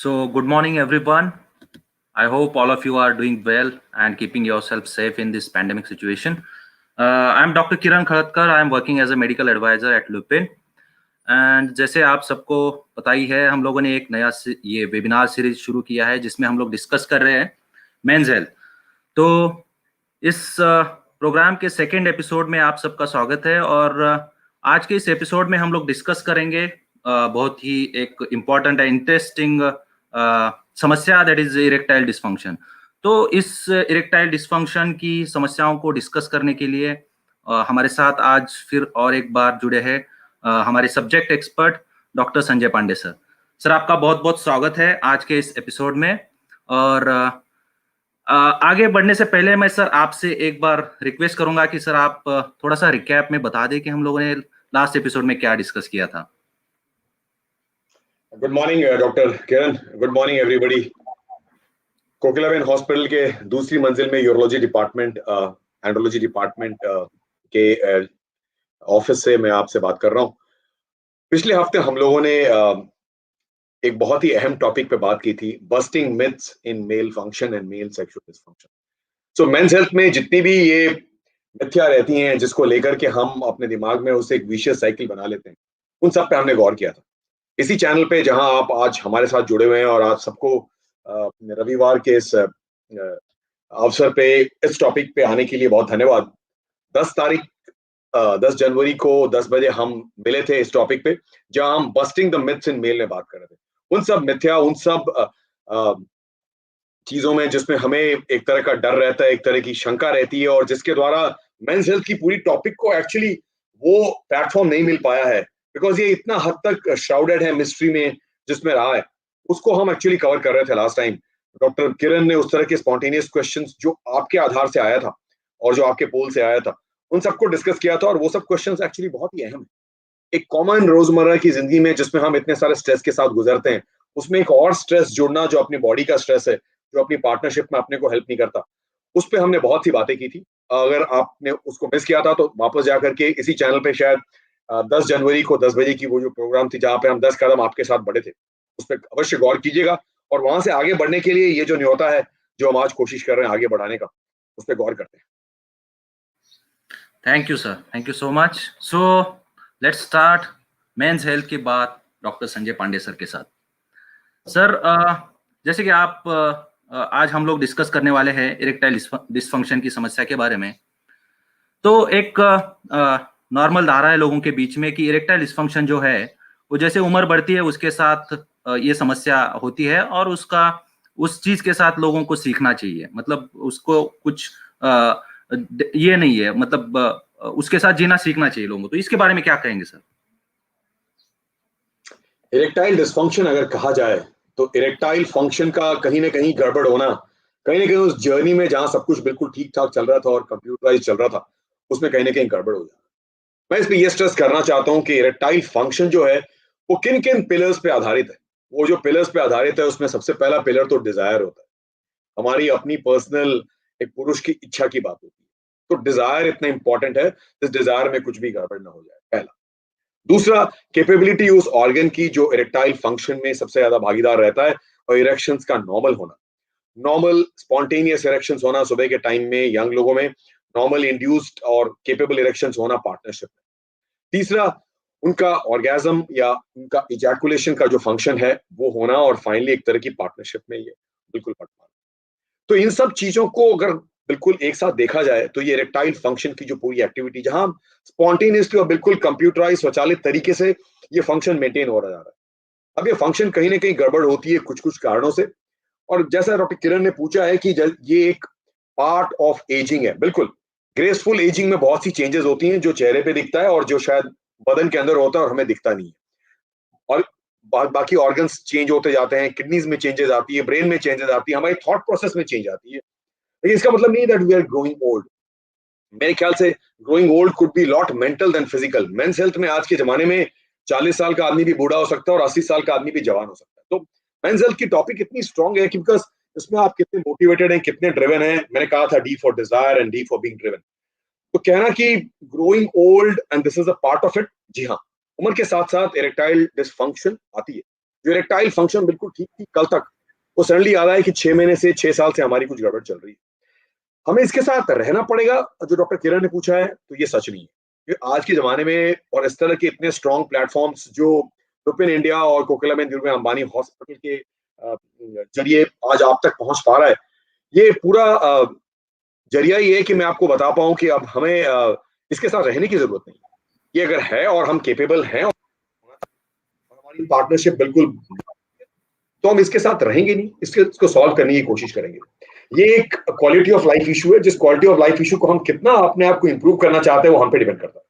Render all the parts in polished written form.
So, good morning, everyone. I hope all of you are doing well and keeping yourself safe in this pandemic situation. I'm Dr. Kiran Khadkar. I'm working as a medical advisor at Lupin. And जैसे आप सबको पता ही है, हम लोगों ने एक नया ये वेबिनार सीरीज शुरू किया है जिसमें हम लोग डिस्कस कर रहे हैं मेंस हेल्थ। तो इस प्रोग्राम के सेकेंड एपिसोड में आप सबका स्वागत है। और आज के इस एपिसोड में हम लोग डिस्कस करेंगे बहुत ही एक इम्पॉर्टेंट एंड इंटरेस्टिंग समस्या, दैट इज इरेक्टाइल डिसफंक्शन। तो इस इरेक्टाइल डिसफंक्शन की समस्याओं को डिस्कस करने के लिए हमारे साथ आज फिर और एक बार जुड़े हैं हमारे subject expert doctor Sanjay Pandey sir. Sir, आपका बहुत बहुत स्वागत है आज के इस एपिसोड में। और आगे बढ़ने से पहले मैं सर आपसे एक बार रिक्वेस्ट करूंगा कि सर आप थोड़ा सा रिकैप में बता दें कि हम लोगों ने लास्ट एपिसोड में क्या डिस्कस किया था। Good morning doctor Kiran, good morning everybody. Kokilaben hospital के दूसरी मंजिल में यूरोलॉजी डिपार्टमेंट, एंड्रोलॉजी डिपार्टमेंट के ऑफिस से मैं आपसे बात कर रहा हूँ। पिछले हफ्ते हम लोगों ने एक बहुत ही अहम टॉपिक पे बात की थी, busting myths in male function and male sexual dysfunction. So men's health में जितनी भी ये मिथ्या रहती हैं जिसको लेकर के हम अपने दिमाग में उसे एक विशियस साइकिल बना लेते हैं, उन सब पे हमने गौर किया था इसी चैनल पे जहां आप आज हमारे साथ जुड़े हुए हैं। और आप सबको रविवार के इस अवसर पे इस टॉपिक पे आने के लिए बहुत धन्यवाद। 10 जनवरी को 10 बजे हम मिले थे इस टॉपिक पे, जहां हम busting the myths in male में बात कर रहे थे। उन सब मिथ्या, उन सब चीजों में जिसमें हमें एक तरह का डर रहता है, एक तरह की शंका रहती है, और जिसके द्वारा मेंस हेल्थ की पूरी टॉपिक को एक्चुअली वो प्लेटफॉर्म नहीं मिल पाया है, बिकॉज ये इतना हद तक श्राउडेड है मिस्ट्री में जिसमें रहा है, उसको हम एक्चुअली कवर कर रहे थे लास्ट टाइम। डॉक्टर किरण ने उस तरह के स्पॉन्टेनियस क्वेश्चंस जो आपके आधार से आया था और जो आपके पोल से आया था, उन सबको डिस्कस किया था। और वो सब क्वेश्चंस एक्चुअली बहुत ही अहम है। एक कॉमन रोजमर्रा की जिंदगी में जिसमें हम इतने सारे स्ट्रेस के साथ गुजरते हैं, उसमें एक और स्ट्रेस जोड़ना जो अपनी बॉडी का स्ट्रेस है, जो अपनी पार्टनरशिप में अपने को हेल्प नहीं करता, उस पर हमने बहुत सी बातें की थी। अगर आपने उसको मिस किया था तो वापस जाकर के इसी चैनल पे शायद 10 जनवरी को 10 बजे की वो जो प्रोग्राम थी जहां पे हम 10 कदम आपके साथ बढ़े थे, उस पर अवश्य गौर कीजिएगा। और वहां से आगे बढ़ने के लिए ये जो न्योता है जो हम आज कोशिश कर रहे हैं आगे बढ़ाने का, उस पर गौर करते हैं। Thank you sir, thank you so much. So let's start men's health की बात डॉक्टर संजय पांडे सर के साथ। सर, जैसे कि आप आज हम लोग डिस्कस करने वाले हैं इरेक्टाइल डिसफंक्शन की समस्या के बारे में। तो एक नॉर्मल धारा है लोगों के बीच में कि इरेक्टाइल डिसफंक्शन जो है वो जैसे उम्र बढ़ती है उसके साथ ये समस्या होती है, और उसका उस चीज के साथ लोगों को सीखना चाहिए। मतलब उसको कुछ ये नहीं है, मतलब उसके साथ जीना सीखना चाहिए लोगों को। तो इसके बारे में क्या कहेंगे सर? इरेक्टाइल डिसफंक्शन अगर कहा जाए तो इरेक्टाइल फंक्शन का कहीं ना कहीं गड़बड़ होना, कहीं ना कहीं उस जर्नी में जहां सब कुछ बिल्कुल ठीक ठाक चल रहा था और कंप्यूटराइज चल रहा था, उसमें कहीं ना कहीं गड़बड़ हो जाए। मैं इस पे ये स्ट्रेस करना चाहता हूं कि इरेक्टाइल फंक्शन जो है वो किन किन पिलर्स पे आधारित है। वो जो पिलर्स पे आधारित है उसमें सबसे पहला पिलर तो डिजायर होता है। हमारी अपनी पर्सनल एक पुरुष की इच्छा की बात होती है, तो डिजायर इतना इंपॉर्टेंट है, इस डिजायर में कुछ भी गड़बड़ ना हो जाए, पहला। दूसरा, कैपेबिलिटी उस ऑर्गन की जो इरेक्टाइल फंक्शन में सबसे ज्यादा भागीदार रहता है, और इरेक्शंस का नॉर्मल होना, नॉर्मल स्पॉन्टेनियस इरेक्शंस होना सुबह के टाइम में यंग लोगों में, नॉर्मल इंड्यूस्ड और केपेबल इरेक्शंस होना पार्टनरशिप में। तीसरा, उनका ऑर्गेजम या उनका इजैकुलेशन का जो फंक्शन है वो होना, और फाइनली एक तरह की पार्टनरशिप में ये बिल्कुल पट पाना। तो इन सब चीजों को अगर बिल्कुल एक साथ देखा जाए तो ये इरेक्टाइल फंक्शन की जो पूरी एक्टिविटी, जहां स्पॉन्टेनियसली और बिल्कुल कंप्यूटराइज स्वचालित तरीके से ये फंक्शन मेंटेन हो रहा है। अब ये फंक्शन कहीं ना कहीं गड़बड़ होती है कुछ कुछ कारणों से। और जैसा डॉक्टर किरण ने पूछा है कि ये एक पार्ट ऑफ एजिंग है, बिल्कुल। ग्रेसफुल एजिंग में बहुत सी चेंजेस होती हैं जो चेहरे पे दिखता है और जो शायद बदन के अंदर होता है और हमें दिखता नहीं है। और बाकी ऑर्गन्स चेंज होते जाते हैं, किडनीज में चेंजेस आती है, ब्रेन में चेंजेस आती है, हमारी थॉट प्रोसेस में चेंज आती है। लेकिन इसका मतलब नहीं that we are growing old. मेरे ख्याल से growing old could be lot mental than physical. Men's health में आज के जमाने में 40 साल का आदमी भी बूढ़ा हो सकता है और 80 साल का आदमी भी जवान हो सकता है। तो मेंस हेल्थ की टॉपिक इतनी स्ट्रांग है कि बिकॉज इसमें आप कितने मोटिवेटेड हैं, कितने ड्रिवन हैं। मैंने कहा था D for desire and D for being driven. तो कहना कि growing old and this is a part of it, जी हाँ, उम्र के साथ साथ इरेक्टाइल डिसफंक्शन आती है। जो इरेक्टाइल फंक्शन बिल्कुल ठीक थी कल तक, वो सडनली याद आया कि 6 महीने से 6 साल से हमारी कुछ गड़बड़ चल रही है। हमें इसके साथ रहना पड़ेगा। जो डॉक्टर किरण ने पूछा है तो ये सच नहीं है कि आज के जमाने में और इस तरह के इतने स्ट्रॉन्ग प्लेटफॉर्म्स जो लुपिन इंडिया और कोकिलाबेन धीरूभाई अंबानी हॉस्पिटल के जरिए आज आप तक पहुंच पा रहा है, ये पूरा जरिया ही है कि मैं आपको बता पाऊं कि अब हमें इसके साथ रहने की जरूरत नहीं है। ये अगर है और हम केपेबल हैं और हमारी पार्टनरशिप बिल्कुल, तो हम इसके साथ रहेंगे नहीं, इसको सॉल्व करने की कोशिश करेंगे। ये एक क्वालिटी ऑफ लाइफ इशू है, जिस क्वालिटी ऑफ लाइफ इशू को हम कितना अपने आप को इंप्रूव करना चाहते हैं वो हम पे डिपेंड करता है।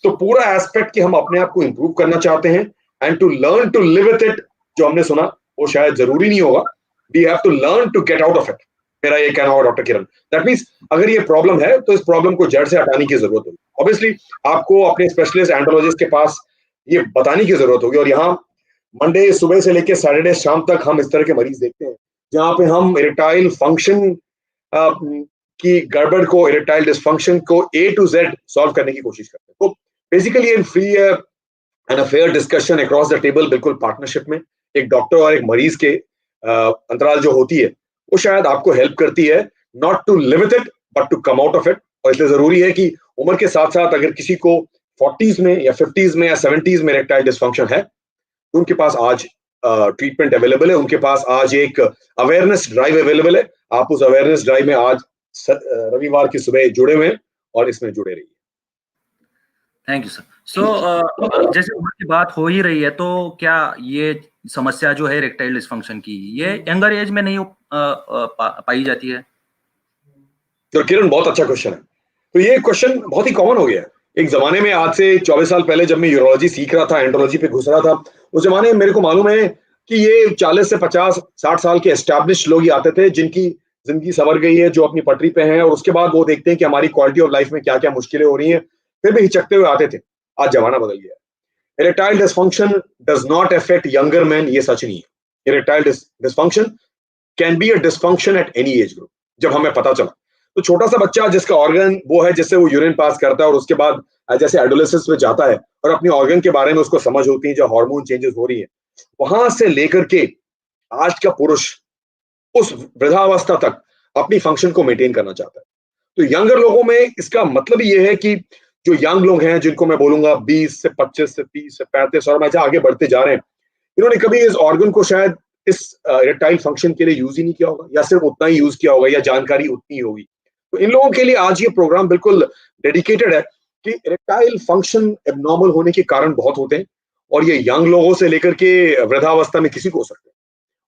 तो पूरा एस्पेक्ट कि हम अपने आप को इंप्रूव करना चाहते हैं and to learn to live with it, जो हमने सुना वो शायद जरूरी नहीं होगा। We have to learn to get out of it, मेरा ये कहना होगा डॉक्टर किरण। दैट मींस अगर ये प्रॉब्लम है तो इस प्रॉब्लम को जड़ से हटाने की जरूरत होगी। ऑब्वियसली आपको अपने स्पेशलिस्ट एंडोलॉजिस्ट के पास ये बताने की जरूरत होगी, और यहाँ मंडे सुबह से लेकर सैटरडे शाम तक हम इस तरह के मरीज देखते हैं जहां पे हम इरेक्टाइल फंक्शन की गड़बड़ को, इरेक्टाइल डिसफंक्शन को A to Z सॉल्व करने की कोशिश करते हैं। तो basically in free and a fair discussion across the table, बिल्कुल पार्टनरशिप में एक डॉक्टर और एक मरीज के अंतराल जो होती है वो शायद आपको हेल्प करती है not to live with it but to come out of it. और इसलिए जरूरी है कि उम्र के साथ साथ अगर किसी को 40s में या 50s में या 70s में इरेक्टाइल डिसफंक्शन है तो उनके पास आज ट्रीटमेंट अवेलेबल है, उनके पास आज एक अवेयरनेस ड्राइव अवेलेबल है। आप उस अवेयरनेस ड्राइव में आज रविवार की सुबह जुड़े हुए हैं और इसमें जुड़े रहिए। Thank you sir. सो जैसे उम्र की बात हो ही रही है, तो क्या ये समस्या जो है इरेक्टाइल डिसफंक्शन की, ये यंगर एज में नहीं पाई जाती है? तो किरण बहुत अच्छा क्वेश्चन है। तो ये क्वेश्चन बहुत ही कॉमन हो गया है। एक जमाने में आज से 24 साल पहले जब मैं यूरोलॉजी सीख रहा था, एंड्रोलॉजी पे घुस रहा था, उस जमाने में मेरे को मालूम है कि ये 40 से 50-60 साल के एस्टैब्लिश लोग ही आते थे जिनकी जिंदगी संवर गई है, जो अपनी पटरी पे हैं, और उसके बाद वो देखते हैं कि हमारी क्वालिटी ऑफ लाइफ में क्या क्या मुश्किलें हो रही हैं, फिर भी हिचकते हुए आते थे। आज जमाना बदल गया है। Erectile dysfunction does not affect younger man, ये सच नहीं है। Erectile dysfunction can be a dysfunction at any age group. जब हमें पता चला तो छोटा सा बच्चा जिसका ऑर्गन वो है जिससे वो यूरिन पास करता है और उसके बाद जैसे एडोलेसेंस में जाता है और अपने ऑर्गन के बारे में उसको समझ होती है, जो हार्मोन चेंजेस हो रही है, वहां से लेकर के आज का पुरुष उस वृद्धावस्था तक अपनी फंक्शन को मेंटेन करना चाहता है। तो यंगर लोगों में इसका मतलब ये है कि जो यंग लोग हैं, जिनको मैं बोलूंगा 20 से 25 से 30 से 35 और मैं आगे बढ़ते जा रहे हैं, इन्होंने कभी इस ऑर्गन को शायद इस इरेक्टाइल फंक्शन के लिए यूज ही नहीं किया होगा, या सिर्फ उतना ही यूज किया होगा, या जानकारी उतनी ही होगी। तो इन लोगों के लिए आज ये प्रोग्राम बिल्कुल डेडिकेटेड है कि इरेक्टाइल फंक्शन एबनॉर्मल होने के कारण बहुत होते हैं, और ये यंग लोगों से लेकर के वृद्धावस्था में किसी को हो सकते हैं।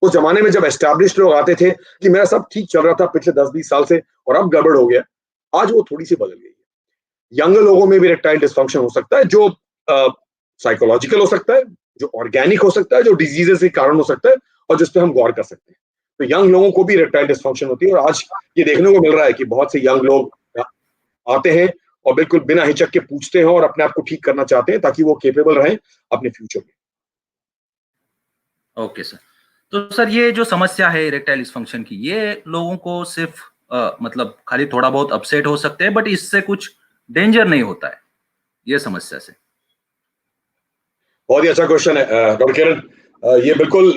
उस जमाने में जब एस्टैब्लिश लोग आते थे कि मेरा सब ठीक चल रहा था पिछले 10-20 साल से और अब गड़बड़ हो गया, आज वो थोड़ी सी बदल गई है। यंग लोगों में भी इरेक्टाइल डिसफंक्शन हो सकता है, जो साइकोलॉजिकल हो सकता है, जो ऑर्गेनिक हो सकता है, जो डिजीजेस के कारण हो सकता है, और जिस पे हम गौर कर सकते हैं। तो यंग लोगों को भी इरेक्टाइल डिसफंक्शन होती है, और आज ये देखने को मिल रहा है कि बहुत से यंग लोग आते हैं और बिल्कुल बिना हिचक के पूछते हैं और अपने आप को ठीक करना चाहते हैं ताकि वो केपेबल रहें अपने फ्यूचर में। Okay sir. तो सर ये जो समस्या है इरेक्टाइल डिसफंक्शन की, ये लोगों को सिर्फ मतलब खाली थोड़ा बहुत अपसेट हो सकते हैं, बट इससे कुछ डेंजर नहीं होता है ये समस्या से? बहुत ही अच्छा क्वेश्चन है डॉक्टर किरण। ये बिल्कुल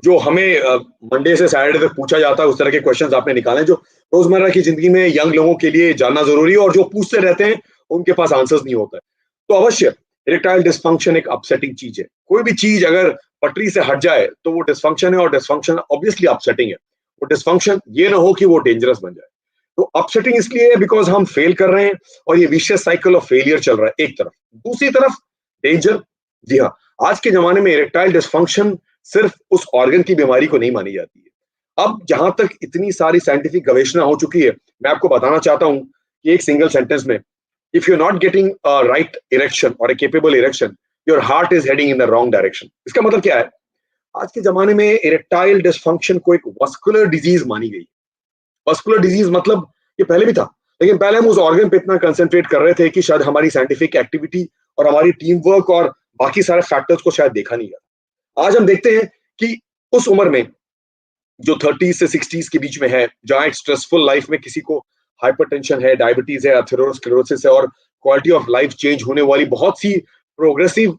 जो हमें मंडे से सैटरडे तक पूछा जाता है उस तरह के क्वेश्चंस आपने निकाले जो रोजमर्रा की जिंदगी में यंग लोगों के लिए जानना जरूरी है, और जो पूछते रहते हैं उनके पास आंसर्स नहीं होता है। तो अवश्य इरेक्टाइल डिसफंक्शन एक अपसेटिंग चीज है। कोई भी चीज अगर पटरी से हट जाए तो वो डिसफंक्शन है, और डिसफंक्शन ऑब्वियसली अपसेटिंग है। वो डिसफंक्शन ये ना हो कि वो डेंजरस बन जाए। तो अपसेटिंग इसलिए है बिकॉज हम फेल कर रहे हैं और ये विशियस साइकिल ऑफ फेलियर चल रहा है एक तरफ। दूसरी तरफ डेंजर, जी हाँ, आज के जमाने में इरेक्टाइल डिसफंक्शन सिर्फ उस ऑर्गन की बीमारी को नहीं मानी जाती है। अब जहां तक इतनी सारी साइंटिफिक गवेषणा हो चुकी है, मैं आपको बताना चाहता हूं कि एक सिंगल सेंटेंस में, if you are not getting a right erection और a capable erection, your heart is heading in the wrong direction. इसका मतलब क्या है? आज के जमाने में इरेक्टाइल डिसफंक्शन को एक वस्कुलर डिजीज मानी गई। वस्कुलर डिजीज मतलब ये पहले भी था, लेकिन पहले हम उस ऑर्गन पे इतना कंसंट्रेट कर रहे थे कि शायद हमारी साइंटिफिक एक्टिविटी और हमारी टीम वर्क और बाकी सारे फैक्टर्स को शायद देखा नहीं गया। आज हम देखते हैं कि उस उम्र में जो 30 से 60 के बीच में है, जहां एक स्ट्रेसफुल लाइफ में किसी को हाइपरटेंशन है, डायबिटीज है, एथेरोस्क्लेरोसिस है और क्वालिटी ऑफ लाइफ चेंज होने वाली बहुत सी प्रोग्रेसिव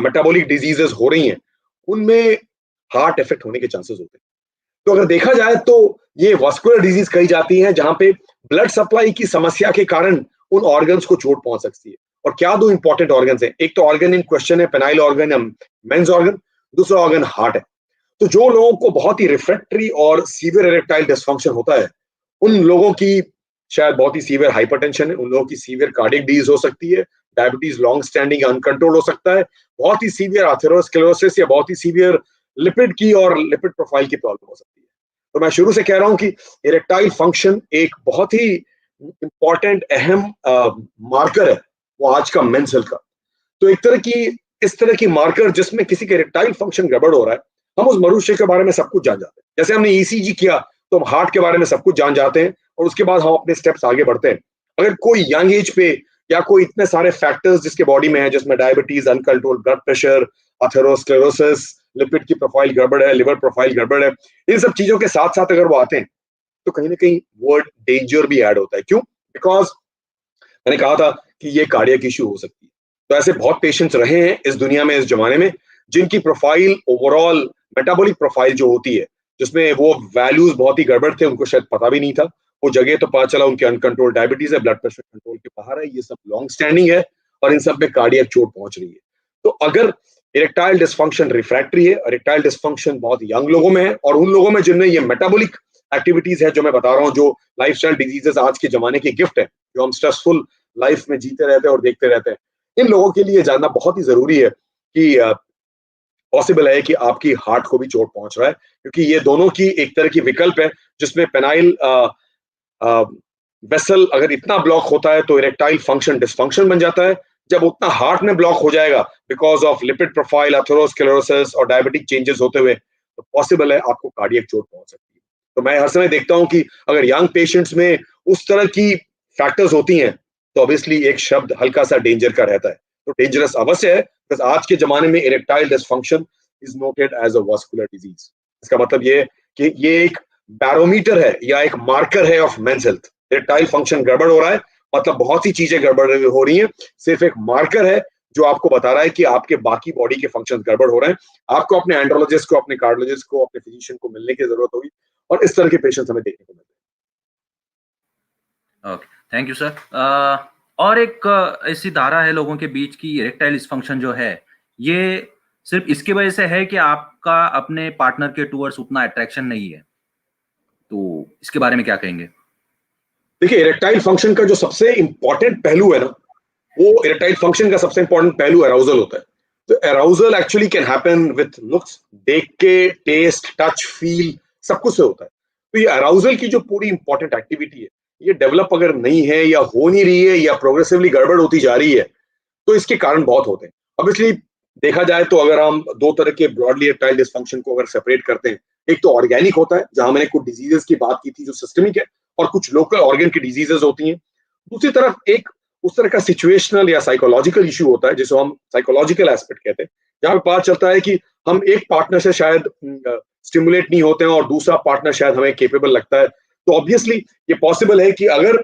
मेटाबॉलिक डिजीजेस हो रही हैं, उनमें हार्ट इफेक्ट होने के चांसेस होते हैं। तो अगर देखा जाए तो ये वास्कुलर डिजीज कही जाती है जहां पे ब्लड सप्लाई की समस्या के कारण उन ऑर्गन्स को चोट पहुंच सकती है। और क्या दो इंपॉर्टेंट ऑर्गन्स हैं, एक तो ऑर्गन इन क्वेश्चन है पेनाइल ऑर्गन या मेंस ऑर्गन, दूसरा ऑर्गन हार्ट है। तो जो लोगों को बहुत ही रिफ्रैक्टरी और सीवियर इरेक्टाइल डिसफंक्शन होता है, उन लोगों की शायद बहुत ही सीवियर हाइपरटेंशन है, उन लोगों की सीवियर कार्डियक डिजीज हो सकती है, डायबिटीज लॉन्ग स्टैंडिंग अनकंट्रोल हो सकता है, बहुत ही सीवियर एथेरोस्क्लेरोसिस या बहुत ही सीवियर लिपिड की और लिपिड प्रोफाइल की प्रॉब्लम हो सकती है। तो मैं शुरू से कह रहा हूं कि इरेक्टाइल फंक्शन एक बहुत ही इंपॉर्टेंट अहम मार्कर है वो आज का मेंस हेल्थ का। तो एक तरह की इस तरह की मार्कर जिसमें किसी के इरेक्टाइल फंक्शन गड़बड़ हो रहा है, हम उस मनुष्य के बारे में सब कुछ जान जाते हैं। जैसे हमने ईसीजी किया तो हम हार्ट के बारे में सब कुछ जान जाते हैं और उसके बाद हम अपने स्टेप्स आगे बढ़ते हैं। अगर कोई यंग एज पे या कोई इतने सारे फैक्टर्स जिसके बॉडी में है, जिसमें diabetes, uncontrol blood pressure, atherosclerosis, lipid की प्रोफाइल गड़बड़ है, लिवर प्रोफाइल गड़बड़ है, इन सब चीजों के साथ साथ अगर वो आते हैं तो कहीं ना कहीं वर्ड डेंजर भी ऐड होता है। क्यों? बिकॉज मैंने कहा था कि ये कार्डियक इश्यू हो सकती है। तो ऐसे बहुत पेशेंट्स रहे हैं इस दुनिया में, इस जमाने में, जिनकी प्रोफाइल ओवरऑल मेटाबॉलिक प्रोफाइल जो होती है, जिसमें वो वैल्यूज बहुत ही गड़बड़ थे, उनको शायद पता भी नहीं था। वो जगह तो पता चला उनके अनकंट्रोल डायबिटीज है, ब्लड प्रेशर कंट्रोल के बाहर है, ये सब लॉन्ग स्टैंडिंग है और इन सब में कार्डियक चोट पहुंच रही है। तो अगर इरेक्टाइल डिस्फंक्शन रिफ्रैक्टरी है, इरेक्टाइल डिस्फंक्शन बहुत यंग लोगों में है और उन लोगों में जिनमें ये मेटाबॉलिक एक्टिविटीज है जो मैं बता रहा हूँ, जो लाइफस्टाइल डिजीजेस आज के जमाने की गिफ्ट है, जो हम स्ट्रेसफुल लाइफ में जीते रहते हैं और देखते रहते हैं, इन लोगों के लिए जानना बहुत ही जरूरी है कि पॉसिबल है कि आपकी हार्ट को भी चोट पहुंच रहा है, क्योंकि ये दोनों की एक तरह की विकल्प है जिसमें पेनाइल वेसल अगर इतना ब्लॉक होता है तो इरेक्टाइल फंक्शन डिसफंक्शन बन जाता है। जब उतना हार्ट में ब्लॉक हो जाएगा because of lipid profile, atherosclerosis और डायबिटिक चेंजेस होते हुए, तो पॉसिबल है आपको कार्डियक चोट पहुंच सकती है। तो मैं हर समय देखता हूं कि अगर यंग पेशेंट्स में उस तरह की फैक्टर्स होती हैं तो ऑब्वियसली एक शब्द हल्का सा डेंजर का रहता है। तो डेंजरस अवश्य है, बिकॉज आज के जमाने में erectile dysfunction is noted as a vascular disease. इसका मतलब ये कि ये एक बैरोमीटर है या एक मार्कर है of men's health. Erectile function गड़बड़ हो रहा है मतलब बहुत सी चीजें गड़बड़ हो रही हैं, सिर्फ एक मार्कर है जो आपको बता रहा है कि आपके बाकी बॉडी के फंक्शन गड़बड़ हो रहे हैं। आपको अपने एंड्रोलॉजिस्ट को, अपने कार्डियोलॉजिस्ट को, अपने फिजिशियन को मिलने की जरूरत होगी और इस तरह के पेशेंट्स हमें देखने को मिलते ओके, थैंक यू सर। और एक ऐसी धारा है लोगों के बीच की इरेक्टाइल डिसफंक्शन जो है ये सिर्फ इसकी वजह से है कि आपका अपने पार्टनर के टूवर्ड्स उतना अट्रैक्शन नहीं है, तो इसके बारे में क्या कहेंगे? देखिए, इरेक्टाइल फंक्शन का जो सबसे इंपॉर्टेंट पहलू है ना, वो इरेक्टाइल फंक्शन का सबसे इंपॉर्टेंट पहलू अराउजल होता है। तो arousal actually can happen with looks, देख के, टेस्ट, टच, फील, सब कुछ से होता है। तो ये अराउजल की जो पूरी इंपॉर्टेंट एक्टिविटी है, ये डेवलप अगर नहीं है या हो नहीं रही है या प्रोग्रेसिवली गड़बड़ होती जा रही है, तो इसके कारण बहुत होते हैं। ऑब्वियसली देखा जाए तो अगर हम दो तरह के ब्रॉडली इरेक्टाइल डिसफंक्शन को अगर सेपरेट करते हैं, एक तो ऑर्गेनिक होता है जहां मैंने कुछ डिजीजेस की बात की थी जो सिस्टमिक है, और कुछ लोकल ऑर्गन की डिजीजेस होती हैं। दूसरी तरफ एक उस तरह का सिचुएशनल या साइकोलॉजिकल इशू होता है जिसको हम साइकोलॉजिकल एस्पेक्ट कहते हैं, जहां पे पता चलता है कि हम एक पार्टनर से शायद स्टिमुलेट नहीं होते हैं और दूसरा पार्टनर शायद हमें केपेबल लगता है। तो ऑब्वियसली ये पॉसिबल है कि अगर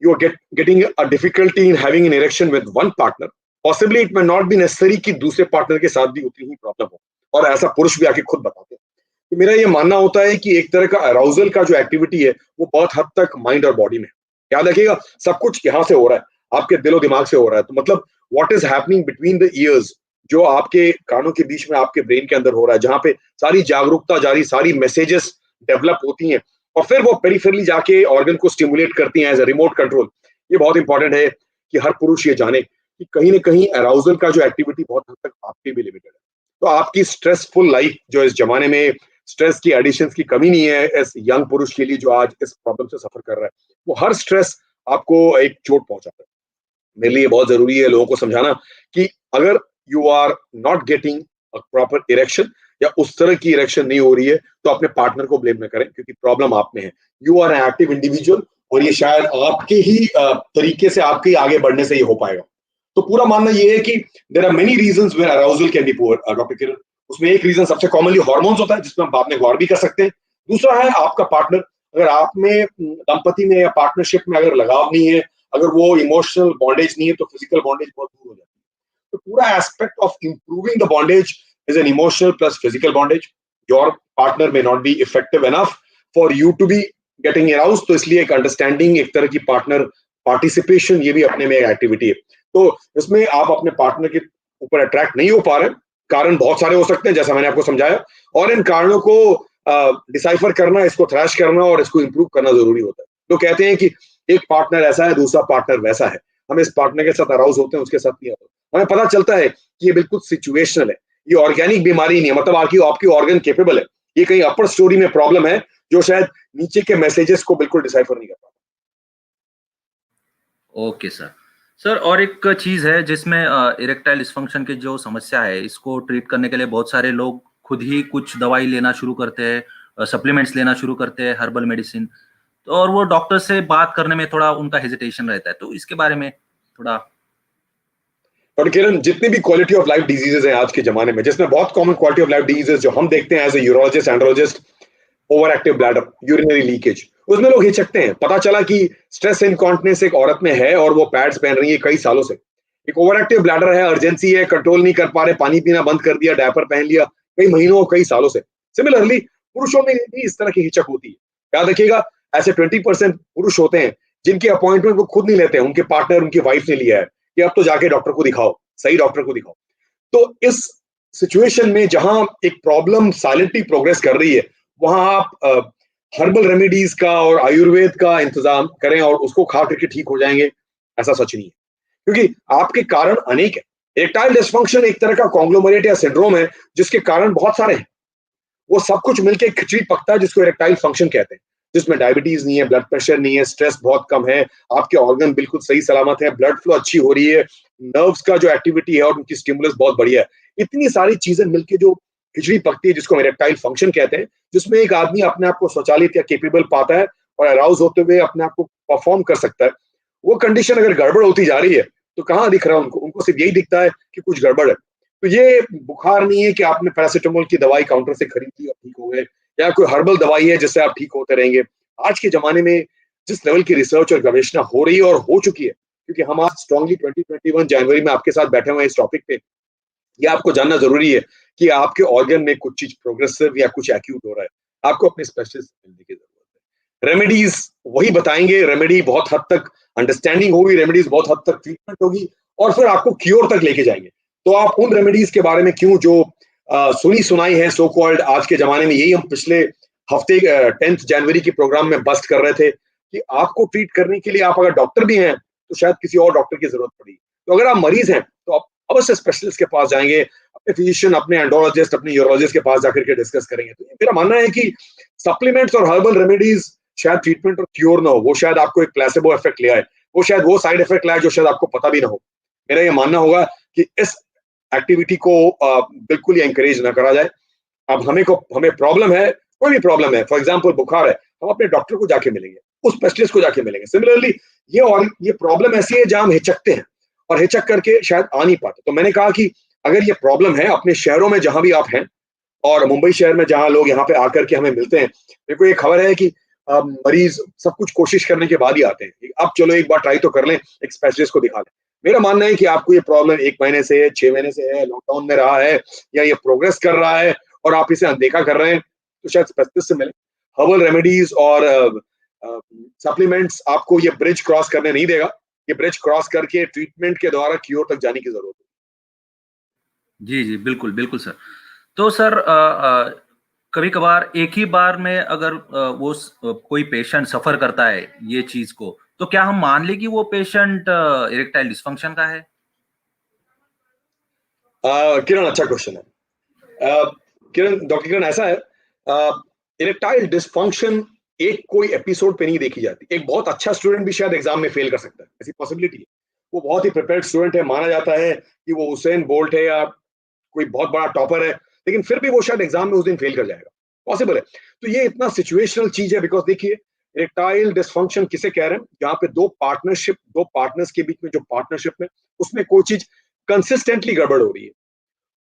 you are getting a difficulty in having an erection with one partner, possibly it may not be necessary कि दूसरे पार्टनर के साथ भी उतनी ही प्रॉब्लम हो, और ऐसा पुरुष भी आके खुद बताते हैं। तो मेरा ये मानना होता है कि एक तरह का अराउजल का जो एक्टिविटी है वो बहुत हद तक माइंड और बॉडी में है। याद रखिएगा, सब कुछ यहाँ से हो रहा है, आपके दिलो दिमाग से हो रहा है। तो मतलब what is happening between the years, जो आपके कानों के बीच में आपके ब्रेन के अंदर हो रहा है, जहाँ पे सारी जागरूकता जारी, सारी मैसेजेस डेवलप होती हैं और फिर वो पेरिफेरली जाके ऑर्गन को स्टिमुलेट करती हैं एज अ रिमोट कंट्रोल। ये बहुत इंपॉर्टेंट है कि हर पुरुष ये जाने कि कहीं ना कहीं अराउजल का जो एक्टिविटी बहुत हद तक आपके भी लिमिटेड है। तो आपकी स्ट्रेसफुल लाइफ जो इस जमाने में स्ट्रेस की एडिशन की कमी नहीं है इस यंग पुरुष के लिए जो आज इस प्रॉब्लम से सफर कर रहा है, वो हर स्ट्रेस आपको एक चोट पहुंचाता है। मेरे लिए बहुत जरूरी है लोगों को समझाना कि अगर you are not getting a proper erection या उस तरह की इरेक्शन नहीं हो रही है, तो अपने पार्टनर को ब्लेम न करें, क्योंकि प्रॉब्लम आप में है। You are an active individual और ये शायद आपके ही तरीके से, आपके ही आगे बढ़ने से ये हो पाएगा। तो पूरा मानना ये है कि there are many reasons where arousal can be poor, doctor Kiran. उसमें एक रीजन सबसे कॉमनली हार्मोन्स होता है, जिसमें हम बाद में गौर भी कर सकते हैं। दूसरा है आपका पार्टनर। अगर आप में दंपति में या पार्टनरशिप में अगर लगाव नहीं है, अगर वो इमोशनल बॉन्डेज नहीं है, तो फिजिकल बॉन्डेज बहुत दूर हो जाती है। तो पूरा aspect of improving the bondage is an emotional plus physical bondage. Your partner may not be effective enough for you to be getting aroused, तो इसलिए एक अंडरस्टैंडिंग, एक तरह की पार्टनर पार्टिसिपेशन, ये भी अपने में एक एक्टिविटी है। तो इसमें आप अपने पार्टनर के ऊपर अट्रैक्ट नहीं हो पा रहे, कारण बहुत सारे हो सकते हैं जैसा मैंने आपको समझाया, और इन कारणों को डिसाइफर करना, इसको थ्रैश करना और इसको इंप्रूव करना जरूरी होता है। तो कहते हैं कि एक पार्टनर ऐसा है, दूसरा पार्टनर वैसा है, हम इस पार्टनर के साथ अराउज होते हैं, उसके साथ नहीं होते। हमें पता चलता है कि ये बिल्कुल सिचुएशनल है, ये ऑर्गेनिक बीमारी नहीं है, मतलब आपकी ऑर्गन केपेबल है, ये कहीं अपर स्टोरी में प्रॉब्लम है जो शायद नीचे के मैसेजेस को बिल्कुल डिसाइफर नहीं कर पाता। Okay sir. सर, और एक चीज है जिसमें इरेक्टाइल डिसफंक्शन की जो समस्या है, इसको ट्रीट करने के लिए बहुत सारे लोग खुद ही कुछ दवाई लेना शुरू करते हैं, सप्लीमेंट्स लेना शुरू करते हैं, हर्बल मेडिसिन, तो और वो डॉक्टर से बात करने में थोड़ा उनका हेजिटेशन रहता है, तो इसके बारे में थोड़ा। और किरण, जितनी भी क्वालिटी ऑफ लाइफ डिजीजेस हैं आज के जमाने में, जिसमें बहुत common quality of life diseases जो हम देखते हैं as a urologist, andrologist, over active bladder, urinary leakage, उसमें लोग हिचकते हैं। पता चला कि स्ट्रेस इनकॉन्टिनेंस एक औरत में है और वो पैड्स पहन रही है कई सालों से। एक ओवर एक्टिव ब्लैडर है, अर्जेंसी है, कंट्रोल नहीं कर पा रहे, पानी पीना बंद कर दिया, डायपर पहन लिया कई महीनों कई सालों से। सिमिलरली पुरुषों में भी इस तरह की हिचक होती है। याद रखिएगा, ऐसे 20% पुरुष होते हैं जिनकी अपॉइंटमेंट वो खुद नहीं लेते हैं, उनके पार्टनर, उनकी वाइफ ने लिया है कि अब तो जाके डॉक्टर को दिखाओ, सही डॉक्टर को दिखाओ। तो इस सिचुएशन में जहां एक प्रॉब्लम साइलेंटली प्रोग्रेस कर रही है, वहां आप हर्बल रेमेडीज का और आयुर्वेद का इंतजाम करें और उसको खा करके ठीक हो जाएंगे, ऐसा सच नहीं है, क्योंकि आपके कारण अनेक है। इरेक्टाइल डिसफंक्शन एक तरह का कॉन्ग्लोमरेट या सिंड्रोम है जिसके कारण बहुत सारे हैं। वो सब कुछ मिलकर एक खिचड़ी पकता है जिसको इरेक्टाइल फंक्शन कहते हैं, जिसमें डायबिटीज नहीं है, ब्लड प्रेशर नहीं है, स्ट्रेस बहुत कम है, आपके ऑर्गन बिल्कुल सही सलामत है, ब्लड फ्लो अच्छी हो रही है, नर्व्स का जो एक्टिविटी है और उनकी स्टिमुलस बहुत बढ़िया है। इतनी सारी चीजें मिलके जो खिचड़ी पकती है जिसको इरेक्टाइल फंक्शन कहते हैं, जिसमें एक आदमी अपने आप को स्वचालित या केपेबल पाता है और अराउज होते हुए अपने आप को परफॉर्म कर सकता है। वो कंडीशन अगर गड़बड़ होती जा रही है तो कहाँ दिख रहा है उनको? उनको सिर्फ यही दिखता है कि कुछ गड़बड़ है। तो ये बुखार नहीं है कि आपने पैरासिटामोल की दवाई काउंटर से खरीद ली और ठीक हो गए, या कोई हर्बल दवाई है जिससे आप ठीक होते रहेंगे। आज के जमाने में जिस लेवल की रिसर्च और गवेषणा हो रही है और हो चुकी है, क्योंकि हम आज स्ट्रांगली 2021 जनवरी में आपके साथ बैठे हुए हैं इस टॉपिक पे, ये आपको जानना जरूरी है कि आपके ऑर्गन में कुछ चीज प्रोग्रेसिव या कुछ एक्यूट हो रहा है, आपको अपने स्पेशलिस्ट मिलने की जरूरत है। रेमेडीज वही बताएंगे, रेमेडी बहुत हद तक अंडरस्टैंडिंग होगी, रेमेडीज बहुत हद तक ट्रीटमेंट होगी और फिर आपको क्योर तक लेके जाएंगे। तो आप उन रेमेडीज के बारे में क्यों जो सुनी सुनाई है सो कॉल्ड आज के जमाने में, यही हम पिछले हफ्ते 10 जनवरी के प्रोग्राम में बस्ट कर रहे थे कि आपको ट्रीट करने के लिए आप अगर डॉक्टर भी हैं तो शायद किसी और डॉक्टर की जरूरत पड़ी। तो अगर आप मरीज हैं तो आप अवश्य स्पेशलिस्ट के पास जाएंगे, अपने फिजिशियन, अपने एंडोलॉजिस्ट, अपने यूरोलॉजिस्ट के पास जाकर के डिस्कस करेंगे। तो मेरा मानना है कि सप्लीमेंट्स और हर्बल रेमेडीज शायद ट्रीटमेंट और क्योर ना हो, वो शायद आपको एक प्लेसेबो इफेक्ट ले आए, वो शायद वो साइड इफेक्ट लाए जो शायद आपको पता भी ना हो। मेरा ये मानना होगा कि इस एक्टिविटी को बिल्कुल ही एंकरेज ना करा जाए। अब हमें प्रॉब्लम है, कोई भी प्रॉब्लम है, फॉर एग्जांपल बुखार है, हम अपने डॉक्टर को जाके मिलेंगे, उस स्पेशलिस्ट को जाके मिलेंगे। सिमिलरली ये प्रॉब्लम ऐसी है जहां हम हिचकते हैं और हिचक करके शायद आ नहीं पाते। तो मैंने कहा कि अगर ये प्रॉब्लम है अपने शहरों में जहां भी आप हैं, और मुंबई शहर में जहां लोग यहाँ पे आकर के हमें मिलते हैं, मेरे को ये खबर है कि मरीज सब कुछ कोशिश करने के बाद ही आते हैं। अब चलो एक बार ट्राई तो कर लें, एक स्पेशलिस्ट को दिखा लें। मेरा मानना है कि आपको ये प्रॉब्लम 1 महीने से है, 6 महीने से है, लॉकडाउन में रहा है, या ये प्रोग्रेस कर रहा है और आप इसे अनदेखा कर रहे हैं, तो शायद स्पेशलिस्ट से मिलें। हर्बल रेमेडीज और सप्लीमेंट्स आपको ये ब्रिज क्रॉस करने नहीं देगा। ये ब्रिज क्रॉस करके ट्रीटमेंट के द्वारा क्योर तक जाने की जरूरत है। जी जी, बिल्कुल बिल्कुल सर। तो सर, कभी कभार एक ही बार में अगर कोई पेशेंट सफर करता है ये चीज को, तो क्या हम मान लें कि वो पेशेंट इरेक्टाइल डिसफंक्शन का है? किरण, अच्छा क्वेश्चन है। किरण, डॉक्टर किरण, ऐसा है, इरेक्टाइल डिसफंक्शन एक कोई एपिसोड पे नहीं देखी जाती। एक बहुत अच्छा स्टूडेंट भी शायद एग्जाम में फेल कर सकता है, ऐसी पॉसिबिलिटी है। वो बहुत ही प्रिपेयर्ड स्टूडेंट है, माना जाता है कि वो हुसैन बोल्ट है या कोई बहुत बड़ा टॉपर है, लेकिन फिर भी वो शायद एग्जाम में उस दिन फेल कर जाएगा, पॉसिबल है। तो ये इतना सिचुएशनल चीज है, बिकॉज देखिए इरेक्टाइल डिसफंक्शन किसे कह रहे हैं? जहां पे दो पार्टनर्स के बीच में जो पार्टनरशिप में उसमें कोई चीज कंसिस्टेंटली गड़बड़ हो रही है।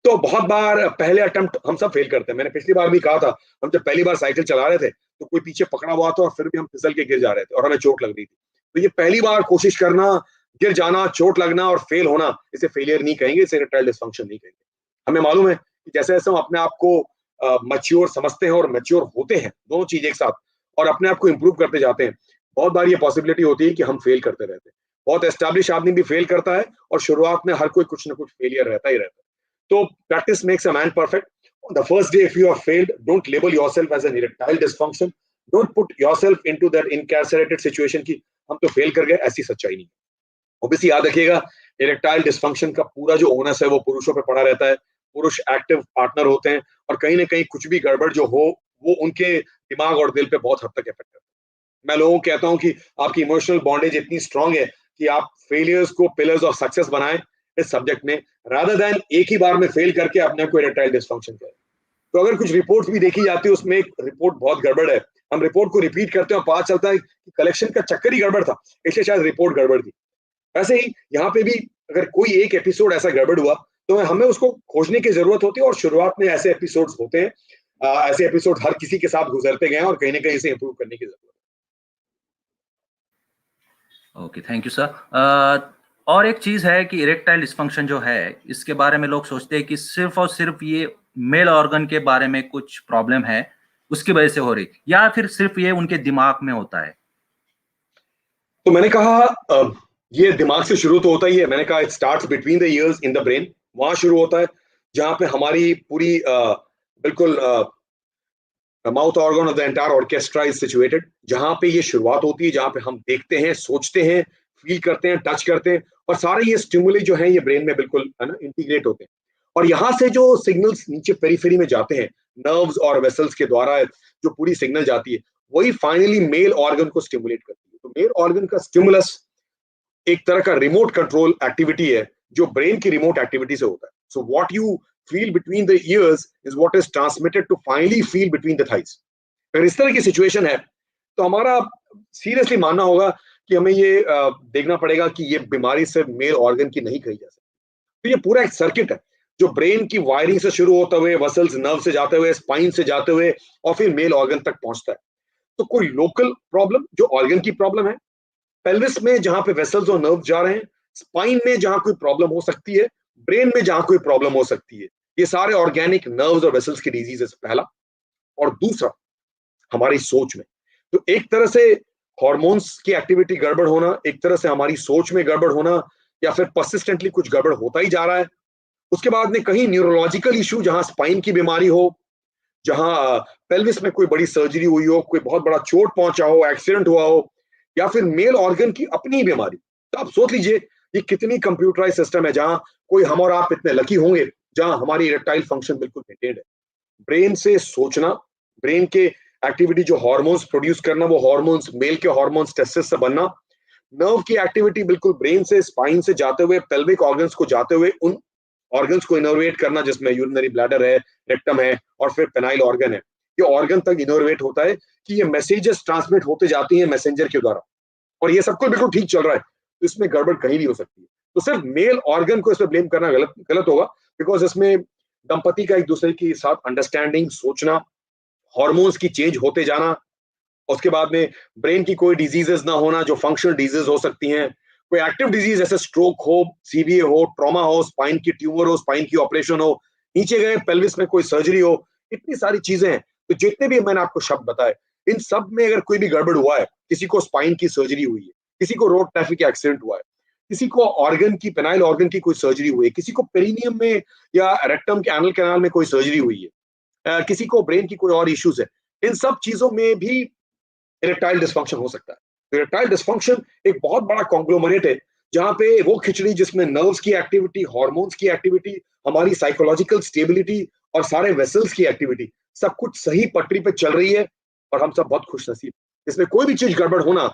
तो बहुत बार पहले अटेम्प्ट हम सब फेल करते हैं। मैंने पिछली बार भी कहा था, हम जब पहली बार साइकिल चला रहे थे तो कोई पीछे पकड़ा हुआ था और फिर भी हम फिसल के गिर जा रहे थे और हमें चोट लग रही थी। तो ये पहली बार कोशिश करना, गिर जाना, चोट लगना और फेल होना, इसे फेलियर नहीं कहेंगे, इसे इरेक्टाइल डिसफंक्शन नहीं कहेंगे। हमें मालूम है कि जैसे जैसे हम अपने आप को मैच्योर समझते हैं और मैच्योर होते हैं, दोनों चीज एक साथ, और अपने आप को इम्प्रूव करते जाते हैं, बहुत बार ये पॉसिबिलिटी होती है कि हम फेल करते रहते हैं। बहुत एस्टैब्लिश आदमी भी फेल करता है, और शुरुआत में हर कोई कुछ ना कुछ फेलियर रहता ही रहता है। तो practice makes a man perfect. On the first day, if you have failed, don't label yourself as an erectile dysfunction. Don't put yourself into that incarcerated situation कि हम तो फेल कर गए, ऐसी सच्चाई नहीं। ऑब्वियसली याद रखिएगा, इरेक्टाइल डिस्फंक्शन का पूरा जो ओनस है वो पुरुषों पे पड़ा रहता है। पुरुष एक्टिव पार्टनर होते हैं, और कहीं ना कहीं कुछ भी गड़बड़ जो हो, वो उनके दिमाग और दिल पे बहुत हद तक इफेक्ट करता है। मैं लोगों को कहता हूँ कि आपकी इमोशनल बॉन्डेज इतनी स्ट्रांग है कि आप फेलियर्स को पिलर्स ऑफ सक्सेस बनाएं इस सब्जेक्ट में, रादर देन एक ही बार में फेल करके अपने को इरेक्टाइल डिस्फंक्शन करें। तो अगर कुछ रिपोर्ट भी देखी जाती है, उसमें एक रिपोर्ट बहुत गड़बड़ है, हम रिपोर्ट को रिपीट करते हैं और पता चलता है कि कलेक्शन का चक्कर ही गड़बड़ था, इसलिए शायद रिपोर्ट गड़बड़ थी। वैसे ही यहाँ पे भी अगर कोई एक एपिसोड ऐसा गड़बड़ हुआ, तो हमें उसको खोजने की जरूरत होती है, और शुरुआत में ऐसे एपिसोड्स होते हैं, ऐसे एपिसोड हर किसी के साथ गुजरते गए हैं, और कहीं ना कहीं इसे इंप्रूव करने की जरूरत है। Okay, thank you sir. और एक चीज है कि इरेक्टाइल डिस्फंक्शन जो है, इसके बारे में लोग सोचते हैं कि सिर्फ और सिर्फ ये मेल ऑर्गन के बारे में कुछ प्रॉब्लम है, उसकी वजह से हो रही, या फिर सिर्फ ये उनके दिमाग में होता है। तो मैंने कहा ये दिमाग से शुरू तो होता ही है। मैंने कहा it starts between the years in the brain, वहां शुरू होता है जहां पे हमारी पूरी बिल्कुल mouth organ of the entire orchestra is situated, जहां पे ये शुरुआत होती है, जहां पे हम देखते हैं, सोचते हैं, फील करते हैं, टच करते हैं, और सारे ये स्टिमुली जो है ये ब्रेन में बिल्कुल है ना इंटीग्रेट होते हैं। और यहाँ से जो सिग्नल्स नीचे पेरिफेरी में जाते हैं, नर्व्स और वेसल्स के द्वारा जो पूरी सिग्नल जाती है, वही फाइनली मेल ऑर्गन को स्टिमुलेट करती है। तो मेल ऑर्गन का स्टिमुलस एक तरह का रिमोट कंट्रोल एक्टिविटी है, जो ब्रेन की रिमोट एक्टिविटी से होता है। So what you feel between the ears is what is transmitted to finally feel between the thighs. अगर इस तरह की सिचुएशन है, तो हमारा सीरियसली मानना होगा कि हमें ये देखना पड़ेगा कि ये बीमारी सिर्फ मेल ऑर्गन की नहीं कही जा सकती। तो ये पूरा एक सर्किट है, जो ब्रेन की वायरिंग से शुरू होते हुए, मसल्स नर्व से जाते हुए, स्पाइन से जाते हुए, और फिर मेल ऑर्गन तक पहुंचता है। तो कोई लोकल प्रॉब्लम जो ऑर्गन की प्रॉब्लम है, पेल्विस में जहां पे वेसल्स और नर्व जा रहे हैं, स्पाइन में जहां कोई प्रॉब्लम हो सकती है, ब्रेन में जहां कोई प्रॉब्लम हो सकती है, ये सारे ऑर्गेनिक नर्व्स और वेसल्स की डिजीजेस, पहला। और दूसरा, हमारी सोच में। तो एक तरह से हॉर्मोन्स की एक्टिविटी गड़बड़ होना, एक तरह से हमारी सोच में गड़बड़ होना, या फिर परसिस्टेंटली कुछ गड़बड़ होता ही जा रहा है। उसके बाद में कहीं न्यूरोलॉजिकल इशू, जहां स्पाइन की बीमारी हो, जहां पेल्विस में कोई बड़ी सर्जरी हुई हो, कोई बहुत बड़ा चोट पहुंचा हो, एक्सीडेंट हुआ हो, या फिर मेल ऑर्गन की अपनी बीमारी। तो आप सोच लीजिए ये कितनी कंप्यूटराइज सिस्टम है, जहां कोई हम और आप इतने लकी होंगे जहां हमारी इरेक्टाइल फंक्शन बिल्कुल मेंटेन्ड है। ब्रेन से सोचना, ब्रेन के एक्टिविटी जो हार्मोन्स प्रोड्यूस करना, वो हार्मोन्स मेल के हार्मोन्स टेस्टिस से बनना, नर्व की एक्टिविटी बिल्कुल ब्रेन से स्पाइन से जाते हुए पेल्विक ऑर्गन्स को जाते हुए उन ऑर्गन्स को इनोवेट करना, जिसमें यूरिनरी ब्लैडर है, रेक्टम है, और फिर पेनाइल ऑर्गन है। ये ऑर्गन तक इनोवेट होता है कि ये मैसेजेस ट्रांसमिट होते जाती हैं मैसेंजर के द्वारा, और ये सब कुछ बिल्कुल ठीक चल रहा है, तो इसमें गड़बड़ कहीं भी हो सकती है। तो सिर्फ मेल ऑर्गन को इसमें ब्लेम करना गलत गलत होगा, बिकॉज इसमें दंपति का एक दूसरे के साथ अंडरस्टैंडिंग, सोचना, हार्मोन्स की चेंज होते जाना, उसके बाद में ब्रेन की कोई डिजीजेस ना होना जो फंक्शनल डिजीज हो सकती हैं, कोई एक्टिव डिजीज जैसे स्ट्रोक हो, सीवीए हो, ट्रॉमा हो, स्पाइन की ट्यूमर हो, स्पाइन की ऑपरेशन हो, नीचे गए पेल्विस में कोई सर्जरी हो, इतनी सारी चीजें हैं। तो जितने भी मैंने आपको शब्द बताए, इन सब में अगर कोई भी गड़बड़ हुआ है, किसी को स्पाइन की सर्जरी हुई है, किसी को रोड ट्रैफिक एक्सीडेंट हुआ है, किसी को ऑर्गन की, पेनाइल ऑर्गन की कोई सर्जरी हुई है, किसी को पेरिनियम में या रेक्टम के एनल कैनाल में कोई सर्जरी हुई है, किसी को ब्रेन की कोई और इश्यूज है, इन सब चीजों में भी इरेक्टाइल डिस्फंक्शन हो सकता है। इरेक्टाइल डिस्फंक्शन एक बहुत बड़ा कॉन्ग्लोमरेट है, जहां पे वो खिचड़ी जिसमें नर्व्स की एक्टिविटी, हार्मोन्स की एक्टिविटी, हमारी साइकोलॉजिकल स्टेबिलिटी, और सारे वेसल्स की एक्टिविटी, सब कुछ सही पटरी पे चल रही है, और हम सब बहुत खुश नसीब। इसमें कोई भी चीज गड़बड़ होना,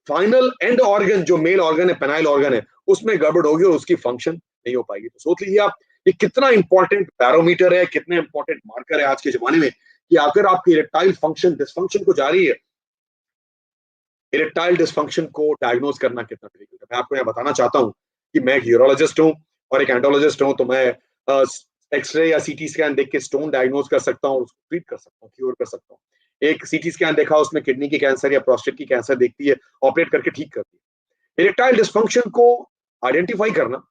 फाइनल एंड ऑर्गन जो मेल ऑर्गन है, पेनाइल ऑर्गन है, उसमें गड़बड़ होगी और उसकी फंक्शन नहीं हो पाएगी। तो सोच लीजिए आप, ये कितना इंपॉर्टेंट बैरोमीटर है, कितने इंपॉर्टेंट मार्कर है आज के जमाने में, कि अगर आपकी इरेक्टाइल फंक्शन डिस्फंक्शन को जा रही है, इरेक्टाइल डिस्फंक्शन को डायग्नोज करना कितना डिफिकल्ट है। मैं आपको यहाँ बताना चाहता हूँ कि मैं एक यूरोलॉजिस्ट हूँ और एक एंडोलॉजिस्ट हूँ, तो मैं एक्सरे या सीटी स्कैन देख के स्टोन डायग्नोज कर सकता हूँ, उसको ट्रीट कर सकता हूँ, क्योर कर सकता हूँ। एक सीटी स्कैन देखा, उसमें किडनी की कैंसर या प्रोस्टेट की कैंसर देखती है, ऑपरेट करके ठीक करती है। इरेक्टाइल डिस्फंक्शन को आइडेंटिफाई करना,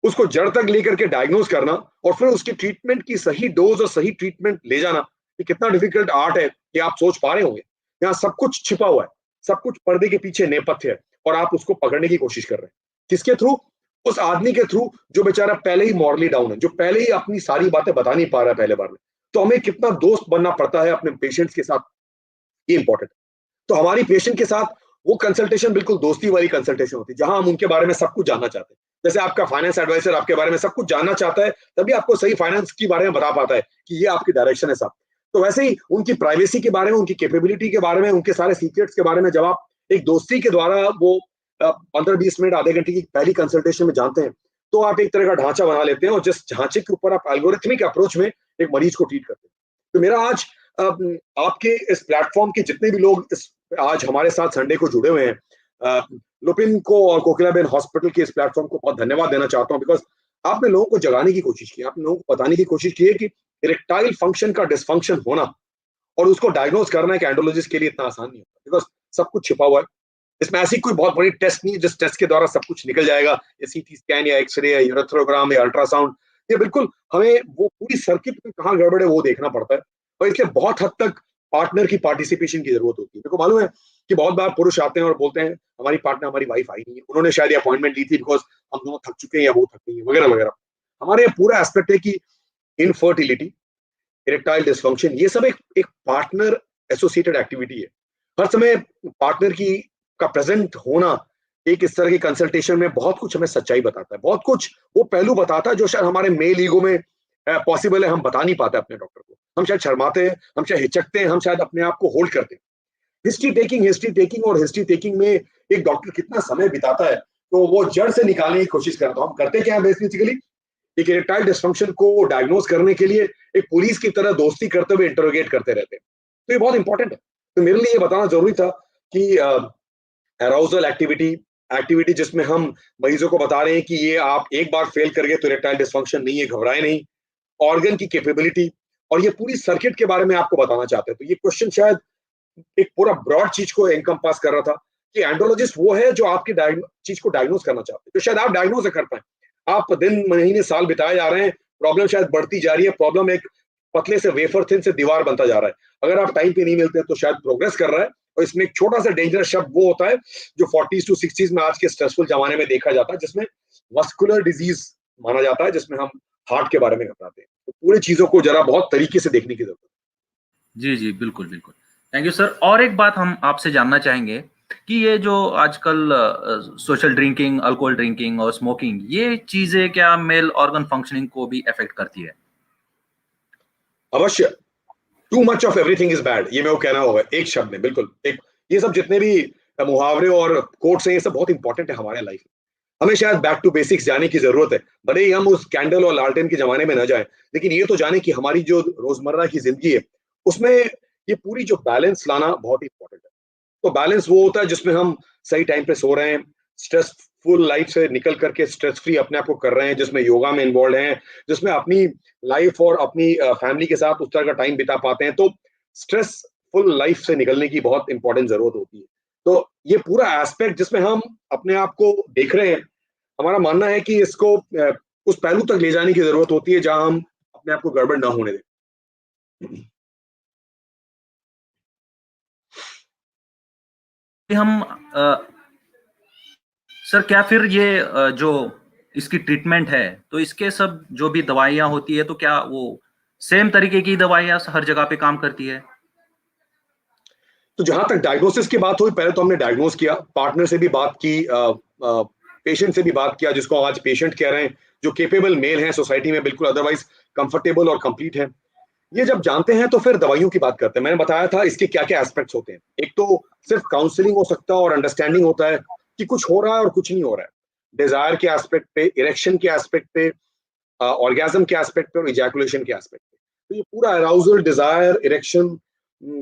उसको जड़ तक लेकर के डायग्नोज करना और फिर उसकी ट्रीटमेंट की सही डोज और सही ट्रीटमेंट ले जाना, ये कितना डिफिकल्ट आर्ट है कि आप सोच पा रहे होंगे। यहाँ सब कुछ छिपा हुआ है, सब कुछ पर्दे के पीछे नेपथ्य है और आप उसको पकड़ने की कोशिश कर रहे हैं। किसके थ्रू? उस आदमी के थ्रू जो बेचारा पहले ही मॉरली डाउन है, जो पहले ही अपनी सारी बातें बता नहीं पा रहा है पहले बार में। तो हमें कितना दोस्त बनना पड़ता है अपने पेशेंट्स के साथ, ये इंपॉर्टेंट है। तो हमारी पेशेंट के साथ वो कंसल्टेशन बिल्कुल दोस्ती वाली कंसल्टेशन होती है, जहां हम उनके बारे में सब कुछ जानना चाहते हैं। जैसे आपका फाइनेंस एडवाइजर आपके बारे में सब कुछ जानना चाहता है, तभी आपको सही फाइनेंस के बारे में बता पाता है कि ये आपकी डायरेक्शन है साहब। तो वैसे ही उनकी प्राइवेसी के बारे में, उनकी कैपेबिलिटी के बारे में, उनके सारे सीक्रेट्स के बारे में जब आप एक दोस्ती के द्वारा वो 15-20 मिनट आधे घंटे की पहली कंसल्टेशन में जानते हैं, तो आप एक तरह का ढांचा बना लेते हैं और जिस ढांचे के ऊपर आप एल्गोरिथमिक अप्रोच में एक मरीज को ट्रीट करते हैं। तो मेरा आज आपके इस प्लेटफॉर्म के जितने भी लोग इस आज हमारे साथ संडे को जुड़े हुए हैं, लुपिन को और कोकिलाबेन हॉस्पिटल के इस प्लेटफॉर्म को बहुत धन्यवाद देना चाहता हूं, बिकॉज आपने लोगों को जगाने की कोशिश की, आपने लोगों को बताने की कोशिश की है कि इरेक्टाइल फंक्शन का डिसफंक्शन होना और उसको डायग्नोज करना एक एंडोलॉजिस्ट के लिए इतना आसान नहीं होता, बिकॉज सब कुछ छिपा हुआ है। इसमें ऐसी कोई बहुत बड़ी टेस्ट नहीं है जिस टेस्ट के द्वारा सब कुछ निकल जाएगा, या सीटी स्कैन या एक्सरे या यूरेथ्रोग्राम या अल्ट्रासाउंड। ये बिल्कुल हमें वो पूरी सर्किट में कहाँ गड़बड़ है वो देखना पड़ता है, और इसलिए बहुत हद तक पार्टनर की पार्टिसिपेशन की जरूरत होती है। मेरे को मालूम है कि बहुत बार पुरुष आते हैं और बोलते हैं हमारी पार्टनर, हमारी वाइफ आई नहीं है, उन्होंने शायद अपॉइंटमेंट ली थी बिकॉज हम दोनों थक चुके हैं या वो थक गई है वगैरह वगैरह। हमारे ये पूरा एस्पेक्ट है कि इनफर्टिलिटी, इरेक्टाइल डिसफंक्शन, ये सब एक पार्टनर एसोसिएटेड एक्टिविटी है। हर समय पार्टनर की का प्रेजेंट होना एक इस तरह की कंसल्टेशन में बहुत कुछ हमें सच्चाई बताता है, बहुत कुछ वो पहलू बताता है जो शायद हमारे मेल ईगो में पॉसिबल है, हम बता नहीं पाते अपने डॉक्टर को। हम शायद शर्माते हैं, हम शायद हिचकते हैं, हम शायद अपने आप को होल्ड करते हैं। हिस्ट्री टेकिंग में एक डॉक्टर कितना समय बिताता है, तो वो जड़ से निकालने की कोशिश करता है। हम करते क्या है बेसिकली, एक इरेक्टाइल डिसफंक्शन को डायग्नोज करने के लिए एक पुलिस की तरह दोस्ती करते हुए इंटरोगेट करते रहते हैं। तो ये बहुत इंपॉर्टेंट है। तो मेरे लिए ये बताना जरूरी था कि अराउजल एक्टिविटी जिसमें हम मरीजों को बता रहे हैं कि ये आप एक बार फेल कर गए तो इरेक्टाइल डिसफंक्शन नहीं है, घबराए नहीं। ऑर्गन की कैपेबिलिटी और ये पूरी सर्किट के बारे में आपको बताना चाहते हैं। तो ये क्वेश्चन शायद एक पूरा ब्रॉड चीज को एनकम्पास कर रहा था कि एंडोलॉजिस्ट वो है जो आपकी चीज को डायग्नोज करना चाहते हैं, तो शायद आप डायग्नोज कर पाए। आप दिन महीने साल बिताए जा रहे हैं, प्रॉब्लम शायद बढ़ती जा रही है, प्रॉब्लम एक पतले से वेफर थिन से दीवार बनता जा रहा है। अगर आप टाइम पे नहीं मिलते तो शायद प्रोग्रेस कर रहा है। और इसमें एक छोटा सा डेंजरस शब्द वो होता है जो 40s to 60s में आज के स्ट्रेसफुल जमाने में देखा जाता है, जिसमें मस्कुलर डिजीज माना जाता है, जिसमें हम हार्ट के बारे में घबराते हैं। तो पूरी चीजों को जरा बहुत तरीके से देखने की जरूरत है। जी जी, बिल्कुल बिल्कुल, थैंक यू सर। और एक बात हम आपसे जानना चाहेंगे कि ये जो आजकल सोशल ड्रिंकिंग, अल्कोहल ड्रिंकिंग और स्मोकिंग, ये चीजें क्या मेल ऑर्गन फंक्शनिंग को भी अफेक्ट करती है? अवश्य। To much of everything is bad, ये मैं वो कहना होगा एक शब्द में, बिल्कुल। एक ये सब जितने भी मुहावरे और कोट्स हैं, ये सब बहुत इंपॉर्टेंट है हमारे लाइफ में। हमें शायद बैक टू बेसिक्स जाने की जरूरत है, भले ही हम उस कैंडल और लालटेन के जमाने में न जाए, लेकिन ये तो जाने कि हमारी जो रोजमर्रा की जिंदगी है उसमें ये पूरी जो बैलेंस लाना बहुत इंपॉर्टेंट है। तो बैलेंस वो होता है जिसमें हम सही टाइम पे सो रहे हैं, स्ट्रेसफुल लाइफ से निकल करके स्ट्रेस फ्री अपने आप को कर रहे हैं, जिसमें योगा में इन्वॉल्व हैं, जिसमें अपनी लाइफ और अपनी फैमिली के साथ उस तरह का टाइम बिता पाते हैं। तो स्ट्रेसफुल लाइफ से निकलने की बहुत इंपॉर्टेंट जरूरत होती है। तो ये पूरा एस्पेक्ट जिसमें हम अपने आप को देख रहे हैं, हमारा मानना है कि इसको उस पहलू तक ले जाने की जरूरत होती है जहां हम अपने आप को गड़बड़ ना होने दें। कि हम सर, क्या फिर ये जो इसकी ट्रीटमेंट है, तो इसके सब जो भी दवाइयां होती है, तो क्या वो सेम तरीके की दवाइयां हर जगह पे काम करती है? तो जहां तक डायग्नोसिस की बात हुई, पहले तो हमने डायग्नोस किया, पार्टनर से भी बात की, पेशेंट से भी बात किया, जिसको आज पेशेंट कह रहे हैं, जो केपेबल मेल हैं सोसाइटी में, बिल्कुल अदरवाइज कंफर्टेबल और कंप्लीट है। ये जब जानते हैं तो फिर दवाइयों की बात करते हैं। मैंने बताया था इसके क्या क्या एस्पेक्ट्स होते हैं। एक तो सिर्फ काउंसलिंग हो सकता है और अंडरस्टैंडिंग होता है कि कुछ हो रहा है और कुछ नहीं हो रहा है, डिजायर के एस्पेक्ट पे, इरेक्शन के एस्पेक्ट पे, ऑर्गेजम के एस्पेक्ट पे और इजैकुलेशन के एस्पेक्ट पे। तो ये पूरा अराउजल, डिजायर, इरेक्शन,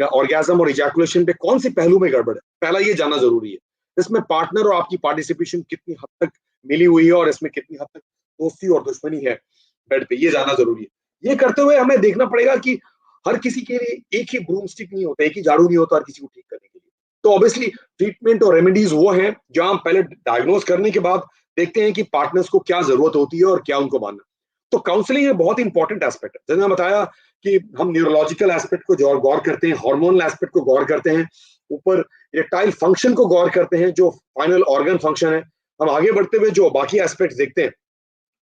ऑर्गेजम और इजैकुलेशन पे कौन सी पहलू में गड़बड़ है, पहला ये जानना जरूरी है। इसमें पार्टनर और आपकी पार्टिसिपेशन कितनी हद तक मिली हुई है और इसमें कितनी हद तक दोस्ती और दुश्मनी है बेड पे, ये जानना जरूरी है। ये करते हुए हमें देखना पड़ेगा कि हर किसी के लिए एक ही ब्रूम स्टिक नहीं होता, एक ही झाड़ू नहीं होता हर किसी को ठीक करने के लिए। तो ऑब्वियसली ट्रीटमेंट और रेमेडीज वो हैं जहां हम पहले डायग्नोज करने के बाद देखते हैं कि पार्टनर्स को क्या जरूरत होती है और क्या उनको मानना। तो काउंसलिंग एक बहुत इंपॉर्टेंट एस्पेक्ट है। जैसे मैंने बताया कि हम न्यूरोलॉजिकल एस्पेक्ट को गौर करते हैं, हार्मोनल एस्पेक्ट को गौर करते हैं, ऊपर इरेक्टाइल फंक्शन को गौर करते हैं जो फाइनल ऑर्गन फंक्शन है। हम आगे बढ़ते हुए जो बाकी एस्पेक्ट्स देखते हैं,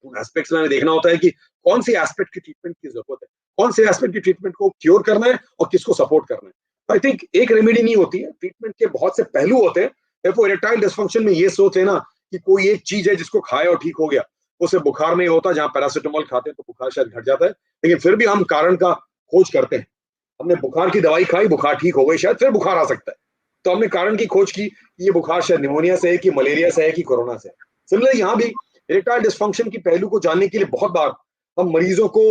उन एस्पेक्ट्स में हमें देखना होता है कि कौन सी एस्पेक्ट की ट्रीटमेंट की जरूरत है, कौन से एस्पेक्ट की ट्रीटमेंट को क्योर करना है और किसको सपोर्ट करना है। आई थिंक एक रेमेडी नहीं होती है, ट्रीटमेंट के बहुत से पहलू होते हैं। देखो इरेक्टाइल डिस्फंक्शन में ये सोच है ना कि कोई एक चीज है जिसको खाए और ठीक हो गया, उसे बुखार नहीं होता, जहां पैरासिटामोल खाते हैं तो बुखार शायद घट जाता है, लेकिन फिर भी हम कारण का खोज करते हैं। हमने बुखार की दवाई खाई, बुखार ठीक हो गई, शायद फिर बुखार आ सकता है, तो हमने कारण की खोज की कि ये बुखार शायद निमोनिया से है कि मलेरिया से है कि कोरोना से है। सिमिलरली यहाँ भी इरेक्टाइल डिस्फंक्शन की पहलू को जानने के लिए बहुत बार हम मरीजों को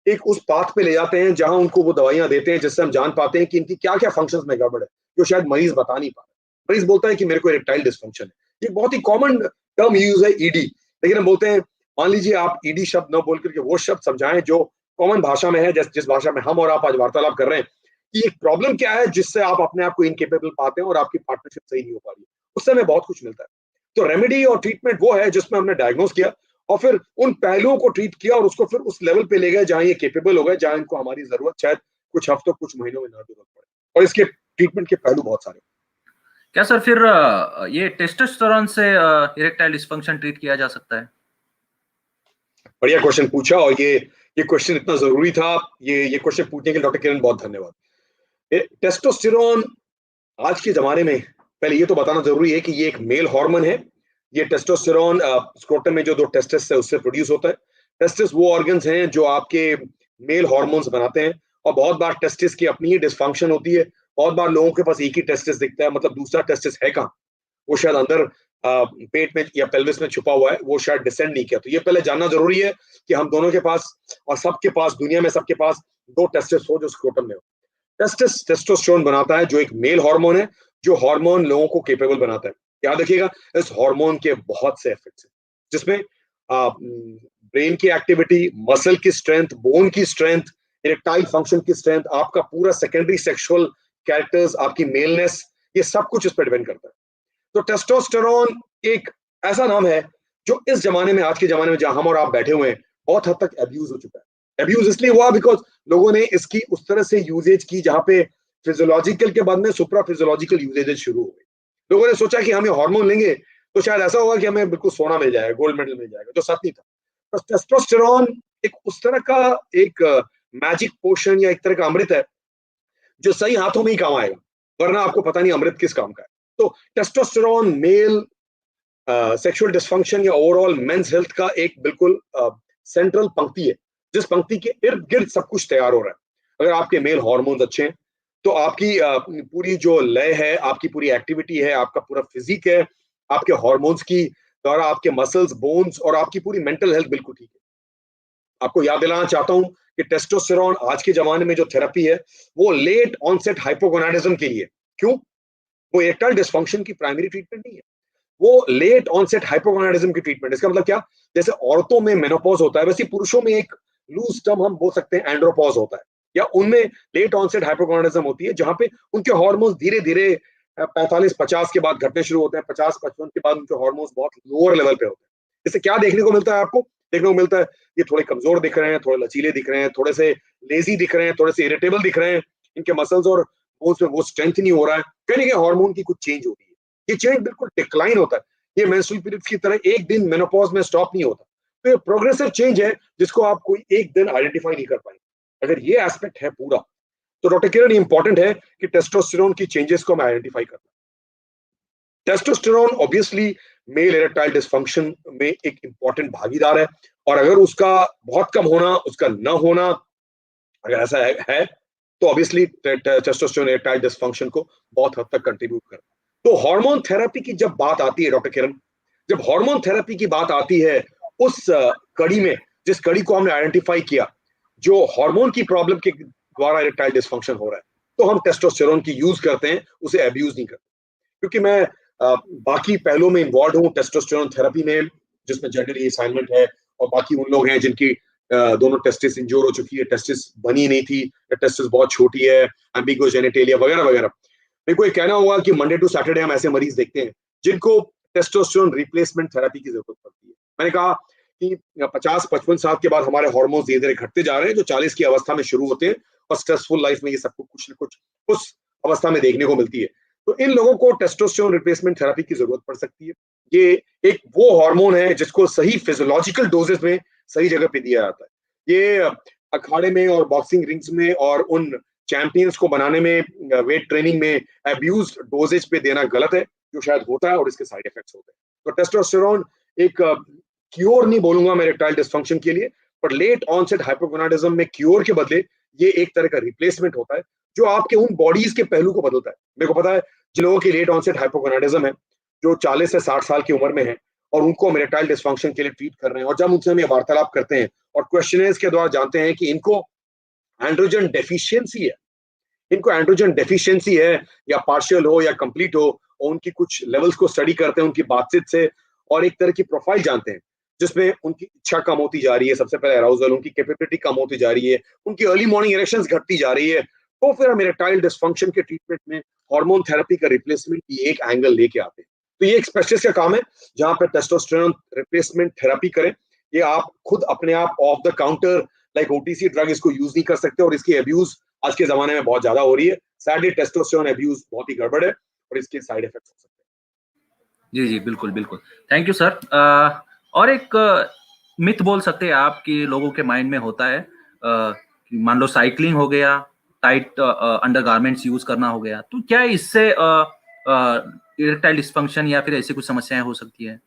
एक उस पाथ पे ले जाते हैं जहां उनको वो दवाइयां देते हैं जिससे हम जान पाते हैं कि इनकी क्या क्या फंक्शंस में गड़बड़ है, जो शायद मरीज बता नहीं पा रहे। मरीज बोलता है कि मेरे को इरेक्टाइल डिस्फंक्शन है, ये बहुत ही कॉमन टर्म यूज है ईडी, लेकिन हम बोलते हैं मान लीजिए आप ईडी शब्द न बोल करके वो शब्द समझाएं जो कॉमन भाषा में है, जिस भाषा में हम और आप आज वार्तालाप कर रहे हैं, कि एक प्रॉब्लम क्या है जिससे आप अपने आप को इनकेपेबल पाते हैं और आपकी पार्टनरशिप सही नहीं हो पा रही है, उससे हमें बहुत कुछ मिलता है। तो रेमेडी और ट्रीटमेंट वो है जिसमें हमने डायग्नोस किया और फिर उन पहलुओं को ट्रीट किया और उसको फिर उस लेवल पे ले गए जहां ये केपेबल हो गए, जहां इनको हमारी जरूरत शायद कुछ हफ्तों कुछ महीनों में ना जरूरत पड़े। और इसके ट्रीटमेंट के पहलू बहुत सारे। क्या सर फिर ये टेस्टोस्टेरोन से इरेक्टाइल डिस्फंक्शन ट्रीट किया जा सकता है? बढ़िया क्वेश्चन पूछा, और ये क्वेश्चन इतना जरूरी था, ये क्वेश्चन पूछने के लिए डॉक्टर किरण बहुत धन्यवाद। टेस्टोस्टेरोन आज के जमाने में, पहले ये तो बताना जरूरी है कि ये एक मेल हार्मोन है। ये टेस्टोस्टेरोन स्क्रोटम में जो दो टेस्टिस है उससे प्रोड्यूस होता है। टेस्टिस वो ऑर्गन्स हैं जो आपके मेल हार्मोन्स बनाते हैं, और बहुत बार टेस्टिस की अपनी ही डिस्फंक्शन होती है। बहुत बार लोगों के पास एक ही टेस्टिस दिखता है, मतलब दूसरा टेस्टिस है कहाँ, वो शायद अंदर पेट में या पेल्विस में छुपा हुआ है, वो शायद डिसेंड नहीं किया। तो ये पहले जानना जरूरी है कि हम दोनों के पास और सबके पास, दुनिया में सबके पास दो टेस्टिस हो जो स्क्रोटम में हो। टेस्टिस टेस्टोस्टेरोन बनाता है जो एक मेल हार्मोन है, जो हार्मोन लोगों को केपेबल बनाता है। याद रखिएगा इस हार्मोन के बहुत से इफेक्ट्स हैं, जिसमें ब्रेन की एक्टिविटी, मसल की स्ट्रेंथ, बोन की स्ट्रेंथ, इरेक्टाइल फंक्शन की स्ट्रेंथ, आपका पूरा सेकेंडरी सेक्सुअल कैरेक्टर्स, आपकी मेलनेस, ये सब कुछ इस पर डिपेंड करता है। तो टेस्टोस्टेरोन एक ऐसा नाम है जो इस जमाने में, आज के जमाने में जहां हम और आप बैठे हुए हैं, बहुत हद तक अब्यूज हो चुका है। अब्यूज इसलिए हुआ बिकॉज लोगों ने इसकी उस तरह से यूजेज की जहां पे फिजियोलॉजिकल के बाद में सुप्रा फिजियोलॉजिकल यूजेज शुरू हो गई। लोगों ने सोचा कि हम ये हार्मोन लेंगे तो शायद ऐसा होगा कि हमें बिल्कुल सोना मिल जाएगा, गोल्ड मेडल मिल जाएगा, जो सच नहीं था। तो टेस्टोस्टेरोन एक उस तरह का एक मैजिक पोशन या एक तरह का अमृत है जो सही हाथों में ही काम आएगा, वरना आपको पता नहीं अमृत किस काम का है। तो टेस्टोस्टेरोन मेल सेक्सुअल डिस्फंक्शन या ओवरऑल मेंस हेल्थ का एक बिल्कुल सेंट्रल पंक्ति है, जिस पंक्ति के इर्द गिर्द सब कुछ तैयार हो रहा है। अगर आपके मेल हार्मोन्स अच्छे हैं तो आपकी पूरी जो लय है, आपकी पूरी एक्टिविटी है, आपका पूरा फिजिक है, आपके हार्मोन्स की द्वारा आपके मसल्स, बोन्स और आपकी पूरी मेंटल हेल्थ बिल्कुल ठीक है। आपको याद दिलाना चाहता हूं कि टेस्टोस्टेरोन आज के जमाने में जो थेरेपी है वो लेट ऑनसेट हाइपोगोनाडिज्म के लिए। क्यों? वो इरेक्टाइल डिस्फंक्शन की प्राइमरी ट्रीटमेंट नहीं है, वो लेट ऑनसेट हाइपोगोनाडिज्म की ट्रीटमेंट। इसका मतलब क्या? जैसे औरतों में मेनोपॉज होता है, वैसे पुरुषों में एक लूज टर्म हम बोल सकते हैं एंड्रोपॉज होता है, या उनमें लेट ऑनसेट हाइपोगोनाडिज्म होती है, जहां पे उनके हार्मोन्स धीरे धीरे 45-50 के बाद घटने शुरू होते हैं। 50-55 के बाद उनके हार्मोन्स बहुत लोअर लेवल पे होते हैं। इससे क्या देखने को मिलता है आपको? देखने को मिलता है ये थोड़े कमजोर दिख रहे हैं, थोड़े लचीले दिख रहे हैं, थोड़े से लेजी दिख रहे हैं, थोड़े से इरिटेबल दिख रहे हैं, इनके मसल्स और बोन्स में वो स्ट्रेंथ नहीं हो रहा है, कहीं ना कहीं हार्मोन की कुछ चेंज हो रही है। ये चेंज बिल्कुल डिक्लाइन होता है, ये मेंस्ट्रुअल पीरियड्स की तरह एक दिन मेनोपॉज में स्टॉप नहीं होता। तो ये प्रोग्रेसिव चेंज है जिसको आप कोई एक दिन आइडेंटिफाई नहीं कर पाएंगे। अगर ये एस्पेक्ट है पूरा, तो डॉक्टर किरण इंपॉर्टेंट है कि टेस्टोस्टेरोन की चेंजेस को हम आइडेंटिफाई करना। Testosterone obviously male erectile dysfunction में एक इंपॉर्टेंट भागीदार है, और अगर उसका बहुत कम होना, उसका न होना, अगर ऐसा है तो ऑब्वियसली टेस्टोस्टेरोन इरेक्टाइल डिस्फंक्शन को बहुत हद तक कंट्रीब्यूट करता है। तो हार्मोन थेरेपी की जब बात आती है डॉक्टर किरण, जब हार्मोन थेरेपी की बात आती है, उस कड़ी में जिस कड़ी को हमने आइडेंटिफाई किया, जो हार्मोन की प्रॉब्लम के द्वारा इरेक्टाइल डिस्फंक्शन हो रहा है, तो हम टेस्टोस्टेरोन की यूज करते हैं, उसे अब्यूज नहीं करते। क्योंकि मैं बाकी पहलुओं में इन्वॉल्व हूँ टेस्टोस्टेरोन थेरेपी में, जिसमें जनरली असाइनमेंट है, और बाकी उन लोग हैं जिनकी दोनों टेस्टिस इंजोर हो चुकी है, टेस्टिस बनी नहीं थी, टेस्टिस बहुत छोटी है, एम्बिगुअस जेनिटेलिया वगैरह वगैरह। मेरे को ये कहना होगा कि मंडे टू सैटरडे हम ऐसे मरीज देखते हैं जिनको टेस्टोस्टेरोन रिप्लेसमेंट थेरेपी की जरूरत पड़ती है। मैंने कहा कि 50-55 साल के बाद हमारे हार्मोन्स धीरे धीरे घटते जा रहे हैं, जो 40 की अवस्था में शुरू होते हैं, और स्ट्रेसफुल लाइफ में ये सब कुछ न कुछ उस अवस्था में देखने को मिलती है। तो इन लोगों को टेस्टोस्टेरोन रिप्लेसमेंट थेरेपी की जरूरत पड़ सकती है। ये एक वो हार्मोन है जिसको सही फिजियोलॉजिकल डोजेस में सही जगह पे दिया जाता है। ये अखाड़े में और बॉक्सिंग रिंग्स में और उन चैंपियंस को बनाने में, वेट ट्रेनिंग में अब्यूज डोजेज पे देना गलत है, जो शायद होता है और इसके साइड इफेक्ट्स होते हैं। तो टेस्टोस्टेरोन एक क्योर नहीं बोलूंगा मैं इरेक्टाइल डिस्फंक्शन के लिए, पर लेट ऑनसेट हाइपोगोनाडिज्म में क्योर के बदले ये एक तरह का रिप्लेसमेंट होता है, जो आपके उन बॉडीज के पहलू को बदलता है। मेरे को पता है जिन लोगों की लेट ऑनसेट हाइपोगोनाडिज्म है, जो 40 से 60 साल की उम्र में है, और उनको हम इरेक्टाइल डिस्फंक्शन के लिए ट्रीट कर रहे हैं, और जब उनसे हम ये वार्तालाप करते हैं और क्वेश्चनर्स के द्वारा जानते हैं कि इनको एंड्रोजन डेफिशिएंसी है, इनको एंड्रोजन डेफिशिएंसी है, या पार्शियल हो या कंप्लीट हो, और उनकी कुछ लेवल्स को स्टडी करते हैं उनकी बातचीत से, और एक तरह की प्रोफाइल जानते हैं जिसमें उनकी इच्छा कम होती जा रही है, सबसे पहले अराउजल, उनकी कैपेबिलिटी कम होती जा रही है, उनकी अर्ली मॉर्निंग इरेक्शंस घटती जा रही है, तो फिर हम इरेक्टाइल डिस्फंक्शन के ट्रीटमेंट में हार्मोन थेरेपी का रिप्लेसमेंट की एक एंगल लेके आते हैं। तो ये एक स्पेशलिस्ट का काम है जहां पे टेस्टोस्टेरोन रिप्लेसमेंट थेरेपी करें। ये आप खुद अपने आप of the counter like OTC drug इसको यूज नहीं कर सकते, और इसकी अब्यूज आज के जमाने में बहुत ज्यादा हो रही है। सैडली टेस्टोस्टेरोन अब्यूज बहुत ही गड़बड़ है और इसके साइड इफेक्ट्स हो सकते हैं। जी जी, बिल्कुल बिल्कुल, थैंक यू सर। और एक मिथ बोल सकते हैं आप कि लोगों के माइंड में होता है, कि मान लो साइकिलिंग हो गया, टाइट अंडरगारमेंट्स यूज करना हो गया, तो क्या इससे इरेक्टाइल डिस्फंक्शन या फिर ऐसी कुछ समस्याएं हो सकती है?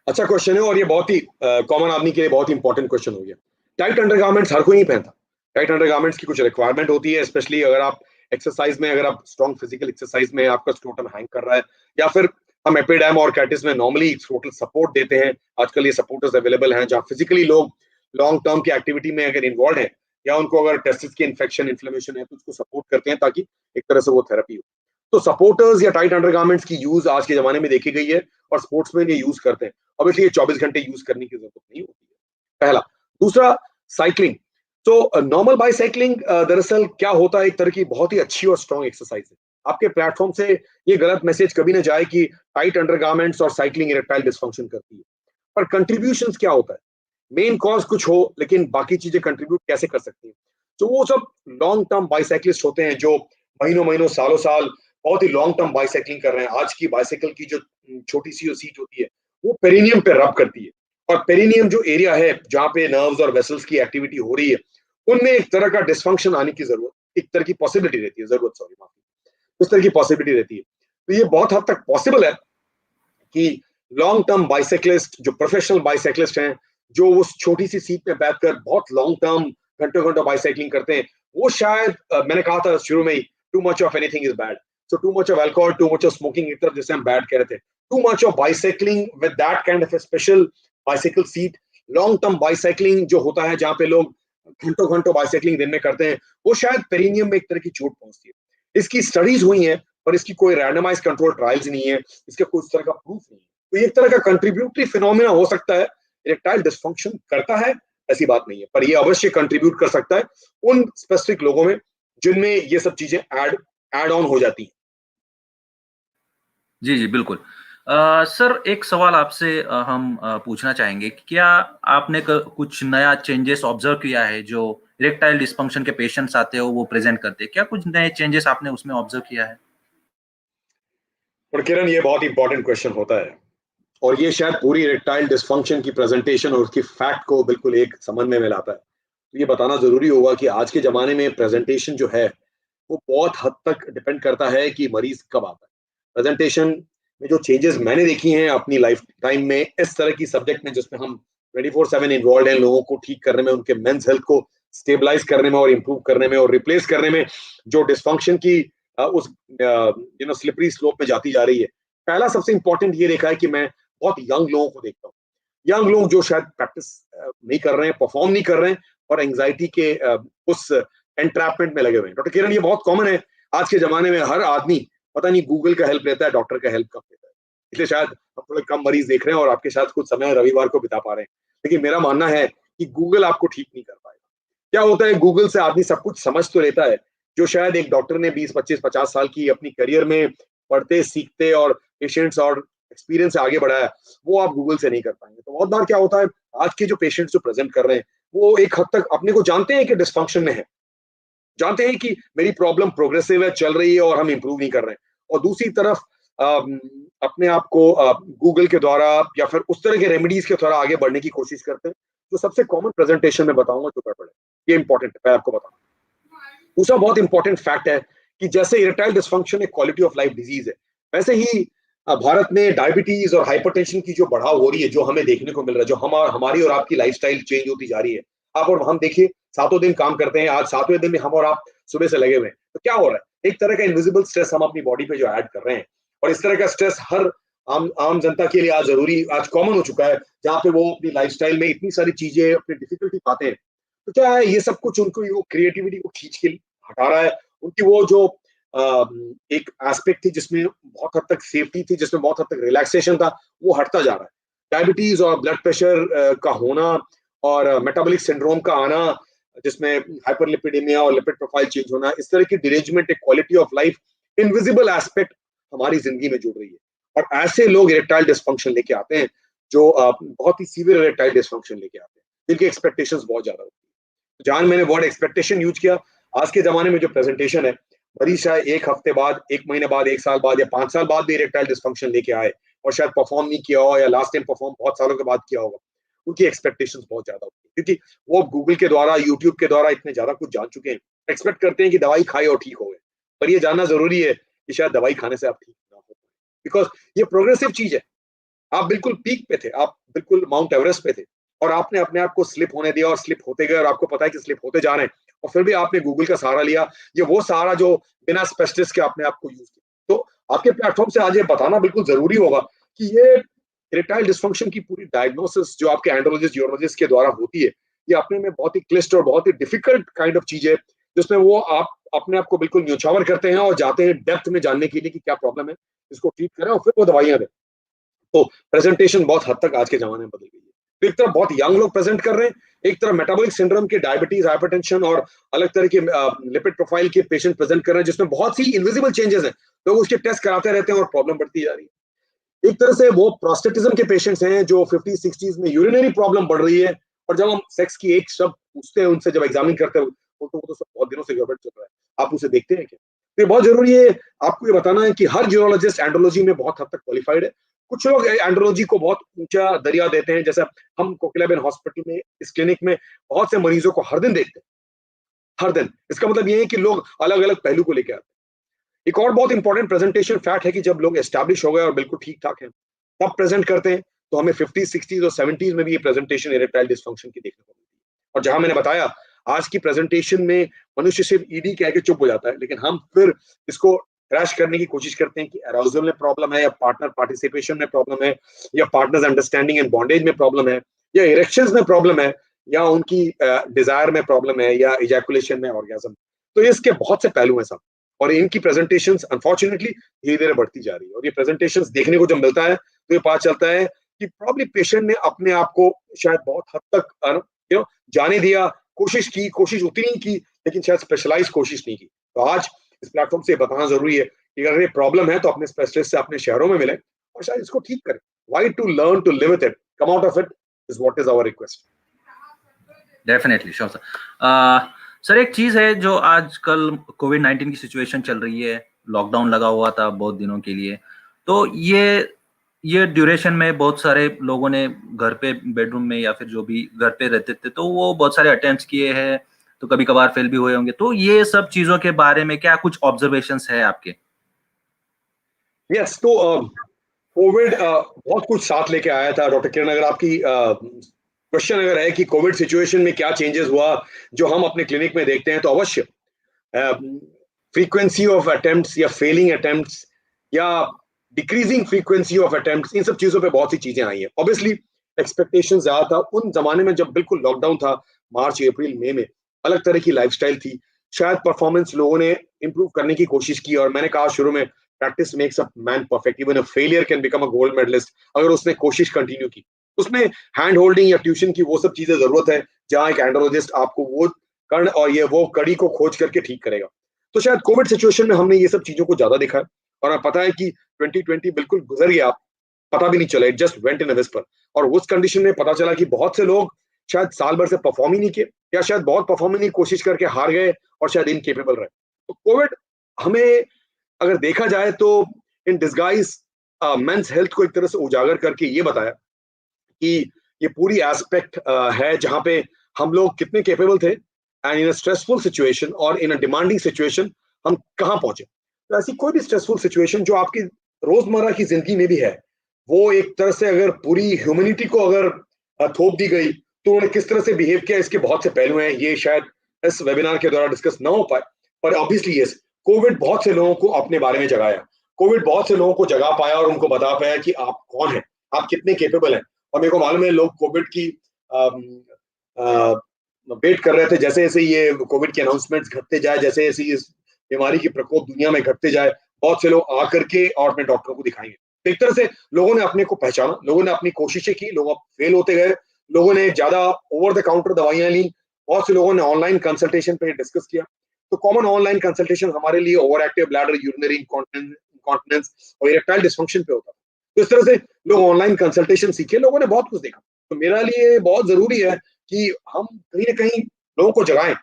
अच्छा क्वेश्चन है, और ये बहुत ही कॉमन आदमी के लिए बहुत ही इंपॉर्टेंट क्वेश्चन हो गया। टाइट अंडरगारमेंट्स हर कोई नहीं पहनता। टाइट अंडरगारमेंट्स की कुछ रिक्वायरमेंट होती है, स्पेशली अगर आप एक्सरसाइज में, अगर आप स्ट्रॉन्ग फिजिकल एक्सरसाइज में आपका स्क्रोटम हैंग कर रहा है, या फिर हम एपिडर्म और कैटिस में नॉर्मली स्क्रोटल सपोर्ट देते हैं। आजकल ये सपोर्टर्स अवेलेबल हैं जहां फिजिकली लोग लॉन्ग टर्म की एक्टिविटी में अगर इन्वॉल्व है, या उनको अगर टेस्टिस की इन्फेक्शन इन्फ्लेमेशन है, तो उसको सपोर्ट करते हैं ताकि एक तरह से वो थेरेपी हो। तो सपोर्टर्स या टाइट अंडरगारमेंट्स की यूज आज के जमाने में देखी गई है, और स्पोर्ट्समैन ये यूज करते हैं। ऑब्वियसली ये 24 घंटे यूज करने की जरूरत नहीं होती है, पहला। दूसरा, साइकिलिंग। तो नॉर्मल बाइसाइक्लिंग दरअसल क्या होता है, एक तरह की बहुत ही अच्छी और स्ट्रॉन्ग एक्सरसाइज है। आपके प्लेटफॉर्म से ये गलत मैसेज कभी ना जाए कि टाइट अंडरगारमेंट्स और साइकिलिंग इरेक्टाइल डिस्फंक्शन करती है। पर कंट्रीब्यूशंस क्या होता है, मेन कॉज कुछ हो लेकिन बाकी चीजें कंट्रीब्यूट कैसे कर सकती हैं। तो वो सब लॉन्ग टर्म बाइसाइक्लिस्ट होते हैं जो महीनों महीनों सालों साल बहुत ही लॉन्ग टर्म बाइसाइक्लिंग कर रहे हैं। आज की बाइसाइकिल की जो छोटी सी सीट होती है, वो पेरिनियम पे रब करती है, और पेरिनियम जो एरिया है जहाँ पे नर्व्स और वेसल्स की एक्टिविटी हो रही है, उनमें एक तरह का डिस्फंक्शन आने की जरूरत, एक तरह की पॉसिबिलिटी रहती है, जरूरत, सॉरी माफी, उस तरह की पॉसिबिलिटी रहती है। तो ये बहुत हद तक पॉसिबल है कि लॉन्ग टर्म बाइसाइक्लिस्ट, जो प्रोफेशनल बाइसाइक्लिस्ट हैं, जो उस छोटी सी सीट में बैठकर बहुत लॉन्ग टर्म घंटों घंटों बाइसाइक्लिंग करते हैं, वो शायद मैंने कहा था शुरू में ही, too much of anything is bad. So too much of alcohol, too much of smoking, एक तरफ जैसे हम बैड कह रहे थे, too much of bicycling with that kind of a special bicycle seat, long term bicycling जो होता है जहां पे लोग घंटों घंटों बाइसाइक्लिंग दिन में करते हैं, वो शायद पेरिनियम में एक तरह की चोट पहुंचती है। इसकी स्टडीज हुई हैं, पर इसकी कोई रैंडमाइज कंट्रोल ट्रायल्स नहीं है, इसका कोई तरह का प्रूफ नहीं है। तो एक तरह का कंट्रीब्यूटरी फिनोमिना हो सकता है, इरेक्टाइल डिस्फंक्शन करता है ऐसी बात नहीं है, पर ये अवश्य कंट्रीब्यूट कर सकता है उन स्पेसिफिक लोगों में जिनमें ये सब चीजें ऐड ऑन हो जाती हैं। जी जी, बिल्कुल। सर, एक सवाल आपसे हम पूछना चाहेंगे कि क्या आपने कुछ नया चेंजेस ऑब्जर्व किया है जो इरेक्टाइल डिस्फंक्शन के पेशेंट्स आते हो वो प्रेजेंट करते हैं? क्या कुछ नए चेंजेस आपने उसमें ऑब्जर्व किया है? और किरण, ये बहुत इंपॉर्टेंट क्वेश्चन होता है, और ये शायद पूरी इरेक्टाइल डिस्फंक्शन की प्रेजेंटेशन और उसकी फैक्ट को बिल्कुल एक समन्वय में लाता है। तो ये बताना जरूरी होगा कि आज के जमाने में प्रेजेंटेशन जो है, वो बहुत हद तक डिपेंड करता है कि मरीज कब आता है। प्रेजेंटेशन में जो चेंजेस मैंने देखी हैं अपनी लाइफ टाइम में इस तरह की सब्जेक्ट में, जिसमें हम 24/7 इन्वॉल्व हैं लोगों को ठीक करने में, उनके मेंस हेल्थ को स्टेबलाइज करने में और इंप्रूव करने में और रिप्लेस करने में, जो डिस्फंक्शन की उस स्लिपरी स्लोप में जाती जा रही है। पहला सबसे इंपॉर्टेंट ये देखा है कि मैं बहुत यंग लोगों को देखता हूँ, यंग लोग जो शायद प्रैक्टिस नहीं कर रहे हैं, परफॉर्म नहीं कर रहे हैं, और एंग्जाइटी के उस एंट्रैपमेंट में लगे हुए हैं। डॉक्टर किरण, ये बहुत कॉमन है आज के जमाने में, हर आदमी पता नहीं गूगल का हेल्प लेता है, डॉक्टर का हेल्प कब लेता है। इसलिए शायद हम थोड़े कम मरीज देख रहे हैं और आपके साथ कुछ समय रविवार को बिता पा रहे हैं। लेकिन मेरा मानना है कि गूगल आपको ठीक नहीं कर पाएगा। क्या होता है, गूगल से आदमी सब कुछ समझ तो लेता है, जो शायद एक डॉक्टर ने 20, 25, 50 साल की अपनी करियर में पढ़ते सीखते और पेशेंट्स और एक्सपीरियंस से आगे बढ़ा है, वो आप गूगल से नहीं कर पाएंगे। तो बहुत बार क्या होता है, आज के जो पेशेंट्स जो प्रेजेंट कर रहे हैं वो एक हद तक अपने को जानते हैं कि डिस्फंक्शन में है, जानते हैं कि मेरी प्रॉब्लम प्रोग्रेसिव है, चल रही है और हम इंप्रूव नहीं कर रहे हैं, और दूसरी तरफ अपने आप को गूगल के द्वारा या फिर उस तरह के रेमेडीज के द्वारा आगे बढ़ने की कोशिश करते हैं। जो सबसे कॉमन प्रेजेंटेशन में बताऊंगा जो गड़बड़ है, ये इंपॉर्टेंट है, मैं आपको बताऊंगा। दूसरा बहुत इंपॉर्टेंट फैक्ट है कि जैसे इरेक्टाइल डिस्फंक्शन एक क्वालिटी ऑफ लाइफ डिजीज है, वैसे ही भारत में डायबिटीज और हाइपरटेंशन की जो बढ़ाव हो रही है, जो हमें देखने को मिल रहा है, जो हमारी और आपकी लाइफस्टाइल चेंज होती जा रही है। आप और हम देखिए, सातों दिन काम करते हैं, आज सातवें दिन में हम और आप सुबह से लगे हुए हैं, तो क्या हो रहा है, एक तरह का इनविजिबल स्ट्रेस हम अपनी बॉडी पे जो ऐड कर रहे हैं, और इस तरह का स्ट्रेस हर आम जनता के लिए आज जरूरी, आज कॉमन हो चुका है, जहाँ पे वो अपनी लाइफस्टाइल में इतनी सारी चीजें, अपनी डिफिकल्टी पाते हैं। तो क्या है, ये सब कुछ उनको वो क्रिएटिविटी को खींच के हटा रहा है, उनकी वो जो एक एस्पेक्ट थी जिसमें बहुत हद तक सेफ्टी थी, जिसमें बहुत हद तक रिलैक्सेशन था, वो हटता जा रहा है। डायबिटीज और ब्लड प्रेशर का होना और मेटाबॉलिक सिंड्रोम का आना, जिसमें हाइपरलिपिडेमिया और लिपिड प्रोफाइल चेंज होना, इस तरह की डिरेंजमेंट, एक quality of life invisible aspect हमारी जिंदगी में जुड़ रही है। और ऐसे लोग इरेक्टाइल डिस्फंक्शन लेके आते हैं, जो बहुत ही सीवियर इरेक्टाइल डिस्फंक्शन लेके आते हैं, जिनकी एक्सपेक्टेशंस बहुत ज्यादा होती है। जहां मैंने वर्ड एक्सपेक्टेशन यूज किया, आज के जमाने में जो प्रेजेंटेशन है, मरीज शायद एक हफ्ते बाद, एक महीने बाद, एक साल बाद या 5 साल बाद भी इरेक्टाइल डिस्फंक्शन लेके आए और शायद परफॉर्म नहीं किया हो, या लास्ट टाइम परफॉर्म बहुत सालों के बाद किया होगा, उनकी एक्सपेक्टेशंस बहुत ज्यादा होती है, क्योंकि वो गूगल के द्वारा, यूट्यूब के द्वारा इतने ज्यादा कुछ जान चुके हैं, एक्सपेक्ट करते हैं कि दवाई खाए और ठीक हो गए। पर ये जानना जरूरी है कि शायद दवाई खाने से आप ठीक ना हो, बिकॉज ये प्रोग्रेसिव चीज है। आप बिल्कुल पीक पे थे, आप बिल्कुल माउंट एवरेस्ट पे थे, और आपने अपने आप को स्लिप होने दिया और स्लिप होते गए, और आपको पता है कि स्लिप होते जा रहे हैं, और फिर भी आपने गूगल का सहारा लिया। ये वो सहारा जो बिना स्पेशलिस्ट के आपने आपको यूज किया। तो आपके प्लेटफॉर्म से आज ये बताना बिल्कुल जरूरी होगा कि ये इरेक्टाइल डिस्फंक्शन की पूरी डायग्नोसिस जो आपके एंड्रोलॉजिस्ट, यूरोलॉजिस्ट के द्वारा होती है, ये अपने में बहुत ही क्लिष्ट और बहुत ही डिफिकल्ट काइंड ऑफ चीज है, जिसमें वो आप अपने आप को बिल्कुल न्योछावर करते हैं और जाते हैं डेप्थ में जानने के लिए कि क्या प्रॉब्लम है, इसको ट्रीट करें और फिर वो दवाइयां दें। तो प्रेजेंटेशन बहुत हद तक आज के जमाने में बदल गई है। तो एक तरफ बहुत यंग लोग प्रेजेंट कर रहे हैं, एक तरफ मेटाबॉलिक सिंड्रोम के, डायबिटीज, हाइपरटेंशन और अलग तरह के लिपिड प्रोफाइल के पेशेंट प्रेजेंट कर रहे हैं, जिसमें बहुत सी इनविजिबल चेंजेस हैं। लोग उसके टेस्ट कराते रहते हैं और प्रॉब्लम बढ़ती जा रही है। एक तरह से वो प्रोस्टेटिज्म के पेशेंट्स हैं, जो 50-60s में यूरिनरी प्रॉब्लम बढ़ रही है, और जब हम सेक्स की एक शब्द पूछते हैं उनसे, जब एग्जामिन करते हैं, वो तो सब बहुत दिनों से गड़बड़ चल रहा है, आप उसे देखते हैं क्या? तो ये बहुत जरूरी है आपको ये बताना है कि हर यूरोलॉजिस्ट एंड्रोलॉजी में बहुत हद तक क्वालिफाइड है। कुछ लोग एंड्रोलॉजी को बहुत ऊंचा दरिया देते हैं, जैसे हम कोकिलाबेन हॉस्पिटल में, इस क्लिनिक में बहुत से मरीजों को हर दिन देखते हैं, हर दिन। इसका मतलब ये है कि लोग अलग अलग पहलू को लेकर आते हैं। एक और बहुत इंपॉर्टेंट प्रेजेंटेशन फैक्ट है कि जब लोग एस्टैब्लिश हो गए और बिल्कुल ठीक ठाक हैं, तब प्रेजेंट करते हैं, तो हमें 50, 60s और 70s में भी ये प्रेजेंटेशन इरेक्टाइल डिस्फंक्शन की देखने को मिलती है। और जहां मैंने बताया, आज की प्रेजेंटेशन में मनुष्य सिर्फ ईडी कह के चुप हो जाता है, लेकिन हम फिर इसको क्रैश करने की कोशिश करते हैं कि अराउजल में प्रॉब्लम है, या पार्टनर पार्टिसिपेशन में प्रॉब्लम है, या पार्टनर्स अंडरस्टैंडिंग एंड बॉन्डेज में प्रॉब्लम है, या इरेक्शंस में प्रॉब्लम है, या उनकी डिजायर में प्रॉब्लम है, या इजैकुलेशन में, ऑर्गेज्म। तो इसके बहुत से पहलू हैं सब, और इनकी प्रेजेंटेशंस अनफॉर्चुनेटली धीरे धीरे बढ़ती जा रही है। और ये प्रेजेंटेशंस देखने को जब मिलता है, तो ये पता चलता है कि प्रॉब्ली पेशेंट ने अपने आप को शायद बहुत हद तक जाने दिया, कोशिश उतनी ही की, लेकिन शायद स्पेशलाइज कोशिश नहीं की। तो आज इस प्लेटफॉर्म से बताना जरूरी है कि अगर ये प्रॉब्लम है, तो अपने स्पेशलिस्ट से अपने शहरों में मिले और शायद इसको ठीक करें। Why to learn to live with it, come out of it is what is our request. Definitely, sure sir. Sir, एक चीज है जो आजकल कोविड-19 की सिचुएशन चल रही है, लॉकडाउन लगा हुआ था बहुत दिनों के लिए, तो ये ड्यूरेशन में बहुत सारे लोगों ने घर पे, बेडरूम में या फिर जो भी घर पे रहते थे, तो वो बहुत सारे अटेम्प्ट्स किए हैं, तो कभी कभार फेल भी हुए होंगे। तो ये सब चीजों के बारे में क्या कुछ ऑब्जर्वेशंस है आपके? यस, तो कोविड बहुत कुछ साथ लेके आया था डॉक्टर किरण। अगर आपकी क्वेश्चन अगर है कि कोविड सिचुएशन में क्या चेंजेस हुआ जो हम अपने क्लिनिक में देखते हैं, तो अवश्य फ्रीक्वेंसी ऑफ अटेम्प्ट्स या फेलिंग अटेम्प्ट्स या डिक्रीजिंग फ्रीक्वेंसी ऑफ अटेम्प्ट्स, इन सब चीजों पे बहुत सी चीजें आई हैं। ऑब्वियसली एक्सपेक्टेशन ज्यादा था उन जमाने में जब बिल्कुल लॉकडाउन था, मार्च अप्रैल मई में, अलग तरह की लाइफस्टाइल थी, शायद परफॉर्मेंस लोगों ने इंप्रूव करने की कोशिश की। और मैंने कहा शुरू में, practice makes a man perfect, even a failure can become a gold medalist, अगर उसने कोशिश कंटिन्यू की। उसमें हैंड होल्डिंग या ट्यूशन की वो सब चीजें जरूरत है, जहां एक एंड्रोलॉजिस्ट आपको वो कर्ण और ये वो कड़ी को खोज करके ठीक करेगा। तो शायद कोविड सिचुएशन में हमने ये सब चीजों को ज्यादा देखा है। और हमें पता है कि 2020 बिल्कुल गुजर गया, पता भी नहीं चला, it just went in a whisper. और उस कंडीशन में पता चला कि बहुत से लोग शायद साल भर से परफॉर्म ही नहीं किए, या शायद बहुत परफॉर्म ही नहीं कोशिश करके हार गए और शायद इनकेपेबल रहे। तो कोविड हमें अगर देखा जाए तो इन डिस्गाइज मेंस हेल्थ को एक तरह से उजागर करके ये बताया कि ये पूरी एस्पेक्ट है जहां पे हम लोग कितने केपेबल थे, and in a stressful situation और इन अ डिमांडिंग सिचुएशन हम कहाँ पहुंचे। तो ऐसी कोई भी स्ट्रेसफुल सिचुएशन जो आपकी रोजमर्रा की जिंदगी में भी है, वो एक तरह से अगर पूरी ह्यूमैनिटी को अगर थोप दी गई तो उन्होंने किस तरह से बिहेव किया, इसके बहुत से पहलू हैं, ये शायद इस वेबिनार के द्वारा डिस्कस ना हो पाए। पर ऑब्वियसली यस, कोविड बहुत से लोगों को अपने बारे में जगाया, कोविड बहुत से लोगों को जगा पाया और उनको बता पाया कि आप कौन है, आप कितने केपेबल हैं। और मेरे को मालूम है लोग कोविड की वेट कर रहे थे, जैसे जैसे ये कोविड के अनाउंसमेंट्स घटते जाए, जैसे जैसे इस बीमारी की प्रकोप दुनिया में घटते जाए, बहुत से लोग आकर के और अपने डॉक्टरों को दिखाएंगे। तो एक तरह से लोगों ने अपने को पहचाना, लोगों ने अपनी कोशिशें की, लोग फेल होते गए, लोगों ने ज्यादा ओवर द काउंटर दवाइयां ली, बहुत से लोगों ने ऑनलाइन कंसल्टेशन पे डिस्कस किया। तो कॉमन ऑनलाइन कंसल्टेशन हमारे लिए ओवर एक्टिव ब्लैडर, यूरिनरी इंकॉन्टिनेंस और इरेक्टाइल डिसफंक्शन पे होता था। तो इस तरह से लोग ऑनलाइन कंसल्टेशन सीखे, लोगों ने बहुत कुछ देखा। तो मेरा लिए बहुत जरूरी है कि हम कहीं ना कहीं लोगों को जगाएं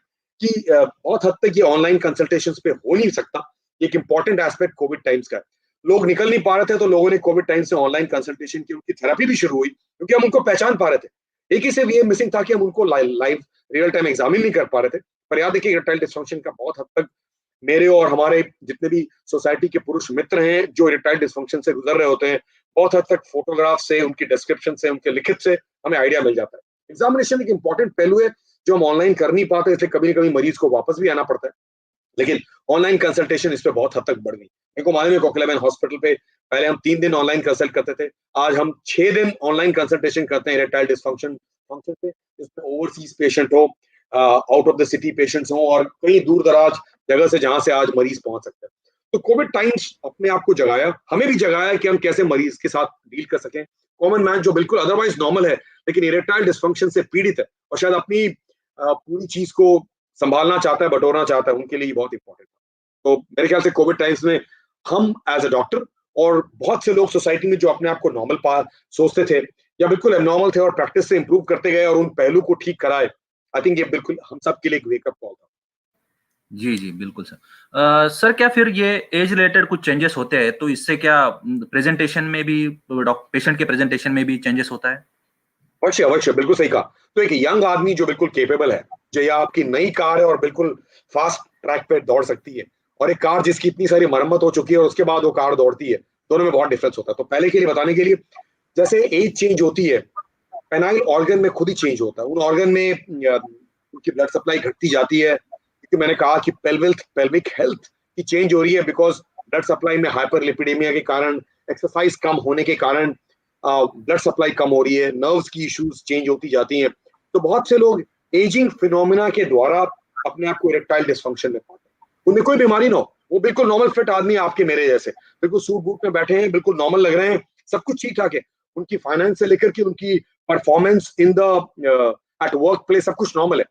कि बहुत हद तक ये ऑनलाइन कंसल्टेशन पे हो नहीं सकता। एक इंपॉर्टेंट एस्पेक्ट कोविड टाइम्स का है, लोग निकल नहीं पा रहे थे तो लोगों ने कोविड टाइम से ऑनलाइन कंसल्टेशन की, उनकी थेरेपी भी शुरू हुई क्योंकि हम उनको पहचान पा रहे थे। एक ही सिर्फ ये मिसिंग था कि हम उनको लाइव रियल टाइम एग्जामिन नहीं कर पा रहे थे। पर याद देखिए इरेक्टाइल डिसफंक्शन का बहुत हद तक मेरे और हमारे जितने भी सोसाइटी के पुरुष मित्र हैं जो इरेक्टाइल डिसफंक्शन से गुजर रहे होते हैं, बहुत हद तक फोटोग्राफ से, उनकी डिस्क्रिप्शन से, उनके लिखित से हमें आइडिया मिल जाता है। एग्जामिनेशन एक इंपॉर्टेंट पहलू है जो हम ऑनलाइन कर नहीं पाते, इसलिए कभी ना कभी मरीज को वापस भी आना पड़ता है। लेकिन ऑनलाइन कंसल्टेशन इस पे बहुत हद तक बढ़ गई। मेरे को मालूम है कोकिलाबेन हॉस्पिटल पे पहले हम 3 दिन ऑनलाइन कंसल्ट करते थे, आज हम 6 दिन ऑनलाइन कंसल्टेशन करते हैं इरेक्टाइल डिसफंक्शन फंक्शन पे। इसमें ओवरसीज पेशेंट हो, out of the city patients हो, और कई दूर दराज जगह से जहां से आज मरीज पहुंच सकते हैं। तो कोविड टाइम्स अपने आप को जगाया, हमें भी जगाया कि हम कैसे मरीज के साथ डील कर सकें। कॉमन मैन जो बिल्कुल अदरवाइज नॉर्मल है लेकिन इरेक्टाइल डिसफंक्शन से पीड़ित है और शायद अपनी पूरी चीज को संभालना चाहता है, बटोरना चाहता है, उनके लिए बहुत इंपॉर्टेंट है। तो मेरे ख्याल से कोविड टाइम्स में हम एज अ डॉक्टर और बहुत से लोग सोसाइटी में जो अपने आप को नॉर्मल सोचते थे या बिल्कुल एबनॉर्मल थे और प्रैक्टिस से इंप्रूव करते गए और उन पहलू को ठीक कराए, आई थिंक ये बिल्कुल हम सब के लिए एक वेकअप कॉल था। जी जी बिल्कुल सर। सर क्या फिर ये एज रिलेटेड कुछ चेंजेस होते हैं तो इससे क्या प्रेजेंटेशन में भी, पेशेंट के प्रेजेंटेशन में भी चेंजेस होता है? अवश्य अवश्य, बिल्कुल सही कहा। तो एक यंग आदमी जो बिल्कुल केपेबल है, जो या आपकी नई कार है और बिल्कुल फास्ट ट्रैक पे दौड़ सकती है, और एक कार जिसकी इतनी सारी मरम्मत हो चुकी है और उसके बाद वो कार दौड़ती है, दोनों में बहुत डिफरेंस होता है। तो पहले के लिए बताने के लिए, जैसे एज चेंज होती है, पेनाइल ऑर्गन में खुद ही चेंज होता है, उन ऑर्गन में उनकी ब्लड सप्लाई घटती जाती है, क्योंकि मैंने कहा कि पेल्विक हेल्थ की चेंज हो रही है बिकॉज ब्लड सप्लाई में हाइपरलिपिडेमिया के कारण, एक्सरसाइज कम होने के कारण ब्लड सप्लाई कम हो रही है, नर्व्स की इश्यूज चेंज होती जाती हैं। तो बहुत से लोग एजिंग फिनोमिना के द्वारा अपने आप को इरेक्टाइल डिसफंक्शन में पाते हैं। उनमें कोई बीमारी ना हो, वो बिल्कुल नॉर्मल फिट आदमी आपके मेरे जैसे बिल्कुल सूट बूट में बैठे हैं, बिल्कुल नॉर्मल लग रहे हैं, सब कुछ ठीक ठाक है। उनकी फाइनेंस से लेकर के उनकी performance in the at work place सब कुछ नॉर्मल है।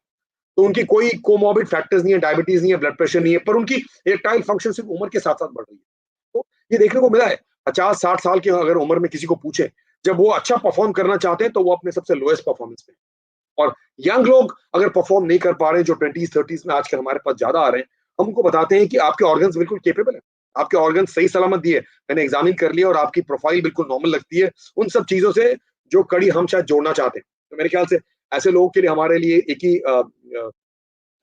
तो उनकी कोई कोमॉर्बिड फैक्टर्स नहीं है, डायबिटीज नहीं है, ब्लड प्रेशर नहीं है, पर उनकी इरेक्टाइल फंक्शन सिर्फ उम्र के साथ साथ बढ़ रही है। तो ये देखने को मिला है 50-60 साल की अगर उम्र में किसी को पूछे, जब वो अच्छा परफॉर्म करना चाहते हैं तो वो अपने सबसे लोएस्ट परफॉर्मेंस पे। और यंग लोग अगर परफॉर्म नहीं कर पा रहे हैं, जो 20s 30s में आजकल हमारे पास ज्यादा आ रहे हैं, हम उनको बताते हैं कि आपके ऑर्गन्स बिल्कुल केपेबल है, आपके ऑर्गन सही सलामत दिए, मैंने एग्जामिन कर लिया और आपकी प्रोफाइल बिल्कुल नॉर्मल लगती है, उन सब चीजों से जो कड़ी हम शायद जोड़ना चाहते हैं। तो मेरे ख्याल से ऐसे लोगों के लिए हमारे लिए एक ही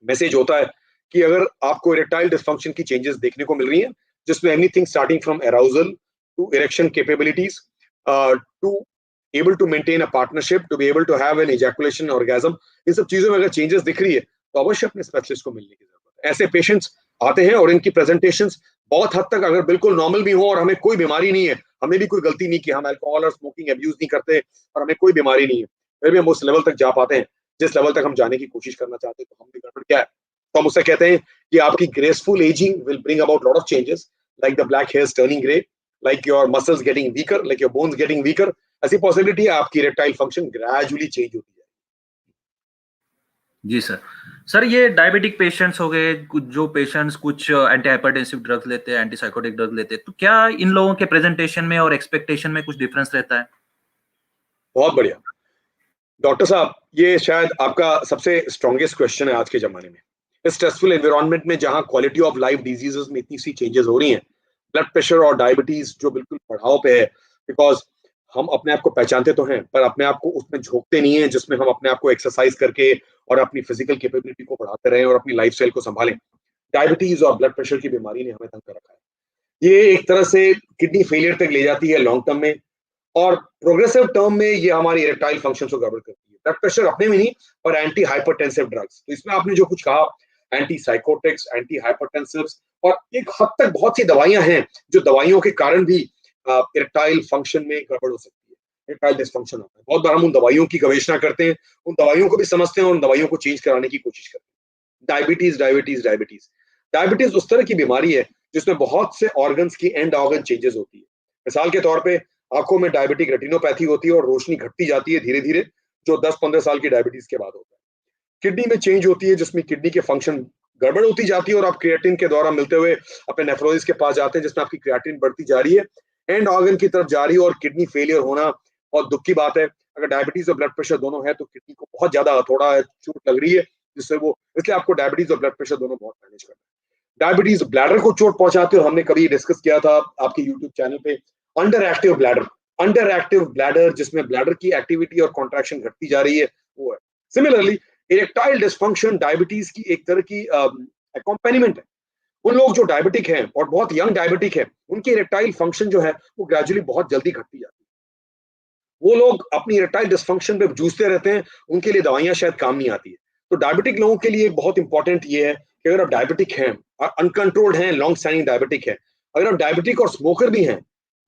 मैसेज होता है कि अगर आपको इरेक्टाइल डिसफंक्शन की चेंजेस देखने को मिल रही हैं, जिसमें anything starting from arousal to erection capabilities to able to maintain a partnership, to be able to have an ejaculation orgasm, इन सब चीजों में अगर चेंजेस दिख रही है तो अवश्य अपने स्पेशलिस्ट को मिलने की जरूरत है। ऐसे पेशेंट्स आते हैं और इनकी प्रेजेंटेशंस बहुत हद तक अगर बिल्कुल नॉर्मल भी हो और हमें कोई बीमारी नहीं है, हमें भी कोई गलती नहीं की, हम अल्कोहल और स्मोकिंग अब्यूज नहीं करते और हमें कोई बीमारी नहीं है, फिर भी हम उस लेवल तक जा पाते हैं जिस लेवल तक हम जाने की कोशिश करना चाहते हैं। तो हम भी गड़बड़ क्या है, तो हम उससे कहते हैं कि आपकी graceful ageing will bring about lot of changes, like the black hairs turning grey, like your muscles getting weaker, like your bones getting weaker, ऐसी पॉसिबिलिटी है आपकी इरेक्टाइल फंक्शन ग्रेजुअली चेंज होती है। जी सर। सर ये diabetic patients हो गए, कुछ जो पेशेंट्स कुछ एंटी हाइपरटेंसिव ड्रग्स लेते हैं, एंटी साइकोटिक ड्रग लेते हैं, तो क्या इन लोगों के प्रेजेंटेशन में और एक्सपेक्टेशन में कुछ डिफरेंस रहता है? बहुत बढ़िया। डॉक्टर साहब, ये शायद आपका सबसे स्ट्रॉन्गेस्ट क्वेश्चन है आज के जमाने में। इस स्ट्रेसफुल एनवायरनमेंट में जहां क्वालिटी ऑफ लाइफ डिजीजेस में इतनी सी चेंजेस हो रही हैं, ब्लड प्रेशर और डायबिटीज जो बिल्कुल बढ़ाव पे है, बिकॉज हम अपने आप को पहचानते तो हैं पर अपने आप को उसमें झोंकते नहीं है जिसमें हम अपने आप को एक्सरसाइज करके और अपनी फिजिकल कैपेबिलिटी को बढ़ाते रहें और अपनी लाइफस्टाइल को संभालें। डायबिटीज और ब्लड प्रेशर की बीमारी ने हमें तंग कर रखा है। ये एक तरह से किडनी फेलियर तक ले जाती है लॉन्ग टर्म में, और प्रोग्रेसिव टर्म में ये हमारी इरेक्टाइल फंक्शन को गड़बड़ करती है। ब्लड प्रेशर अपने में नहीं, और एंटी हाइपरटेंसिव ड्रग्स, तो इसमें आपने जो कुछ कहा, एंटी साइकोटिक्स, एंटी हाइपरटेंसिव्स, और एक हद तक बहुत सी दवाइयां हैं जो दवाइयों के कारण भी इरेक्टाइल फंक्शन में गड़बड़ हो सकती है, इरेक्टाइल डिसफंक्शन होता है। बहुत बार हम उन दवाइयों की गवेषणा करते हैं, उन दवाइयों को भी समझते हैं और उन दवाइयों को चेंज कराने की कोशिश करते हैं। डायबिटीज डायबिटीज डायबिटीज डायबिटीज उस तरह की बीमारी है जिसमें बहुत से ऑर्गन्स की एंड ऑर्गन चेंजेस होती है। मिसाल के तौर पे आंखों में डायबिटिक रेटिनोपैथी होती है और रोशनी घटती जाती है धीरे धीरे, जो 10-15 साल की डायबिटीज के बाद होता है। किडनी में चेंज होती है जिसमें किडनी के फंक्शन गड़बड़ होती जाती है और आप क्रिएटिन के द्वारा मिलते हुए अपने नेफ्रोलॉजिस्ट के पास जाते हैं जिसमें आपकी क्रिएटिन बढ़ती जा रही है, एंड ऑर्गन की तरफ जा रही है, और किडनी फेलियर होना बहुत दुख की बात है। अगर डायबिटीज और ब्लड प्रेशर दोनों है तो किडनी को बहुत ज्यादा हथौड़ा है, चोट लग रही है, जिससे वो, इसलिए आपको डायबिटीज और ब्लड प्रेशर दोनों बहुत मैनेज करना है। डायबिटीज ब्लैडर को चोट पहुंचाती है, और हमने कभी डिस्कस किया था आपके यूट्यूब चैनल पे, अंडर एक्टिव ब्लैडर जिसमें ब्लैडर की एक्टिविटी और कॉन्ट्रैक्शन घटती जा रही है, वो है। सिमिलरली इरेक्टाइल डिस्फंक्शन डायबिटीज की एक तरह की अकॉम्पेनिमेंट है। उन लोग जो डायबिटिक हैं और बहुत यंग डायबिटिक है, उनकी इरेक्टाइल फंक्शन जो है वो ग्रेजुअली बहुत जल्दी घटती जाती है। वो लोग अपनी इरेक्टाइल डिस्फंक्शन पे जूझते रहते हैं, उनके लिए दवाइयां शायद काम नहीं आती है। तो डायबिटिक लोगों के लिए बहुत इंपॉर्टेंट ये है कि अगर आप डायबिटिक हैं, अनकंट्रोल्ड हैं, लॉन्ग स्टैंडिंग डायबिटिक है, अगर आप डायबिटिक और स्मोकर भी हैं,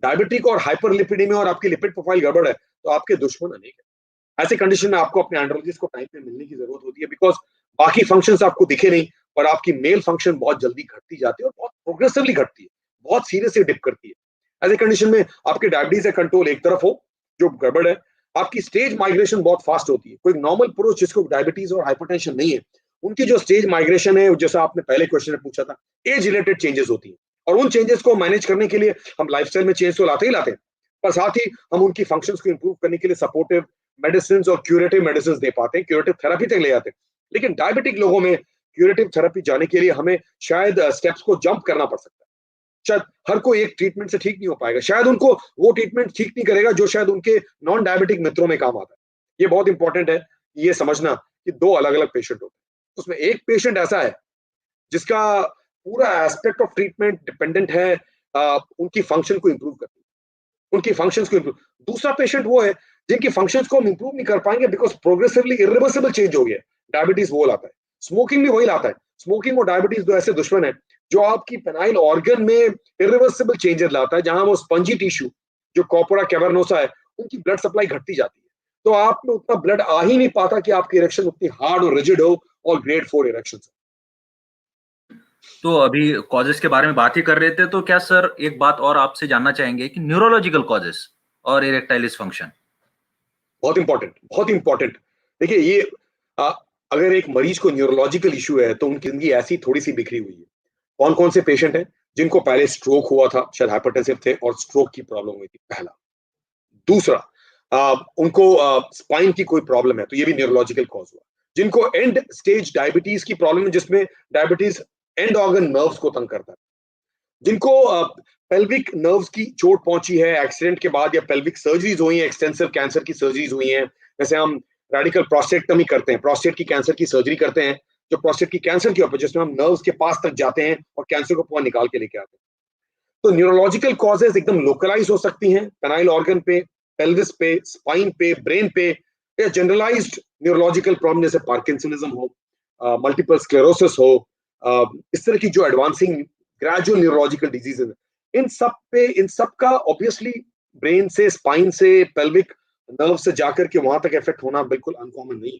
डायबिटिक और हाइपरलिपिडीमिया और आपकी लिपिड प्रोफाइल गड़बड़ है, तो आपके दुश्मन अनेक है। ऐसे कंडीशन में आपको अपने एंड्रोलॉजिस्ट को टाइम पे मिलने की जरूरत होती है, बिकॉज बाकी फंक्शंस आपको दिखे नहीं, और आपकी मेल फंक्शन बहुत जल्दी घटती जाती है और बहुत प्रोग्रेसिवली घटती है, बहुत सीरियसली डिप करती है। ऐसे कंडीशन में आपके डायबिटीज का कंट्रोल एक तरफ हो जो गड़बड़ है, आपकी स्टेज माइग्रेशन बहुत फास्ट होती है। कोई नॉर्मल पुरुष जिसको डायबिटीज और हाइपरटेंशन नहीं है, उनकी जो स्टेज माइग्रेशन है, जैसा आपने पहले क्वेश्चन में पूछा था, एज रिलेटेड चेंजेस होती है, और उन चेंजेस को मैनेज करने के लिए हम लाइफस्टाइल में चेंज तो लाते ही लाते हैं, पर साथ ही हम उनकी फंक्शंस को इंप्रूव करने के लिए सपोर्टिव मेडिसिन और क्यूरेटिव मेडिसिन दे पाते हैं, क्यूरेटिव थेरेपी तक ले जाते हैं। लेकिन डायबिटिक लोगों में क्यूरेटिव थेरेपी जाने के लिए हमें शायद स्टेप्स को जंप करना पड़ सकता है। शायद हर कोई एक ट्रीटमेंट से ठीक नहीं हो पाएगा, शायद उनको वो ट्रीटमेंट ठीक नहीं करेगा जो शायद उनके नॉन डायबिटिक मित्रों में काम आता है। ये बहुत इंपॉर्टेंट है ये समझना कि दो अलग अलग पेशेंट होते हैं। उसमें एक पेशेंट ऐसा है जिसका पूरा एस्पेक्ट ऑफ ट्रीटमेंट डिपेंडेंट है उनकी फंक्शन को इंप्रूव करने, उनकी फंक्शंस को improve। दूसरा पेशेंट वो है जिनकी फंक्शंस को हम इंप्रूव नहीं कर पाएंगे बिकॉज प्रोग्रेसिवली इरिवर्सिबल चेंज हो गया। डायबिटीज वो लाता है, स्मोकिंग भी वही लाता है। स्मोकिंग और डायबिटीज दो ऐसे दुश्मन है जो आपकी पेनाइल ऑर्गन में इरिवर्सिबल चेंजेस लाता है, जहां वो स्पंजी टिश्यू जो कॉर्पोरा कैवर्नोसा है, उनकी ब्लड सप्लाई घटती जाती है, तो आप में उतना ब्लड आ ही नहीं पाता कि आपकी इरेक्शन उतनी हार्ड और रिजिड हो और ग्रेड 4 इरेक्शन हो। तो अभी कॉजेस के बारे में बात ही कर रहे थे, तो क्या सर एक बात और आपसे जानना चाहेंगे कि न्यूरोलॉजिकल कॉजेस और इरेक्टाइल डिसफंक्शन। बहुत इंपॉर्टेंट, बहुत इंपॉर्टेंट। देखिए ये आ, अगर एक मरीज को न्यूरोलॉजिकल इशू है तो उनकी जिंदगी ऐसी थोड़ी सी बिखरी हुई है। कौन कौन से पेशेंट हैं जिनको पहले स्ट्रोक हुआ था, शायद हाइपरटेंसिव थे और स्ट्रोक की प्रॉब्लम हुई थी, पहला। दूसरा, उनको स्पाइन की कोई प्रॉब्लम है तो ये भी न्यूरोलॉजिकल कॉज हुआ। जिनको एंड स्टेज डायबिटीज की प्रॉब्लम है जिसमें डायबिटीज एंड ऑर्गन नर्व्स को तंग करता है, जिनको पेल्विक नर्व्स की चोट पहुंची है एक्सीडेंट के बाद, या पेल्विक सर्जरीज हुई हैं, एक्सटेंसिव कैंसर की सर्जरीज हुई हैं, जैसे हम रेडिकल प्रोस्टेक्टमी करते हैं, प्रोस्टेट की कैंसर की सर्जरी करते हैं, जो प्रोस्टेट की कैंसर के ऊपर, जिसमें हम नर्व्स के पास तक जाते हैं और कैंसर को पूरा निकाल के लेके आते हैं। तो न्यूरोलॉजिकल कॉजेज एकदम लोकलाइज हो सकती हैं, पेनाइल ऑर्गन पे, पेल्विस पे, स्पाइन पे, ब्रेन पे, या जनरलाइज्ड न्यूरोलॉजिकल प्रॉब्लम जैसे पार्किंसनिज्म हो, मल्टीपल स्क्लेरोसिस हो, इस तरह की जो एडवांसिंग ग्रेजुअल न्यूरोलॉजिकल डिजीजेज है, इन सब का ऑब्वियसली ब्रेन से, स्पाइन से, पेल्विक नर्व से जाकर के वहां तक इफेक्ट होना बिल्कुल अनकॉमन नहीं है।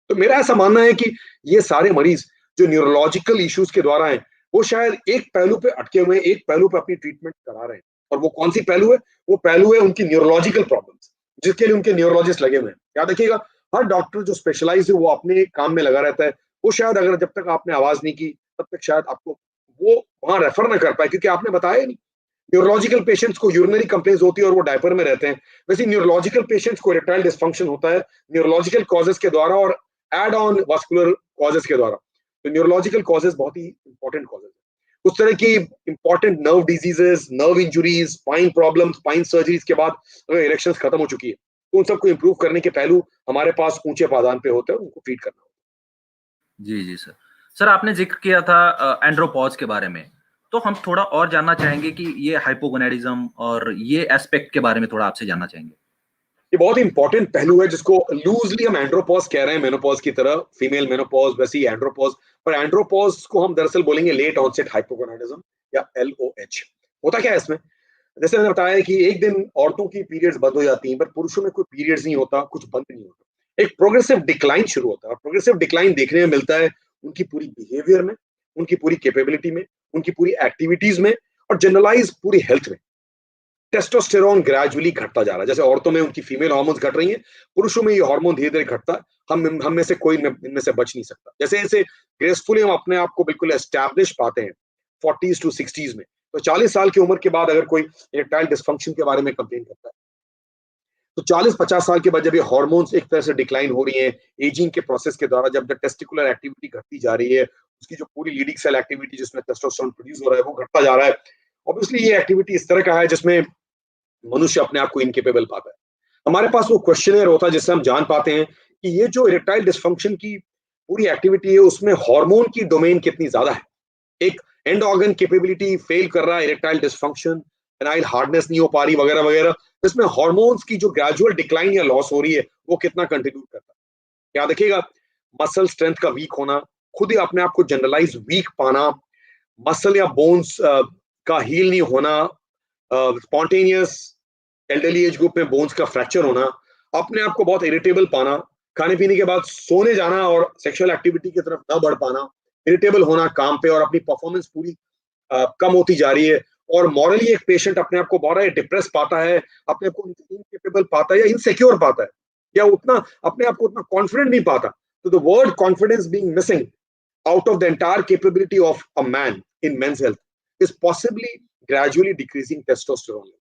तो मेरा ऐसा मानना है कि ये सारे मरीज जो न्यूरोलॉजिकल इश्यूज के द्वारा हैं, वो शायद एक पहलू पे अटके हुए हैं, एक पहलू पे अपनी ट्रीटमेंट करा रहे हैं, और वो कौन सी पहलू है? वो पहलू है उनकी न्यूरोलॉजिकल प्रॉब्लम्स, जिसके लिए उनके न्यूरोलॉजिस्ट लगे हुए हैं। याद रखिएगा, हर डॉक्टर जो स्पेशलाइज है वो अपने काम में लगा रहता है। वो शायद अगर जब तक आपने आवाज नहीं की तब तक शायद आपको वो वहां रेफर ना कर पाए, क्योंकि आपने बताया नहीं। न्यूरोलॉजिकल पेशेंट्स को यूरिनरी कंप्लेंट्स होती है और वो डायपर में रहते हैं। वैसे न्यूरोलॉजिकल पेशेंट्स को इरेक्टाइल डिस्फंक्शन होता है न्यूरोलॉजिकल कॉजेस के द्वारा और एड ऑन वास्कुलर कॉजेस के द्वारा। तो न्यूरोलॉजिकल कॉजेस बहुत ही इंपॉर्टेंट कॉजेस है। उस तरह की important nerve diseases, nerve injuries, spine problems, spine surgeries के बाद अगर इरेक्शंस खत्म हो चुकी है तो उन सबको इंप्रूव करने के पहलू हमारे पास ऊंचे पायदान पे होते हैं, उनको फीड करना होता जी, जी सर। सर आपने ज़िक्र किया था एंड्रोपॉज़ के बारे में, तो हम थोड़ा और जानना चाहेंगे कि ये हाइपोगोनाडिज़्म और ये एस्पेक्ट के बारे में थोड़ा आपसे जानना चाहेंगे। है। ये बहुत ही इंपॉर्टेंट पहलू है जिसको लूजली हम एंड्रोपॉज कह रहे हैं, मेनोपॉज की तरह, फीमेल मेनोपॉज वैसे ही एंड्रोपॉज। पर एंड्रोपॉज को हम दरअसल बोलेंगे लेट ऑनसेट हाइपोगोनाडिज्म या LOH। होता क्या है इसमें? जैसे मैंने बताया कि एक दिन औरतों की पीरियड्स बंद हो जाती हैं, पर पुरुषों में कोई पीरियड्स नहीं होता, कुछ बंद नहीं होता। एक प्रोग्रेसिव डिक्लाइन शुरू होता है, और प्रोग्रेसिव डिक्लाइन देखने में मिलता है उनकी पूरी बिहेवियर में, उनकी पूरी कैपेबिलिटी में, उनकी पूरी एक्टिविटीज में, और जनरलाइज पूरी हेल्थ में। टेस्टोस्टेरोन ग्रेजुअली घटता जा रहा है। जैसे औरतों में उनकी फीमेल हार्मोन्स घट रही हैं, पुरुषों में ये हार्मोन धीरे धीरे घटता है। हम में से कोई इनमें से बच नहीं सकता। जैसे जैसे ग्रेसफुली हम अपने आप को बिल्कुल एस्टैब्लिश पाते हैं 40s to 60s में, तो 40 साल की उम्र के बाद अगर कोई इरेक्टाइल डिस्फंक्शन के बारे में कंप्लेन करता है, तो 40-50 साल के बाद जब ये हार्मोन्स एक तरह से डिक्लाइन हो रही हैं, एजिंग के प्रोसेस के द्वारा, जब टेस्टिकुलर एक्टिविटी घटती जा रही है, उसकी जो पूरी लीडिंग सेल एक्टिविटी जिसमें टेस्टोस्टेरोन प्रोड्यूस हो रहा है वो घटता जा रहा है। ऑब्वियसली ये एक्टिविटी इस तरह का है जिसमें मनुष्य अपने आप को इनकेपेबल पाता है। हमारे पास वो क्वेश्चनर होता है जिससे हम जान पाते हैं कि ये जो इरेक्टाइल डिस्फंक्शन की पूरी एक्टिविटी है उसमें हार्मोन की डोमेन कितनी ज्यादा है। एक एंड ऑर्गन कैपेबिलिटी फेल कर रहा है, इरेक्टाइल डिस्फंक्शन, पेनाइल हार्डनेस नहीं हो पा रही वगैरह वगैरह, इसमें हार्मोन्स की जो ग्रेजुअल डिक्लाइन या लॉस हो रही है वो कितना कंट्रीब्यूट करता है। याद रखिएगा, मसल स्ट्रेंथ का वीक होना, खुद ही अपने आप को जनरलाइज वीक पाना, मसल या बोन्स का हील नहीं होना, स्पॉन्टेनियस एल्डरली एज ग्रुप में बोन्स का फ्रैक्चर होना, अपने आप को बहुत इरिटेबल पाना, खाने पीने के बाद सोने जाना और सेक्सुअल एक्टिविटी की तरफ न बढ़ पाना, इरिटेबल होना काम पे, और अपनी परफॉर्मेंस पूरी कम होती जा रही है, और मॉरली एक पेशेंट अपने आप को बहुत डिप्रेस पाता है, अपने आप को इनकेपेबल पाता है या इनसिक्योर पाता है, या उतना अपने आप को उतना कॉन्फिडेंट नहीं पाता। तो the word confidence being missing out of the entire capability of a man in men's health is possibly gradually decreasing testosterone level.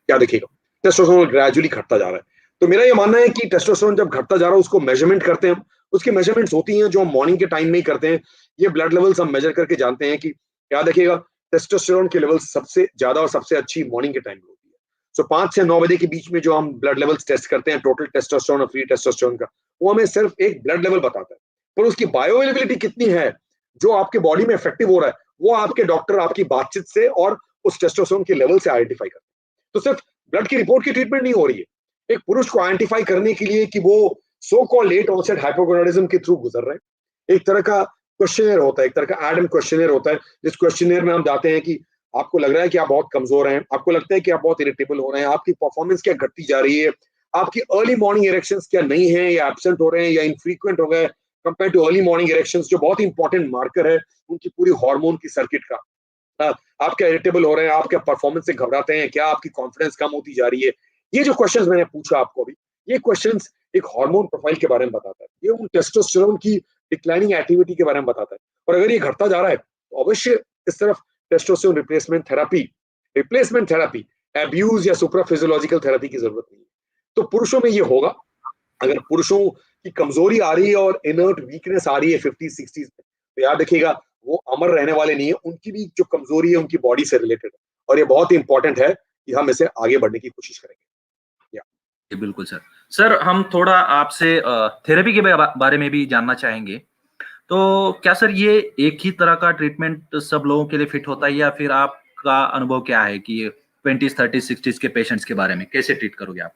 क्या देखिएगा, टेस्टोस्टेरोन ग्रेजुअली घटता जा रहा है। तो मेरा ये मानना है कि टेस्टोस्टेरोन जब घटता जा रहा है उसको मेजरमेंट करते हैं हम, उसकी मेजरमेंट्स होती हैं जो हम मॉर्निंग के टाइम में ही करते हैं। ये ब्लड लेवल्स हम मेजर करके जानते हैं कि, याद रखिएगा, टेस्टोस्टेरोन के लेवल सबसे ज्यादा और सबसे अच्छी मॉर्निंग के टाइम में होती है। सो 5 से 9 बजे के बीच में जो हम ब्लड लेवल्स टेस्ट करते हैं टोटल टेस्टोस्टेरोन और फ्री टेस्टोस्टेरोन का, वो हमें सिर्फ एक ब्लड लेवल बताता है, पर उसकी बायो अवेलेबिलिटी कितनी है, जो आपके बॉडी में इफेक्टिव हो रहा है, वो आपके डॉक्टर आपकी बातचीत से और उस टेस्टोस्टेरोन के लेवल से आइडेंटिफाई करते हैं। तो सिर्फ ब्लड की रिपोर्ट की ट्रीटमेंट नहीं हो रही है, एक पुरुष को आइडेंटिफाई करने के लिए कि वो so called late onset hypogonadism के थ्रू गुजर रहे हैं। एक तरह का क्वेश्चनर होता है, एक तरह का एडम क्वेश्चनर होता है, जिस क्वेश्चनर में हम जाते हैं कि आपको लग रहा है कि आप बहुत कमजोर हैं, आपको लगता है कि आप बहुत इरिटेबल हो रहे हैं, आपकी परफॉर्मेंस क्या घटती जा रही है, आपकी अर्ली मॉर्निंग इरेक्शंस क्या नहीं है या एब्सेंट हो रहे हैं या इनफ्रीक्वेंट हो गए compare too early morning erections, जो बहुत इंपॉर्टेंट मार्कर है उनकी पूरी हार्मोन की सर्किट का। आप क्या इरिटेबल हो रहे हैं, आप क्या परफॉर्मेंस से घबराते हैं, क्या आपकी कॉन्फिडेंस कम होती जा रही है, ये जो क्वेश्चंस मैंने पूछा आपको अभी, ये क्वेश्चंस एक हार्मोन प्रोफाइल के बारे में बताता है, ये उन टेस्टोस्टेरोन की डिक्लाइनिंग एक्टिविटी के बारे में बताता है। और अगर ये घटता जा रहा है तो अवश्य इस तरफ टेस्टोस्टेरोन रिप्लेसमेंट थेरेपी, एब्यूज या सुप्रा फिजियोलॉजिकल थेरेपी की जरूरत नहीं है। तो पुरुषों में ये होगा, अगर पुरुषों की कमजोरी आ रही है और इनर्ट वीकनेस आ रही है 50-60s में, तो याद रखिएगा वो अमर रहने वाले नहीं है, उनकी भी जो कमजोरी है उनकी बॉडी से रिलेटेड है, और ये बहुत ही इंपॉर्टेंट है कि हम इसे आगे बढ़ने की कोशिश करेंगे। जी, बिल्कुल सर। सर हम थोड़ा आपसे थेरेपी के बारे में भी जानना चाहेंगे। तो क्या सर ये एक ही तरह का ट्रीटमेंट सब लोगों के लिए फिट होता है, या फिर आपका अनुभव क्या है कि 20s, 30s, 60s के पेशेंट्स के बारे में कैसे ट्रीट करोगे आप?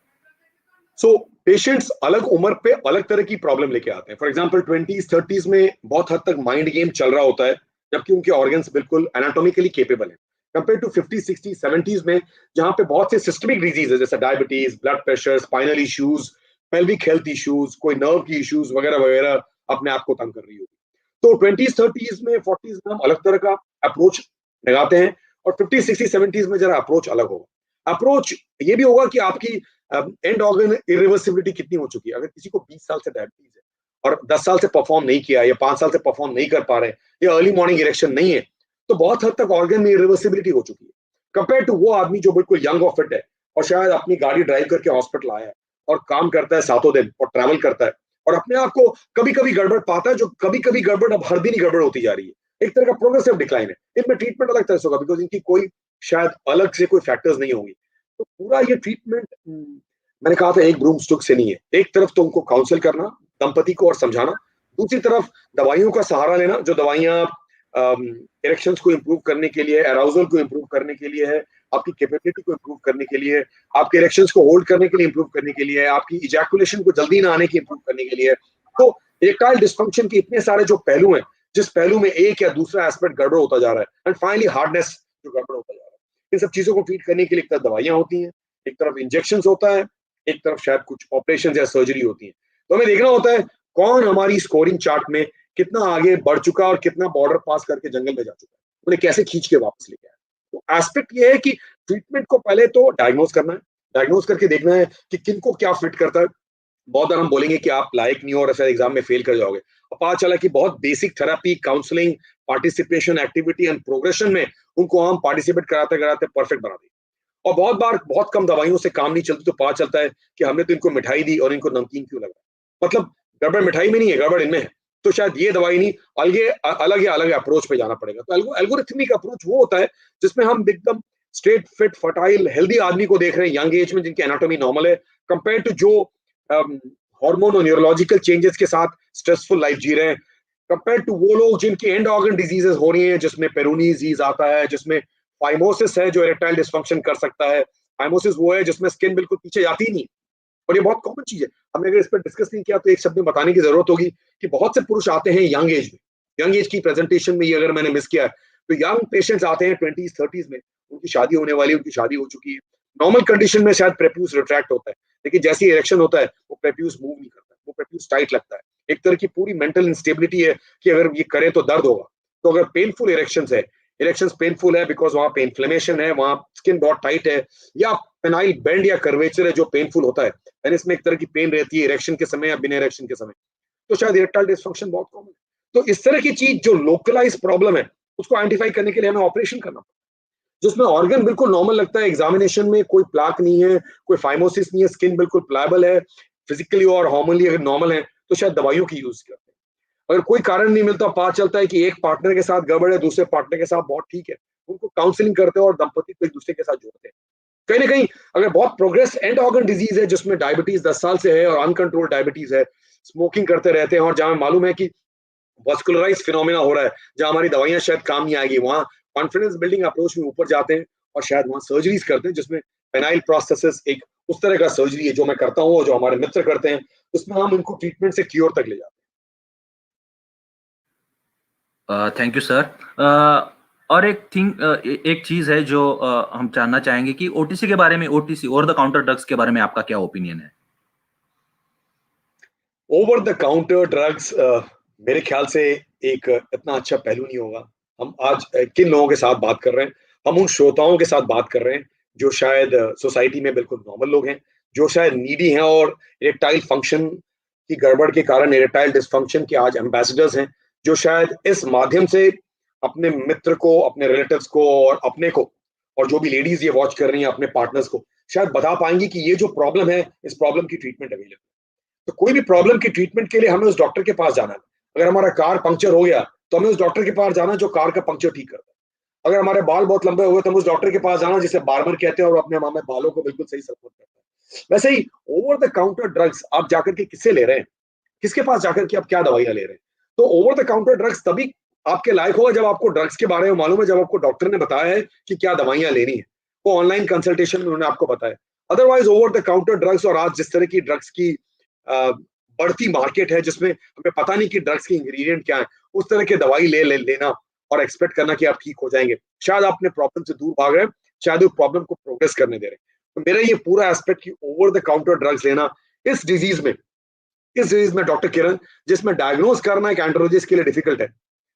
सो पेशेंट्स अलग उम्र पे अलग तरह की प्रॉब्लम लेके आते हैं। फॉर एग्जांपल 20s 30s में बहुत हद तक माइंड गेम चल रहा होता है, जबकि उनके ऑर्गन्स बिल्कुल एनाटॉमिकली केपेबल हैं, compare to 50s 60s 70s में, जहां पे बहुत से सिस्टमिक डिजीज है जैसे diabetes, blood pressure, spinal issues, pelvic health issues, कोई नर्व की इश्यूज वगैरह वगैरह अपने आप को तंग कर रही होगी। तो 20s 30s में, 40s में हम अलग तरह का अप्रोच लगाते हैं, और 50s 60s 70s में जरा अप्रोच अलग होगा। अप्रोच ये भी होगा कि आपकी एंड ऑर्गन इरिवर्सिबिलिटी कितनी हो चुकी है। अगर किसी को 20 साल से डायबिटीज है और 10 साल से परफॉर्म नहीं किया या 5 साल से परफॉर्म नहीं कर पा रहे या अर्ली मॉर्निंग इरेक्शन नहीं है, तो बहुत हद तक ऑर्गन में इरिवर्सिबिलिटी हो चुकी है, कंपेयर टू वो आदमी जो बिल्कुल यंग और फिट है और शायद अपनी गाड़ी ड्राइव करके हॉस्पिटल आया है और काम करता है सातों दिन और ट्रैवल करता है और अपने आप को कभी कभी गड़बड़ पाता है, जो कभी कभी गड़बड़ अब हर दिन ही गड़बड़ होती जा रही है। एक तरह का प्रोग्रेसिव डिक्लाइन है। इनमें ट्रीटमेंट अलग तरह से होगा बिकॉज इनकी कोई शायद अलग से कोई फैक्टर्स नहीं होंगी। तो पूरा ये ट्रीटमेंट मैंने कहा था एक ब्रूम स्टिक से नहीं है। एक तरफ तो उनको काउंसिल करना दंपति को और समझाना, दूसरी तरफ दवाइयों का सहारा लेना, जो दवाइयां इरेक्शंस को इंप्रूव करने के लिए, अराउजल को इंप्रूव करने के लिए है, आपकी कैपेबिलिटी को इंप्रूव करने के लिए, आपके इरेक्शंस को होल्ड करने के लिए इंप्रूव करने के लिए, आपकी इजैकुलेशन को जल्दी ना आने की इंप्रूव करने के लिए। तो इरेक्टाइल डिस्फंक्शन के इतने सारे जो पहलू हैं, जिस पहलू में एक या दूसरा एस्पेक्ट गड़बड़ होता जा रहा है एंड फाइनली हार्डनेस जो गड़बड़ होता जा रहा है, इन सब चीजों को ट्रीट करने के लिए एक तरफ दवाइयां होती हैं, एक तरफ इंजेक्शन होता है, एक तरफ शायद कुछ ऑपरेशन या सर्जरी होती है। तो हमें देखना होता है कौन हमारी स्कोरिंग चार्ट में कितना आगे बढ़ चुका और कितना बॉर्डर पास करके जंगल में जा चुका है, उन्हें कैसे खींच के वापस लेके आए। तो एस्पेक्ट ये है कि ट्रीटमेंट को पहले तो डायग्नोज करना है, डायग्नोज करके देखना है कि किनको क्या फिट करता है। बहुत बार हम बोलेंगे कि आप लायक नहीं हो और शायद एग्जाम में फेल कर जाओगे, और पता चला कि बहुत basic therapy, counselling, participation, activity and progression में उनको हम पार्टिसिपेट कराते कराते परफेक्ट बना दें। और बहुत बार बहुत कम दवाइयों से काम नहीं चलती, तो पता चलता है कि हमने तो इनको मिठाई दी और इनको नमकीन क्यों लगा। मतलब गड़बड़ मिठाई में नहीं है, गड़बड़ इनमें है। तो शायद ये दवाई नहीं, अलग या अलग अप्रोच पे जाना पड़ेगा। तो एल्गोरिथमिक अप्रोच वो होता है जिसमें हम एकदम स्ट्रेट फिट फर्टाइल हेल्दी आदमी को देख रहे हैं यंग एज में, जिनकी एनाटॉमी नॉर्मल है, कंपेयर टू जो हार्मोन और न्यूरोलॉजिकल चेंजेस के साथ स्ट्रेसफुल लाइफ जी रहे हैं, कंपेयर टू वो लोग जिनकी एंड ऑर्गन डिजीजेस हो रही हैं, जिसमें पेरोनी डिजीज आता है, जिसमें फाइमोसिस है जो इरेक्टाइल डिस्फंक्शन कर सकता है। फाइमोसिस वो है जिसमें स्किन बिल्कुल पीछे जाती ही नहीं, और ये बहुत कॉमन चीज है। हमने अगर इस पर डिस्कस नहीं किया तो एक शब्द में बताने की जरूरत होगी कि बहुत से पुरुष आते हैं यंग एज में, यंग एज की प्रेजेंटेशन में ये अगर मैंने मिस किया है, तो यंग पेशेंट्स आते हैं 20s 30s में, उनकी शादी होने वाली, उनकी शादी हो चुकी है, नॉर्मल कंडीशन में शायद प्रेप्यूस रिट्रैक्ट होता है, लेकिन जैसे ही इरेक्शन होता है वो प्रेप्यूस मूव नहीं करता, वो प्रेप्यूस टाइट लगता है। एक तरह की पूरी मेंटल इंस्टेबिलिटी है कि अगर ये करें तो दर्द होगा। तो अगर पेनफुल इरेक्शन है, इरेक्शंस पेनफुल है बिकॉज वहां पे इन्फ्लेमेशन है, वहां स्किन बहुत टाइट है, या पेनाइल बेंड या कर्वेचर है जो पेनफुल होता है, यानी इसमें एक तरह की पेन रहती है इरेक्शन के समय या बिना इरेक्शन के समय, तो शायद इरेक्टाइल डिस्फंक्शन बहुत कॉमन है। तो इस तरह की चीज जो लोकलाइज प्रॉब्लम है, उसको आइडेंटिफाई करने के लिए हमें ऑपरेशन करना पड़ता है, जिसमें ऑर्गन बिल्कुल नॉर्मल लगता है, एग्जामिनेशन में कोई प्लाक नहीं है, कोई फाइमोसिस नहीं है, स्किन बिल्कुल प्लायबल है, फिजिकली और हार्मोनली अगर नॉर्मल है, तो शायद दवाइयों की यूज करते हैं। अगर कोई कारण नहीं मिलता, पता चलता है कि एक पार्टनर के साथ गड़बड़ है, दूसरे पार्टनर के साथ बहुत ठीक है, उनको काउंसलिंग करते हैं और दंपति को एक दूसरे के साथ जोड़ते हैं। कहीं ना कहीं अगर बहुत प्रोग्रेस एंड ऑर्गन डिजीज है जिसमें डायबिटीज 10 साल से है और अनकंट्रोल डायबिटीज है, स्मोकिंग करते रहते हैं, और जहां मालूम है कि वस्कुलराइज फिनोमिना हो रहा है, जहां हमारी दवाइयां शायद काम नहीं आएगी, वहां कॉन्फिडेंस बिल्डिंग अप्रोच में ऊपर जाते हैं और शायद वहां सर्जरीज करते हैं, जिसमें पेनाइल प्रोस्थेसिस एक उस तरह का सर्जरी है जो मैं करता हूँ और जो हमारे मित्र करते हैं, उसमें हम इनको ट्रीटमेंट से क्योर तक ले जाते थैंक यू सर। और एक चीज है जो हम जानना चाहेंगे कि ओटीसी के बारे में, OTC over the counter drugs के बारे में आपका क्या ओपिनियन है? ओवर द काउंटर ड्रग्स मेरे ख्याल से एक इतना अच्छा पहलू नहीं होगा। हम आज किन लोगों के साथ बात कर रहे हैं? हम उन श्रोताओं के साथ बात कर रहे हैं जो शायद सोसाइटी में बिल्कुल नॉर्मल लोग हैं, जो शायद नीडी हैं और इरेक्टाइल फंक्शन की गड़बड़ के कारण इरेक्टाइल डिस्फंक्शन के आज एम्बेसडर्स हैं, जो शायद इस माध्यम से अपने मित्र को, अपने रिलेटिव्स को और अपने को, और जो भी लेडीज ये वॉच कर रही हैं अपने पार्टनर्स को, शायद बता पाएंगी कि ये जो प्रॉब्लम है, इस प्रॉब्लम की ट्रीटमेंट अवेलेबल है। तो कोई भी प्रॉब्लम की ट्रीटमेंट के लिए हमें उस डॉक्टर के पास जाना है। अगर हमारा कार पंक्चर हो गया तो हमें उस डॉक्टर के पास जाना जो कार का पंक्चर ठीक करता है। अगर हमारे बाल बहुत लंबे हो गए तो हम उस डॉक्टर के पास जाना जिसे बार्बर कहते हैं और अपने हमें बालों को बिल्कुल सही सपोर्ट करता है। वैसे ही ओवर द काउंटर ड्रग्स आप जाकर के किससे ले रहे हैं, किसके पास जाकर के आप क्या दवाइयां ले रहे हैं? तो ओवर द काउंटर ड्रग्स तभी आपके लायक होगा जब आपको ड्रग्स के बारे में मालूम है, जब आपको डॉक्टर ने बताया है कि क्या दवाइयां लेनी है, वो ऑनलाइन कंसल्टेशन में उन्होंने आपको बताया। Otherwise over the counter drugs, और आज जिस तरह की ड्रग्स की बढ़ती मार्केट है जिसमें हमें पता नहीं कि ड्रग्स के इंग्रेडिएंट क्या है, उस तरह के दवाई लेना और एक्सपेक्ट करना कि आप ठीक हो जाएंगे, शायद आप अपने प्रॉब्लम से दूर भाग रहे हैं, शायद उस प्रॉब्लम को प्रोग्रेस करने दे रहे हैं। तो मेरा ये पूरा एस्पेक्ट कि ओवर द काउंटर ड्रग्स लेना इस डिजीज में डॉक्टर किरण, जिसमें डायग्नोज करना एक एंड्रोलॉजिस्ट के लिए डिफिकल्ट है,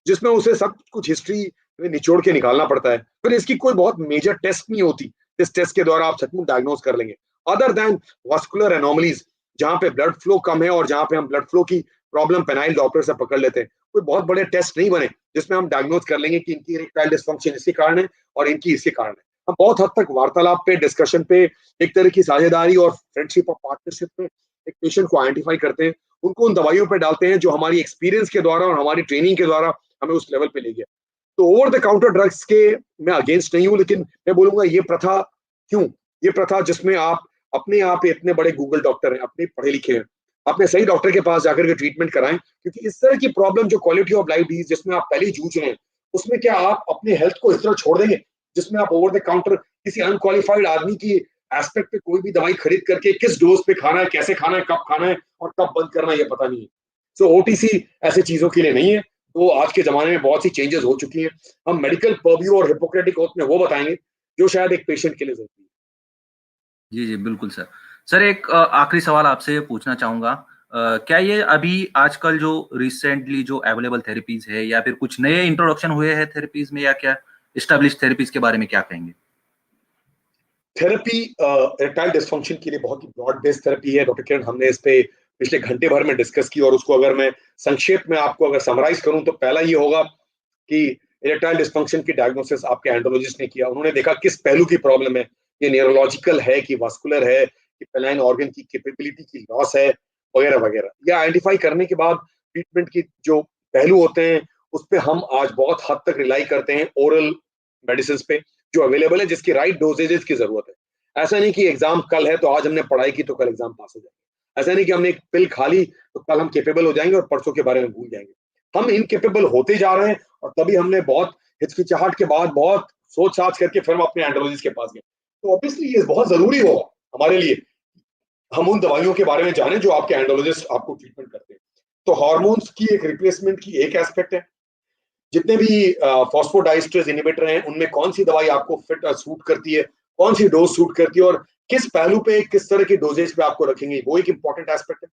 जिसमें उसे सब कुछ हिस्ट्री में निचोड़ के निकालना पड़ता है, फिर इसकी कोई बहुत मेजर टेस्ट नहीं होती, इस टेस्ट के द्वारा आप सचमुच डायग्नोज कर लेंगे। अदर देन वास्कुलर एनोमलीज, जहाँ पे ब्लड फ्लो कम है और जहाँ पे हम ब्लड फ्लो की प्रॉब्लम पेनाइल डॉक्टर से पकड़ लेते हैं, कोई बहुत बड़े टेस्ट नहीं बने जिसमें हम डायग्नोज कर लेंगे कि इनकी इरेक्टाइल डिस्फंक्शन इसके कारण है और इनकी इसके कारण है। हम बहुत हद तक वार्तालाप पे, डिस्कशन पे, एक तरह की साझेदारी और फ्रेंडशिप और पार्टनरशिप पे एक पेशेंट को आइडेंटिफाई करते हैं, उनको उन दवाइयों पे डालते हैं जो हमारी एक्सपीरियंस के द्वारा और हमारी ट्रेनिंग के द्वारा हमें उस लेवल पे ले गया। तो ओवर द काउंटर ड्रग्स के मैं अगेंस्ट नहीं हूँ, लेकिन मैं बोलूंगा ये प्रथा क्यों, ये प्रथा जिसमें आप अपने आप इतने बड़े गूगल डॉक्टर हैं, अपने पढ़े लिखे हैं, अपने सही डॉक्टर के पास जाकर के ट्रीटमेंट कराएं, क्योंकि इस तरह की प्रॉब्लम जो क्वालिटी ऑफ लाइफ डिजीज जिसमें आप पहले ही जूझ रहे हैं, उसमें क्या आप अपने हेल्थ को इस तरह छोड़ देंगे जिसमें आप ओवर द काउंटर किसी अनक्वालिफाइड आदमी की एस्पेक्ट पे कोई भी दवाई खरीद करके किस डोज पे खाना है, कैसे खाना है, कब खाना है और कब बंद करना है, ये पता नहीं है। सो ओटीसी ऐसी चीजों के लिए नहीं है। तो आज के जमाने में बहुत सी चेंजेस हो चुकी हैं। हम मेडिकल पर्व्यू और हिपोक्रेटिक ओथ में वो बताएंगे जो शायद एक पेशेंट के लिए जरूरी है। जी जी बिल्कुल सर। सर एक आखिरी सवाल आपसे पूछना चाहूंगा, क्या ये अभी आजकल जो रिसेंटली जो अवेलेबल थेरेपीज है या फिर कुछ नए इंट्रोडक्शन हुए हैं थेरेपीज में, या क्या एस्टेब्लिश थेरेपीज के बारे में क्या कहेंगे? थेरेपी इरेक्टाइल डिस्फंक्शन के लिए बहुत ही ब्रॉड बेस्ड थेरेपी है डॉक्टर किरण, हमने इस पे पिछले घंटे भर में डिस्कस की, और उसको अगर मैं संक्षेप में आपको अगर समराइज करूं तो पहला ये होगा कि इरेक्टाइल डिस्फंक्शन की डायग्नोसिस आपके एंड्रोलॉजिस्ट ने किया। उन्होंने देखा किस पहलू की प्रॉब्लम है, ये न्यूरोलॉजिकल है कि वास्कुलर है कि पेनाइन ऑर्गन की कैपेबिलिटी की लॉस है, वगैरह वगैरह। या आइडेंटिफाई करने के बाद ट्रीटमेंट की जो पहलू होते हैं उस पर हम आज बहुत हद तक रिलाई करते हैं ओरल मेडिसिन पे जो अवेलेबल है, जिसकी राइट डोजेजेस की जरूरत है। ऐसा नहीं कि एग्जाम कल है तो आज हमने पढ़ाई की तो कल एग्जाम पास हो जाएंगे। ऐसा नहीं कि हमने एक पिल खा ली तो कल हम केपेबल हो जाएंगे और परसों के बारे में भूल जाएंगे। हम इनकेपेबल होते जा रहे हैं, और तभी हमने बहुत हिचकिचाहट के बाद बहुत सोच साच करके फिर हम अपने एंड्रोलॉजिस्ट के पास गए। तो ऑब्वियसली ये बहुत जरूरी होगा हमारे लिए, हम उन दवाइयों के बारे में जानें जो आपके एंड्रोलॉजिस्ट आपको ट्रीटमेंट करते हैं। तो हार्मोन्स की एक रिप्लेसमेंट की एक एस्पेक्ट है, जितने भी फॉस्फोडाइस्टरेज इनहिबिटर हैं उनमें कौन सी दवाई आपको फिट सूट करती है, कौन सी डोज सूट करती है और किस पहलू पे किस तरह की डोजेज पे आपको रखेंगे, वो एक इंपॉर्टेंट एस्पेक्ट है।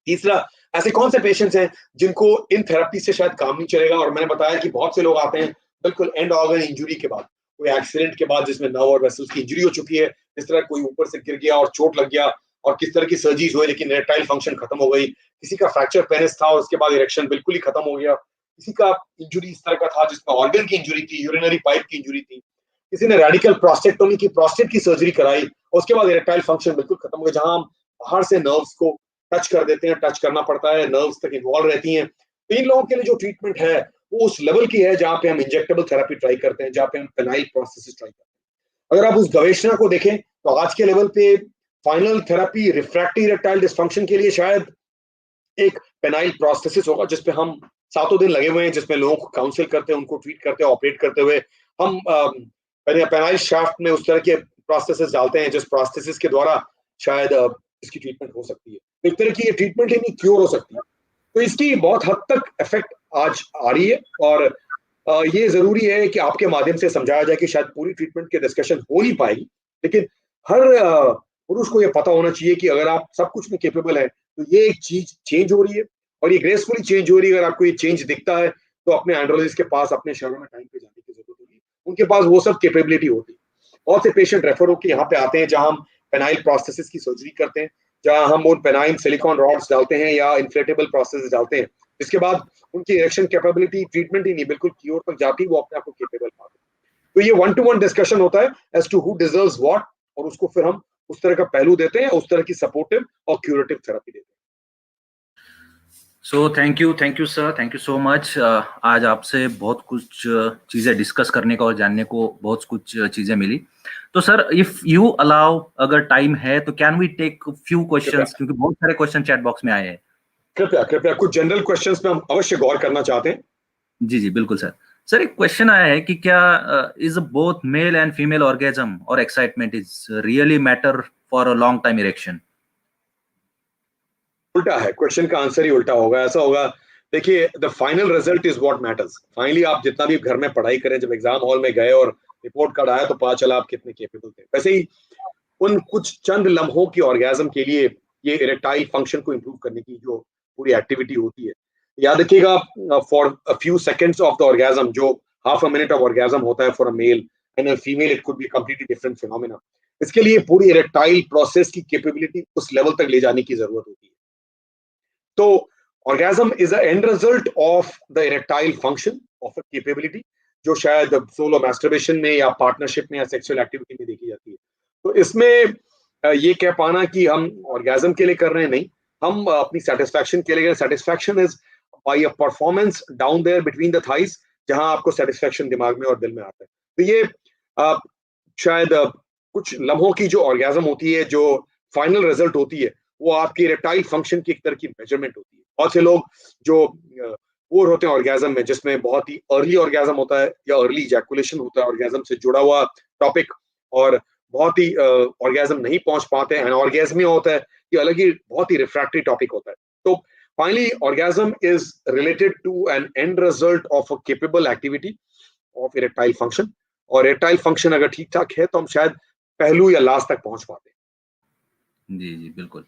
तीसरा, ऐसे कौन से पेशेंट्स हैं जिनको इन थेरेपी से शायद काम नहीं चलेगा, और मैंने बताया कि बहुत से लोग आते हैं बिल्कुल एंड ऑर्गन इंजुरी के बाद, कोई एक्सीडेंट के बाद जिसमें नर्व और वेसल्स की इंजरी हो चुकी है, इस तरह कोई ऊपर से गिर गया और चोट लग गया और किस तरह की सर्जरीज हुई लेकिन इरेक्टाइल फंक्शन खत्म हो गई, किसी का फ्रैक्चर पेनिस था और उसके बाद इरेक्शन बिल्कुल ही खत्म हो गया, किसी का इंजुरी इस तरह का था जिसमें ऑर्गन की इंजुरी थी, यूरिनरी पाइप की इंजुरी थी, किसी ने रेडिकल प्रोस्टेक्टोमी की, प्रोस्टेट की सर्जरी कराई और उसके बाद इरेक्टाइल फंक्शन बिल्कुल खत्म हो गया, जहां हम बाहर से नर्व्स को टच कर देते हैं, टच करना पड़ता है, नर्व्स तक इन्वॉल्व रहती हैं। तो इन लोगों के लिए जो ट्रीटमेंट है वो उस लेवल की है जहां पे हम इंजेक्टेबल थेरेपी ट्राई करते हैं, जहां पे हम पेनाइल प्रोसेस ट्राई करते हैं। अगर आप उस गवेषणा को देखें तो आज के लेवल पे final therapy refractive erectile dysfunction के लिए शायद एक पेनाइल प्रोस्थेसिस होगा, जिसपे हम सातों दिन लगे हुए हैं, जिसमें लोगों को काउंसिल करते हैं, उनको ट्रीट करते हैं, ऑपरेट करते हुए हम पेनाइल शाफ्ट में उस तरह के प्रोस्थेसिस डालते हैं जिस प्रोस्थेसिस के द्वारा शायद इसकी ट्रीटमेंट हो सकती है। तो एक तरह की ये ट्रीटमेंट ही नहीं, क्योर हो सकती है। तो इसकी बहुत हद तक इफेक्ट आज आ रही है, और ये जरूरी है कि आपके माध्यम से समझाया जाए कि शायद पूरी ट्रीटमेंट की डिस्कशन हो नहीं पाएगी, लेकिन हर पुरुष को ये पता होना चाहिए कि अगर आप सब कुछ में केपेबल है तो ये एक चीज चेंज हो रही है और ये ग्रेसफुली चेंज हो रही है। अगर आपको ये चेंज दिखता है तो अपने एंड्रोलॉजिस्ट के पास अपने शहरों में टाइम पे जाने की जरूरत होगी, उनके पास वो सब कैपेबिलिटी होती है। बहुत से पेशेंट रेफर होकर यहाँ पे आते हैं जहां हम पेनाइल प्रोस्थेसिस की सर्जरी करते हैं, जहां हम उन पेनाइन सिलिकॉन रॉड्स डालते हैं या इन्फ्लेटेबल प्रोस्थेसिस डालते हैं, जिसके बाद उनकी इरेक्शन कैपेबिलिटी ट्रीटमेंट ही नहीं बिल्कुल क्योर तक जाती, वो अपने आप को केपेबल पाते हैं। तो ये 1-to-1 डिस्कशन होता है as to who deserves what, और उसको फिर हम उस तरह का पहलू देते हैं, उस तरह की सपोर्टिव और क्यूरेटिव थेरेपी देते हैं। So thank you sir, thank you so much. आज आपसे बहुत कुछ चीज़ें डिस्कस करने को और जानने को बहुत कुछ चीज़ें मिली। तो सर इफ यू अलाउ, अगर टाइम है तो can we take few questions, क्योंकि बहुत सारे क्वेश्चन चैट बॉक्स में आए हैं। कृपया कृपया कुछ जनरल क्वेश्चंस पे हम अवश्य गौर करना चाहते हैं। जी जी बिल्कुल सर। सर एक क्वेश्चन आया है कि क्या is both male and female orgasm और excitement is really matter for a long time erection? उल्टा है, क्वेश्चन का आंसर ही उल्टा होगा। ऐसा होगा, देखिए the final result is what matters. Finally आप जितना भी घर में पढ़ाई करें, जब एग्जाम हॉल में गए और रिपोर्ट कार्ड आया तो पता चला आप कितने केपेबल थे। वैसे ही उन कुछ चंद लम्हों की ऑर्गेजम के लिए ये इरेक्टाइल फंक्शन को इंप्रूव करने की जो पूरी एक्टिविटी होती है, याद रखिएगा for a few seconds of the orgasm, जो half a minute of orgasm होता है for a male, and a female it could be completely different phenomena. इसके लिए पूरी इरेक्टाइल प्रोसेस की कैपेबिलिटी उस लेवल तक ले जाने की जरूरत होती है। तो orgasm is a end result of the erectile function of a capability, जो शायद सोलो मैस्टरबेशन में या पार्टनरशिप में या सेक्सुअल एक्टिविटी में देखी जाती है। तो इसमें ये कह पाना कि हम ऑर्गेजम के लिए कर रहे हैं, नहीं, हम अपनी सेटिस्फैक्शन के लिए। Satisfaction is by a performance down there between the thighs, जहां आपको सेटिस्फैक्शन दिमाग में और दिल में आता है। तो ये अ, शायद कुछ लम्हों की जो ऑर्गेजम होती है, जो फाइनल रिजल्ट होती है, वो आपकी इरेक्टाइल फंक्शन की एक तरह की मेजरमेंट होती है। बहुत से लोग जो पोर होते हैं ऑर्गेजम में, जिसमें बहुत ही अर्ली ऑर्गेजम होता है या अर्ली इजैकुलेशन होता है ऑर्गेजम से जुड़ा हुआ टॉपिक, और बहुत ही ऑर्गेजम नहीं पहुंच पाते हैं, ऑर्गेजमिया होता है, ये अलग ही बहुत ही रिफ्रैक्टरी टॉपिक होता है। तो finally orgasm is related to an end result of a capable activity of erectile function, और इरेक्टाइल फंक्शन अगर ठीक ठाक है तो हम शायद पहलू या लास्ट तक पहुंच पाते हैं। जी जी बिल्कुल।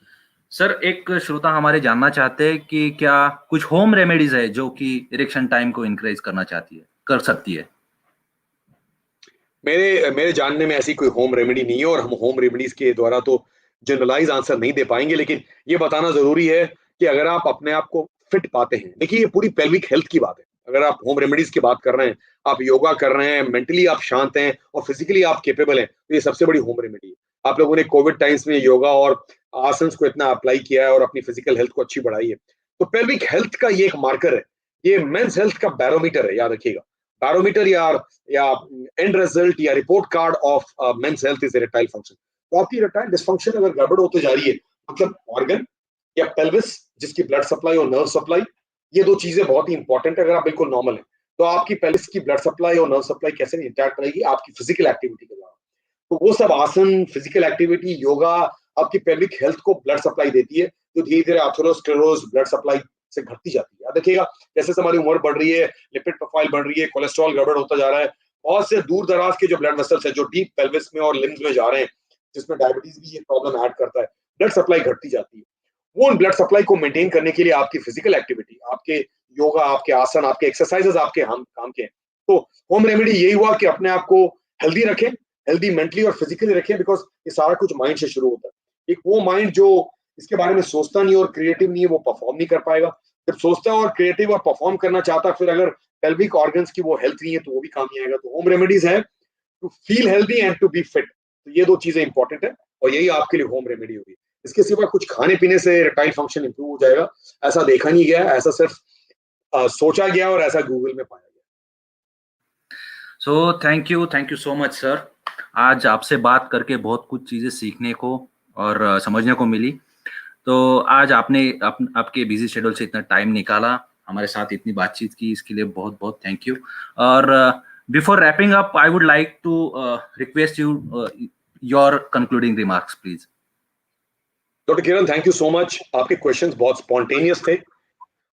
सर, एक श्रोता हमारे जानना चाहते हैं कि क्या कुछ होम रेमेडीज है जो कि इरेक्शन टाइम को इंक्रीज करना चाहती है, कर सकती है? मेरे मेरे जानने में ऐसी कोई होम रेमेडी नहीं है, और हम होम रेमेडीज के द्वारा तो जनरलाइज आंसर नहीं दे पाएंगे। लेकिन ये बताना जरूरी है कि अगर आप अपने आप को फिट पाते हैं, देखिए ये पूरी पेल्विक हेल्थ की बात है। अगर आप होम रेमेडीज की बात कर रहे हैं, आप योगा कर रहे हैं, मेंटली आप शांत हैं और फिजिकली आप केपेबल हैं, तो ये सबसे बड़ी होम रेमेडी है। आप लोगों ने कोविड टाइम्स में योगा और आसन को इतना अप्लाई किया है और अपनी फिजिकल हेल्थ को अच्छी बढ़ाई है। तो पेल्विक हेल्थ का ये एक मार्कर है, ये मेंस हेल्थ का बैरोमीटर है, याद रखिएगा। बैरोमीटर या एंड रिजल्ट या report card of men's health is erectile function. तो आपकी इरेक्टाइल डिसफंक्शन अगर गड़बड़ होते जा रही है, मतलब ऑर्गन या पेल्विस जिसकी ब्लड सप्लाई और नर्व सप्लाई, ये दो चीजें बहुत ही इंपॉर्टेंट है। अगर आप बिल्कुल नॉर्मल है, तो आपकी पेल्विस की ब्लड सप्लाई और नर्व सप्लाई कैसे इंटैक्ट रहेगी? आपकी फिजिकल एक्टिविटी के द्वारा। तो वो सब आसन, फिजिकल एक्टिविटी, योगा आपकी पेल्विक हेल्थ को ब्लड सप्लाई देती है, जो धीरे धीरे एथेरोस्क्लेरोज ब्लड सप्लाई से घटती जाती है। देखिएगा जैसे हमारी उम्र बढ़ रही है, लिपिड प्रोफाइल बढ़ रही है, कोलेस्ट्रॉल गड़बड़ होता जा रहा है, बहुत से दूर दराज के जो ब्लड वेसल्स है जो डीप पेल्विस में और लिम्स में जा रहे हैं, जिसमें डायबिटीज भी ये प्रॉब्लम ऐड करता है, ब्लड सप्लाई घटती जाती है। वो ब्लड सप्लाई को मेंटेन करने के लिए आपकी फिजिकल एक्टिविटी, आपके योगा, आपके आसन, आपके एक्सरसाइजेस आपके हम काम के हैं। तो होम रेमेडी यही हुआ कि अपने आप को हेल्दी रखें, हेल्दी मेंटली और फिजिकली रखें, बिकॉज ये सारा कुछ माइंड से शुरू होता है। एक वो माइंड जो इसके बारे में सोचता नहीं और क्रिएटिव नहीं है, वो परफॉर्म नहीं कर पाएगा। जब सोचता है और क्रिएटिव और परफॉर्म करना चाहता है, फिर अगर पेल्विक ऑर्गन्स की वो हेल्थ नहीं है तो वो भी काम नहीं आएगा। तो होम रेमेडीज है to feel healthy and to be fit. तो ये दो चीजें इंपॉर्टेंट है और यही आपके लिए होम रेमेडी होगी। इसके सिवा कुछ खाने पीने से इरेक्टाइल फंक्शन इंप्रूव हो जाएगा, ऐसा देखा नहीं गया, ऐसा सिर्फ सोचा गया और ऐसा गूगल में पाया गया। So thank you so much sir. आज आपसे बात करके बहुत कुछ चीजें सीखने को और समझने को मिली। तो आज आपने आपके बिजी शेड्यूल से इतना टाइम निकाला, हमारे साथ इतनी बातचीत की, इसके लिए बहुत बहुत थैंक यू। और before wrapping up I would like to request you your concluding remarks please. Doctor Kiran, thank you so much. आपके क्वेश्चंस बहुत स्पॉन्टेनियस थे।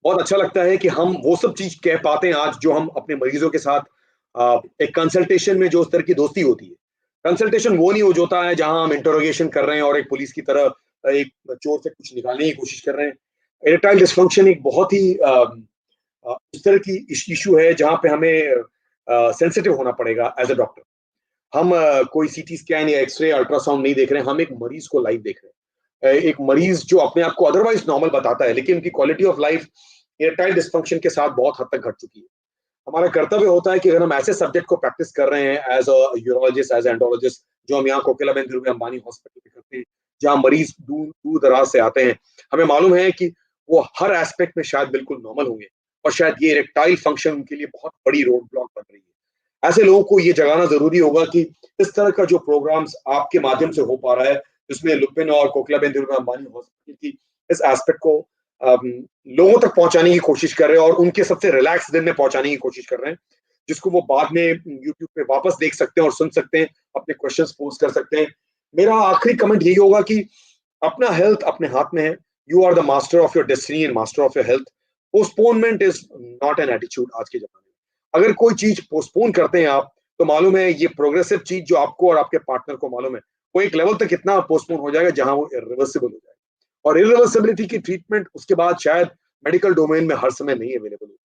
बहुत अच्छा लगता है कि हम वो सब चीज कह पाते हैं आज जो हम अपने मरीजों के साथ एक कंसल्टेशन में जो उस तरह की दोस्ती होती है। कंसल्टेशन वो नहीं हो जाता है जहां हम इंटरोगेशन कर रहे हैं और एक पुलिस की तरह एक चोर से कुछ निकालने की कोशिश कर रहे हैं। इरेक्टाइल डिसफंक्शन एक बहुत ही इस तरह की इशू है जहां पे हमें सेंसिटिव होना पड़ेगा एज अ डॉक्टर। हम कोई सीटी स्कैन या एक्सरे अल्ट्रासाउंड नहीं देख रहे हैं, हम एक मरीज को लाइव देख रहे हैं। एक मरीज जो अपने आप को अदरवाइज नॉर्मल बताता है, लेकिन उनकी quality of life erectile dysfunction के साथ बहुत हद तक घट चुकी है। हमारा कर्तव्य होता है कि अगर हम ऐसे सब्जेक्ट को प्रैक्टिस कर रहे हैं as a urologist, as andrologist, जो हम यहाँ कोकिलाबेन धीरूभाई अंबानी हॉस्पिटल में करते हैं, जहाँ मरीज दूर दूर दराज से आते हैं, हमें मालूम है कि वो हर एस्पेक्ट में शायद बिल्कुल नॉर्मल होंगे, और शायद ये इरेक्टाइल फंक्शन उनके लिए बहुत बड़ी रोड ब्लॉक बन रही है। ऐसे लोगों को ये जगाना जरूरी होगा कि इस तरह का जो प्रोग्राम्स आपके माध्यम से हो पा रहा है, जिसमें लुपिन और कोकिलाबेन धीरूभाई अंबानी हॉस्पिटल की इस एस्पेक्ट को लोगों तक पहुंचाने की कोशिश कर रहे हैं और उनके सबसे रिलैक्स दिन में पहुंचाने की कोशिश कर रहे हैं, जिसको वो बाद में यूट्यूब पे वापस देख सकते हैं और सुन सकते हैं, अपने क्वेश्चंस पोस्ट कर सकते हैं। मेरा आखिरी कमेंट यही होगा कि अपना हेल्थ अपने हाथ में है। You are the master of your destiny and master of your health. Postponement is not an attitude आज के जमाने में। अगर कोई चीज पोस्टपोन करते हैं आप, तो मालूम है ये प्रोग्रेसिव चीज जो आपको और आपके पार्टनर को मालूम है, वो एक लेवल तक इतना पोस्टपोन हो जाएगा जहां वो इरिवर्सिबल हो जाएगा, और इरिवर्सिबिलिटी की ट्रीटमेंट उसके बाद शायद मेडिकल डोमेन में हर समय नहीं अवेलेबल होगी।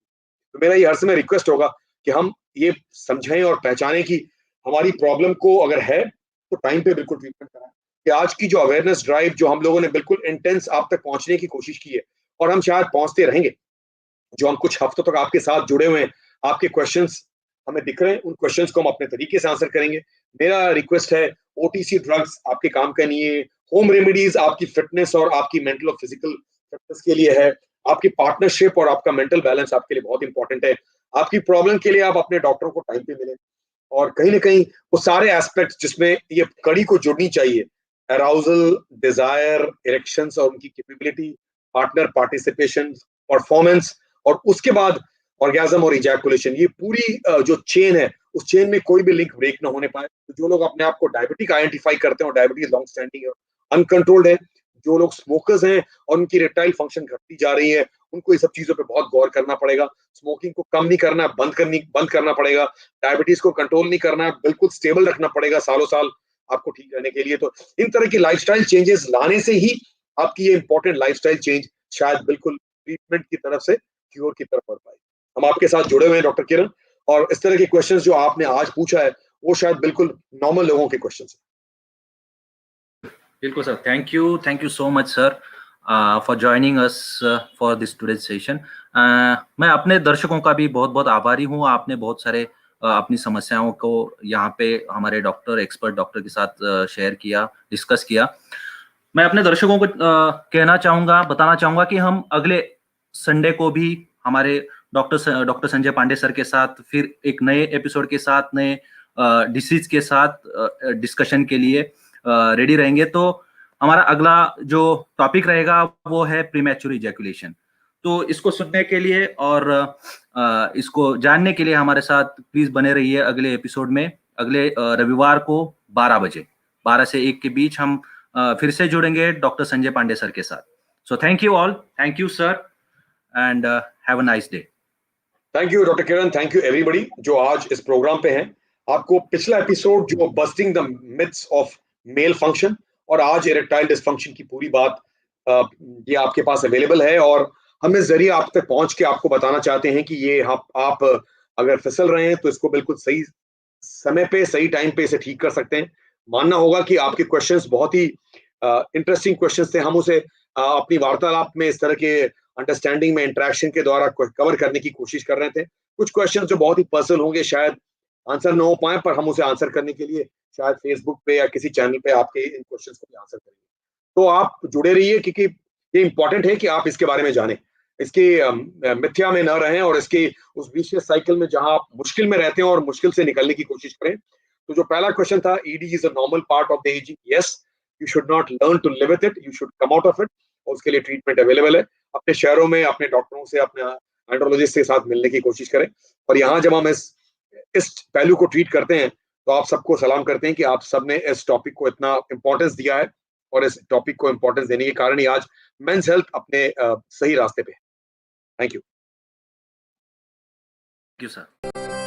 तो मेरा ये हर समय रिक्वेस्ट होगा कि हम ये समझें और पहचानें कि हमारी प्रॉब्लम को अगर है तो टाइम पे बिल्कुल ट्रीटमेंट कराएं। कि आज की जो अवेयरनेस ड्राइव जो हम लोगों ने बिल्कुल इंटेंस आप तक पहुंचने की कोशिश की है, और हम शायद पहुंचते रहेंगे, जो हम कुछ हफ्तों तक आपके साथ जुड़े हुए हैं, आपके क्वेश्चंस हमें दिख रहे हैं, उन क्वेश्चंस को हम अपने तरीके से आंसर करेंगे। मेरा रिक्वेस्ट है, ओटीसी ड्रग्स आपके काम का नहीं है, होम रेमेडीज आपकी फिटनेस और आपकी मेंटल और फिजिकल फिटनेस के लिए है, आपकी पार्टनरशिप और आपका मेंटल बैलेंस आपके लिए बहुत इंपॉर्टेंट है। आपकी प्रॉब्लम के लिए आप अपने डॉक्टर को टाइम पे मिलें, और कहीं ना कहीं वो सारे एस्पेक्ट्स जिसमें ये कड़ी को जुड़नी चाहिए, अराउजल, डिजायर, इरेक्शंस और उनकी कैपेबिलिटी, पार्टनर पार्टिसिपेशन, परफॉर्मेंस, और उसके बाद ऑर्गेजम और इजैकुलेशन, ये पूरी जो चेन है, उस चेन में कोई भी लिंक ब्रेक ना होने पाए। तो जो लोग अपने आप को डायबिटिक आइडेंटिफाई करते हैं और डायबिटीज लॉन्ग स्टैंडिंग है, अनकंट्रोल्ड है, जो लोग स्मोकर्स हैं और उनकी इरेक्टाइल फंक्शन घटती जा रही है, उनको ये सब चीजों पे बहुत गौर करना पड़ेगा। स्मोकिंग को कम नहीं करना, बंद करना पड़ेगा। डायबिटीज को कंट्रोल नहीं करना है, बिल्कुल स्टेबल रखना पड़ेगा सालों साल आपको ठीक रहने के लिए। तो इन तरह की लाइफस्टाइल चेंजेस लाने से ही आपकी ये इंपॉर्टेंट लाइफस्टाइल चेंज शायद बिल्कुल ट्रीटमेंट की तरफ से क्योर की तरफ बढ़ पाए। हम आपके साथ जुड़े हुए हैं डॉक्टर किरण, और इस तरह के क्वेश्चंस जो आपने आज पूछा है वो शायद बिल्कुल नॉर्मल लोगों के क्वेश्चंस हैं। बिल्कुल sir, thank you so much sir for joining us for this today's session. मैं अपने दर्शकों का भी बहुत बहुत आभारी हूँ। आपने बहुत सारे अपनी समस्याओं को यहाँ पे हमारे एक्सपर्ट डॉक्टर के साथ शेयर किया, डिस्कस किया। मैं अपने दर्शकों को बताना चाहूंगा कि हम अगले संडे को भी हमारे डॉक्टर संजय पांडे सर के साथ फिर एक नए एपिसोड के साथ, नए डिसीज के साथ डिस्कशन के लिए रेडी रहेंगे। तो हमारा अगला जो टॉपिक रहेगा वो है प्रीमैच्योर इजैकुलेशन। तो इसको सुनने के लिए और इसको जानने के लिए हमारे साथ प्लीज बने रहिए अगले एपिसोड में। अगले रविवार को 12 बजे, 12 से 1 के बीच हम फिर से जुड़ेंगे डॉक्टर संजय पांडे सर के साथ। So thank you all, thank you sir, and have a nice day. Thank you doctor Kiran, thank you everybody जो आज इस प्रोग्राम पे हैं। आपको पिछला एपिसोड जो busting the myths of male function और आज इरेक्टाइल डिसफंक्शन की पूरी बात ये आपके पास अवेलेबल है, और हम इस जरिए आप तक पहुंच के आपको बताना चाहते हैं कि ये आप अगर फिसल रहे हैं तो इसको बिल्कुल सही समय पे, सही टाइम पे इसे ठीक कर सकते हैं। मानना होगा कि आपके क्वेश्चंस बहुत ही इंटरेस्टिंग क्वेश्चंस थे। हम उसे अपनी वार्तालाप में इस तरह के अंडरस्टैंडिंग में इंटरेक्शन के द्वारा कवर करने की कोशिश कर रहे थे। कुछ क्वेश्चन जो बहुत ही पर्सनल होंगे, शायद आंसर ना हो पाए, पर हम उसे आंसर करने के लिए शायद फेसबुक पे या किसी चैनल पे आपके इन क्वेश्चंस को भी आंसर करेंगे। तो आप जुड़े रहिए, क्योंकि ये इंपॉर्टेंट है कि आप इसके बारे में जानें, इसकी मिथ्या में न रहें, और इसकी उस विशियस साइकिल में जहां आप मुश्किल में रहते हैं और मुश्किल से निकलने की कोशिश करें। तो जो पहला क्वेश्चन था, ED is a normal part of the ageing, yes, you should not learn to live with it, you should come out of it, और उसके लिए ट्रीटमेंट अवेलेबल है। अपने शहरों में अपने डॉक्टरों से, अपने एंड्रोलॉजिस्ट के साथ मिलने की कोशिश करें। और यहाँ जब हम इस पहलू को ट्रीट करते हैं तो आप सबको सलाम करते हैं कि आप सबने इस टॉपिक को इतना इंपॉर्टेंस दिया है, और इस टॉपिक को इंपॉर्टेंस देने के कारण ही आज मेंस हेल्थ अपने सही रास्ते पे है। Thank you. Thank you sir.